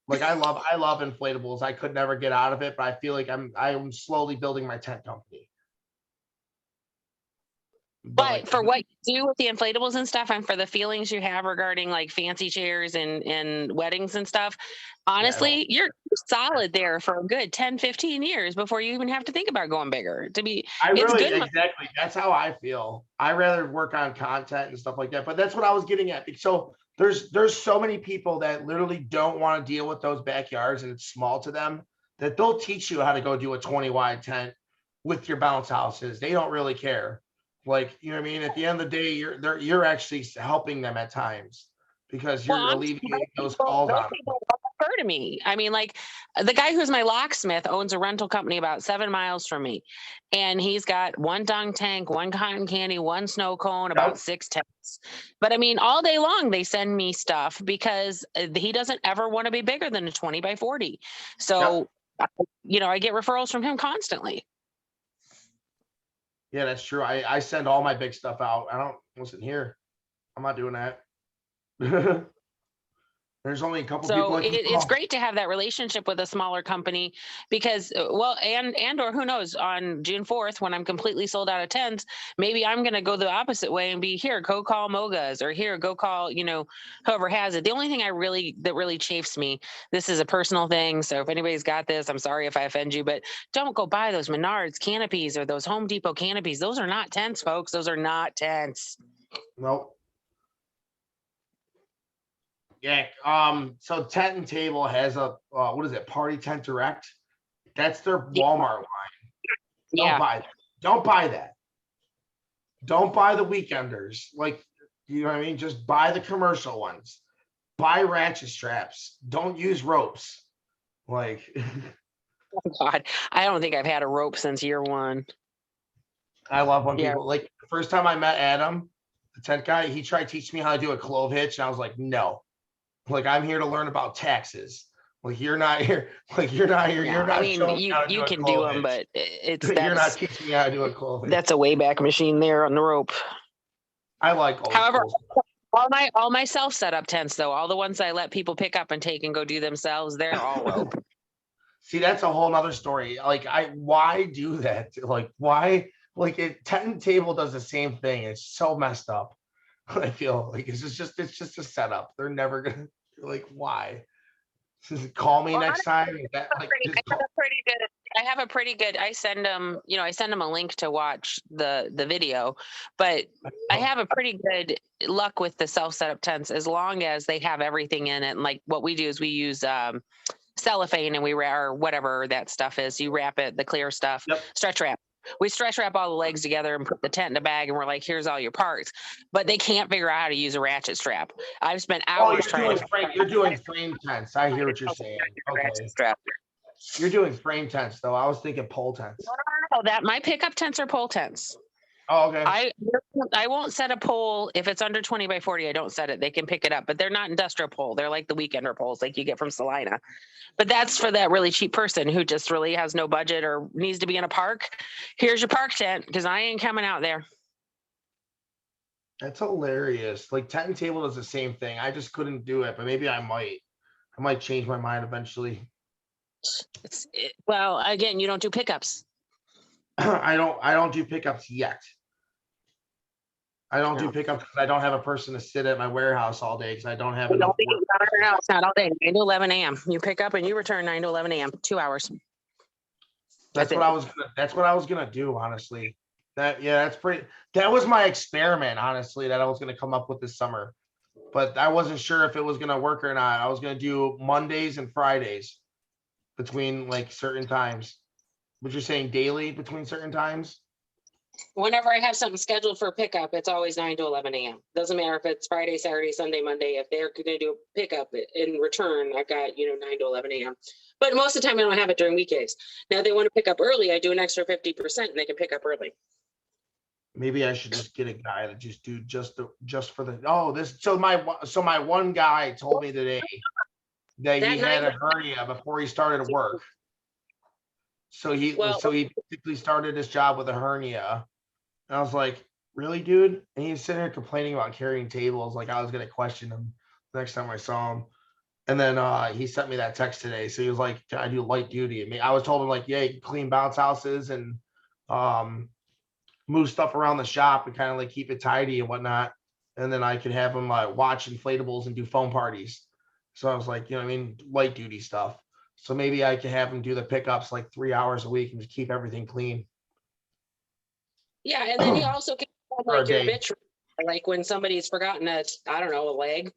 B: Like I love inflatables. I could never get out of it, but I feel like I'm slowly building my tent company.
D: But
B: like,
D: for what you do with the inflatables and stuff, and for the feelings you have regarding like fancy chairs and weddings and stuff, honestly, you're solid there for a good 10, 15 years before you even have to think about going bigger. It's good.
B: Exactly. That's how I feel. I rather work on content and stuff like that. But that's what I was getting at. So there's so many people that literally don't want to deal with those backyards and it's small to them, that they'll teach you how to go do a 20 wide tent with your bounce houses. They don't really care. Like, you know what I mean? At the end of the day, you're actually helping them at times because you're alleviating those calls on them.
D: Refer to me. I mean, like the guy who's my locksmith owns a rental company about 7 miles from me, and he's got one dunk tank, one cotton candy, one snow cone, about 6 tents. But I mean, all day long they send me stuff because he doesn't ever want to be bigger than a 20 by 40. So, you know, I get referrals from him constantly.
B: Yeah, that's true. I send all my big stuff out. I don't listen here. I'm not doing that. There's only a couple people.
D: So it's great to have that relationship with a smaller company because, well, and or who knows, on June 4th, when I'm completely sold out of tents, maybe I'm going to go the opposite way and be here, go call Mogas, or here, go call, you know, whoever has it. The only thing that really chafes me, this is a personal thing. So if anybody's got this, I'm sorry if I offend you, but don't go buy those Menards canopies or those Home Depot canopies. Those are not tents, folks. Those are not tents.
B: Nope. Yeah. So Tent and Table has a what is it? Party Tent Direct. That's their Walmart line. Don't buy that. Don't buy that. Don't buy the Weekenders. Like, you know what I mean? Just buy the commercial ones. Buy ratchet straps. Don't use ropes. Like,
D: oh God, I don't think I've had a rope since year 1.
B: I love when people, like, the first time I met Adam, the tent guy, he tried to teach me how to do a clove hitch, and I was like, no. Like, I'm here to learn about taxes. Like, you're not here. Like, you're not here. You're not.
D: I mean, you can do them, but
B: you're not teaching me how to do a clove hitch.
D: That's a wayback machine there on the rope.
B: I like old
D: However,
B: schools.
D: all my self set up tents though, all the ones I let people pick up and take and go do themselves, they're all rope.
B: See, that's a whole nother story. Like, why do that? Like, why? Like, Tent and Table does the same thing. It's so messed up. I feel like it's just a setup. They're never gonna, like, why? Call me next time.
D: I have a pretty good. I send them a link to watch the video, but I have a pretty good luck with the self setup tents as long as they have everything in it. And like what we do is we use cellophane and we or whatever that stuff is. You wrap it, the clear stuff, stretch wrap. We stretch wrap all the legs together and put the tent in a bag, and we're like, here's all your parts. But they can't figure out how to use a ratchet strap. I've spent hours trying.
B: You're doing frame tents. I hear what you're saying. Okay. You're doing frame tents, though. I was thinking pole tents.
D: No, that my pickup tents are pole tents.
B: Oh, okay.
D: I won't set a pole if it's under 20 by 40. I don't set it. They can pick it up, but they're not industrial pole. They're like the weekender poles like you get from Salina. But that's for that really cheap person who just really has no budget or needs to be in a park. Here's your park tent because I ain't coming out there.
B: That's hilarious. Like Tent and Table does the same thing. I just couldn't do it, but maybe I might change my mind eventually.
D: Well, again, you don't do pickups.
B: I don't do pickups yet. I don't do pickups because I don't have a person to sit at my warehouse all day because I don't have enough work.
D: It's not all day. 9 to 11 a.m. You pick up and you return 9 to 11 a.m. 2 hours.
B: That's what I was gonna do, honestly. That was my experiment, honestly, that I was gonna come up with this summer. But I wasn't sure if it was gonna work or not. I was gonna do Mondays and Fridays between like certain times. But you're saying daily between certain times?
D: Whenever I have something scheduled for a pickup, it's always 9 to 11 a.m. Doesn't matter if it's Friday, Saturday, Sunday, Monday. If they're going to do a pickup in return, I've got, 9 to 11 a.m. But most of the time I don't have it during weekdays. Now they want to pick up early. I do an extra 50% and they can pick up early.
B: Maybe I should just get a guy to just do my one guy told me today that he had a hernia before he started work. So he basically started his job with a hernia. And I was like, really, dude? And he's sitting there complaining about carrying tables. Like I was going to question him next time I saw him. And then he sent me that text today. So he was like, I do light duty. I was told him like, yeah, you can clean bounce houses and move stuff around the shop and kind of like keep it tidy and whatnot. And then I could have them watch inflatables and do foam parties. So I was like, I mean, light duty stuff. So maybe I could have them do the pickups like 3 hours a week and just keep everything clean.
D: Yeah, and then you also can have,
B: For a
D: like your
B: day.
D: bitch, like when somebody's forgotten a, I don't know, a leg.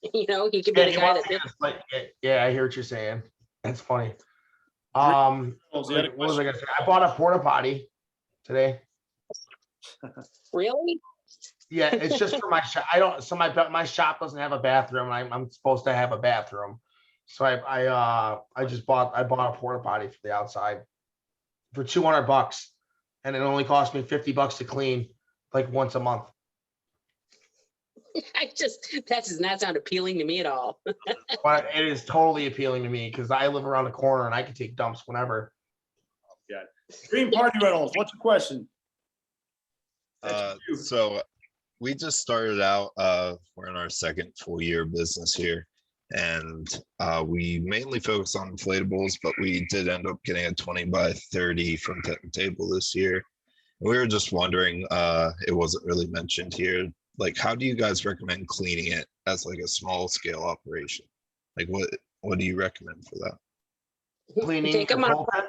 D: He could be the guy that bitch.
B: Yeah, I hear what you're saying. That's funny.
A: Oh,
B: What was I gonna say? I bought a porta potty today.
D: Really?
B: Yeah, it's just for my shop. My shop doesn't have a bathroom. I'm supposed to have a bathroom, so I bought a porta potty for the outside for $200, and it only cost me $50 to clean, like once a month.
D: That does not sound appealing to me at all.
B: But it is totally appealing to me because I live around the corner and I can take dumps whenever.
A: Yeah. Dream Party Rentals. What's your question?
H: So we just started out, we're in our second full year of business here, and we mainly focus on inflatables, but we did end up getting a 20 by 30 from Tent and Table this year. We were just wondering, it wasn't really mentioned here, like how do you guys recommend cleaning it as like a small scale operation? Like what do you recommend for that?
B: Cleaning
D: Take a
B: your
D: mop.
B: tent?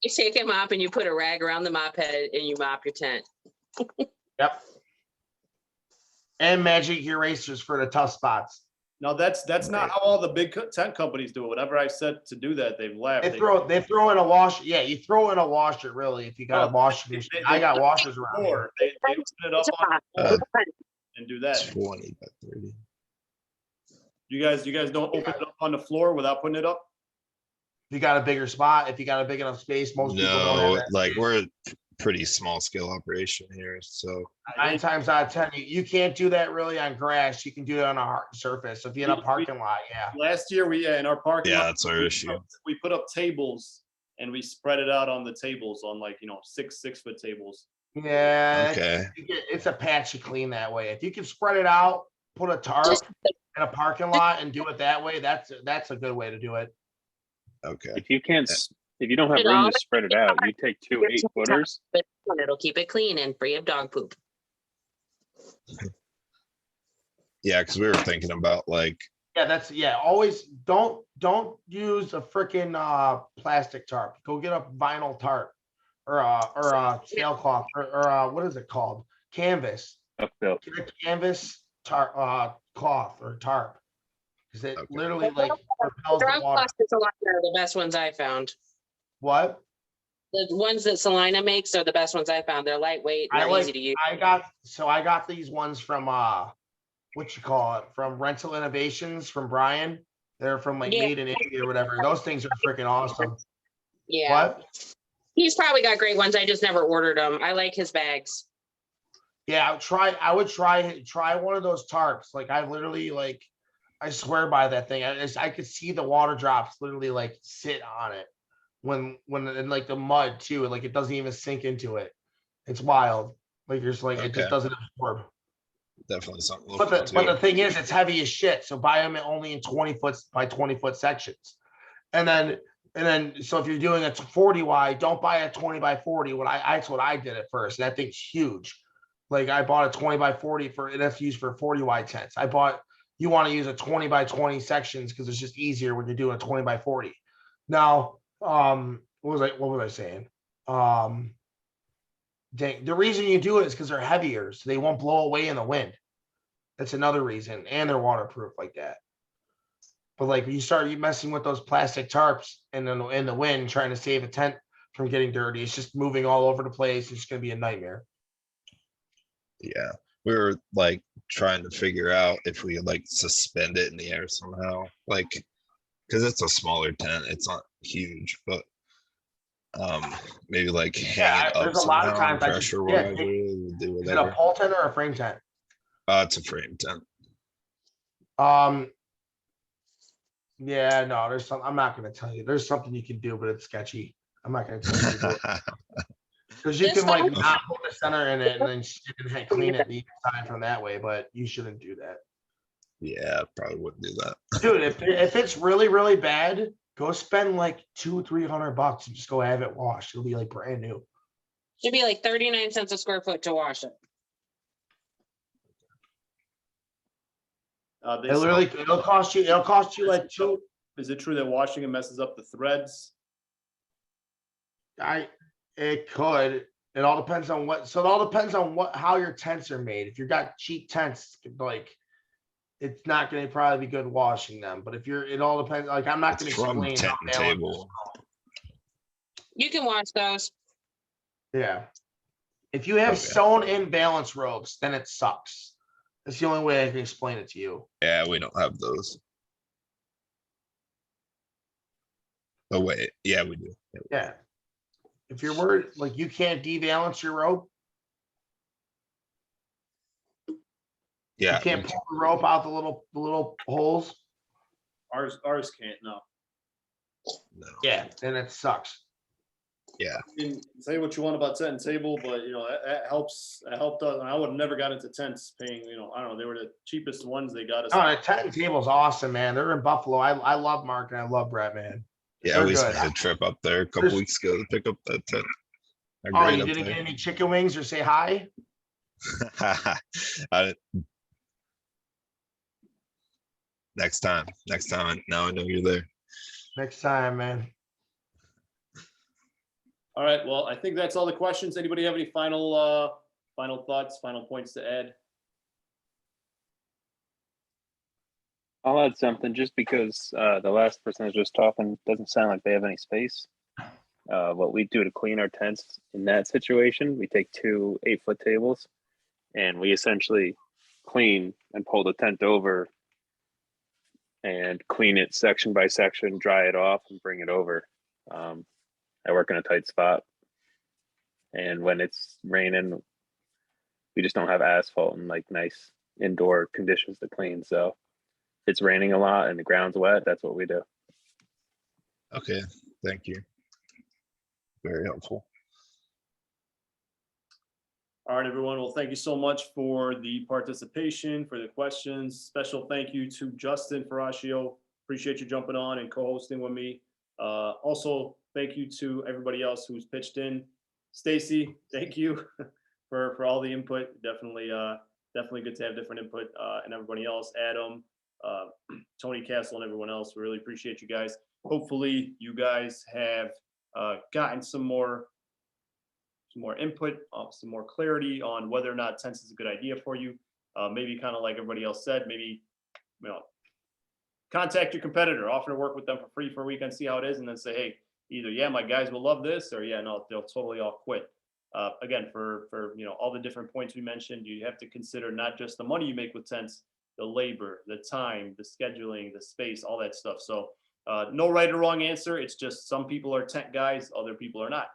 D: You take a mop and you put a rag around the mop head and you mop your tent.
B: Yep. And magic erasers for the tough spots.
A: No, that's not how all the big tent companies do it. Whenever I said to do that, they've laughed.
B: They throw in a washer. Yeah, you throw in a washer really if you got a washer machine. I got washers around here.
A: They open it up on the floor and do that.
H: 20 by 30.
A: You guys don't open it up on the floor without putting it up?
B: If you got a bigger spot, if you got a big enough space, most people don't have
H: No,
B: that
H: like
B: space.
H: we're a pretty small scale operation here, so
B: 9 times out of 10, you can't do that really on grass. You can do it on a hard surface. So if you're in a parking lot, yeah.
A: Last year in our parking lot,
H: that's our issue.
A: we put up tables and we spread it out on the tables on 6-foot tables.
B: Yeah,
H: okay.
B: it's a patchy clean that way. If you can spread it out, put a tarp in a parking lot and do it that way, that's a good way to do it.
H: Okay.
F: If you don't have room to spread it out, you take 2 8-footers.
D: It'll keep it clean and free of dog poop.
H: Yeah, because we were thinking about
B: Always don't use a freaking plastic tarp. Go get a vinyl tarp or a sailcloth or what is it called? Canvas. Get a canvas tarp cloth or tarp. Because it literally repels the water.
D: Are the best ones I found.
B: What?
D: The ones that Salina makes are the best ones I found. They're lightweight, they're easy to use.
B: I got these ones from from Rental Innovations from Brian. They're from Made in India or whatever. Those things are freaking awesome.
D: Yeah.
B: What?
D: He's probably got great ones. I just never ordered them. I like his bags.
B: Yeah, I would try one of those tarps. Like I literally I swear by that thing. I could see the water drops literally sit on it when in the mud too. Like it doesn't even sink into it. It's wild. Like you're just it just doesn't absorb.
H: Definitely something.
B: But the thing is, it's heavy as shit. So buy them only in 20-foot by 20-foot sections. And then so if you're doing a 40 wide, don't buy a 20 by 40. That's what I did at first. That thing's huge. Like I bought a 20 by 40 that's used for 40 wide tents. You want to use a 20 by 20 sections because it's just easier when you're doing a 20 by 40. Now, what was I saying? The reason you do it is because they're heavier, so they won't blow away in the wind. That's another reason, and they're waterproof like that. But you start messing with those plastic tarps and then in the wind, trying to save a tent from getting dirty, it's just moving all over the place. It's going to be a nightmare.
H: Yeah, we were trying to figure out if we could suspend it in the air somehow, because it's a smaller tent, it's not huge, but maybe hang it up.
B: There's a lot of times
H: pressure wise, do
B: is it
H: whatever.
B: a pole tent or a frame tent?
H: It's a frame tent.
B: Yeah, no, there's some. I'm not going to tell you. There's something you can do, but it's sketchy. I'm not going to tell you to do it. Because you can not put the center in it and then you can clean it the time from that way, but you shouldn't do that.
H: Yeah, probably wouldn't do that.
B: Dude, if it's really, really bad, go spend $200-300 and just go have it washed. It'll be brand new.
D: Should be like 39 cents a square foot to wash it.
B: It'll cost you like two.
A: Is it true that washing it messes up the threads?
B: It could. It all depends on how your tents are made. If you got cheap tents, like it's not going to probably be good washing them. But it all depends. Like I'm not going to
H: From
B: explain
H: tent and table.
D: You can wash those.
B: Yeah. If you have
H: Okay.
B: sewn in balance ropes, then it sucks. That's the only way I can explain it to you.
H: Yeah, we don't have those. Oh wait, yeah, we do.
B: Yeah. If you're worried, like you can't devalance your rope,
H: Yeah,
B: you can't pull the rope out the little holes.
A: Ours can't. No.
H: no.
B: Yeah, then it sucks.
H: Yeah.
A: I mean, say what you want about tent and table, but that helps. It helped us. I would have never got into tents paying. I don't know. They were the cheapest ones. They got us.
B: Oh, the tent and table's awesome, man. They're in Buffalo. I love Mark and I love Brett, man.
H: Yeah,
B: They're
H: we
B: good.
H: spent a trip up there a couple weeks ago to pick up that tent. They're
B: Oh,
H: great
B: you
H: up
B: didn't
H: there.
B: get any chicken wings or say hi?
H: Next time. Now I know you're there.
B: Next time, man.
A: All right. Well, I think that's all the questions. Anybody have any final thoughts, final points to add?
F: I'll add something just because the last person that was just talking doesn't sound like they have any space. What we do to clean our tents in that situation, we take 2 8-foot tables and we essentially clean and pull the tent over and clean it section by section, dry it off and bring it over. I work in a tight spot. And when it's raining, we just don't have asphalt and like nice indoor conditions to clean. So if it's raining a lot and the ground's wet, that's what we do.
H: Okay, thank you. Very helpful.
A: All right, everyone. Well, thank you so much for the participation, for the questions. Special thank you to Justin Ferraccio. Appreciate you jumping on and co-hosting with me. Also, thank you to everybody else who's pitched in. Stacy, thank you for all the input. Definitely good to have different input, and everybody else. Adam, Tony Castle, and everyone else. We really appreciate you guys. Hopefully, you guys have gotten some more input, some more clarity on whether or not tents is a good idea for you. Maybe kind of like everybody else said, maybe contact your competitor, offer to work with them for free for a week and see how it is, and then say, hey, either yeah, my guys will love this, or yeah, no, they'll totally all quit. Again, for all the different points we mentioned, you have to consider not just the money you make with tents, the labor, the time, the scheduling, the space, all that stuff. So no right or wrong answer. It's just some people are tent guys, other people are not.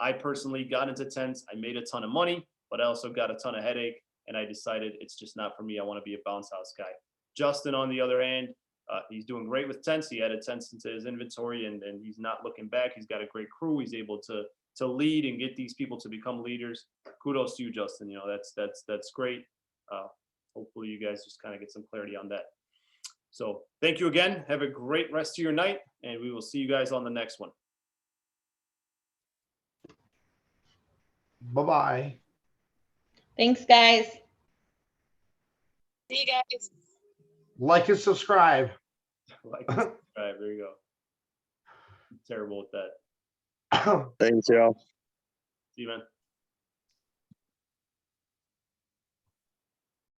A: I personally got into tents. I made a ton of money, but I also got a ton of headache, and I decided it's just not for me. I want to be a bounce house guy. Justin, on the other hand, he's doing great with tents. He added tents into his inventory, and he's not looking back. He's got a great crew. He's able to lead and get these people to become leaders. Kudos to you, Justin. That's great. Hopefully, you guys just kind of get some clarity on that. So thank you again. Have a great rest of your night, and we will see you guys on the next one.
B: Bye-bye.
C: Thanks, guys.
D: See you guys.
B: Like and subscribe.
A: Like and subscribe. There you go. I'm terrible with that.
F: Thanks, y'all.
A: See you, man.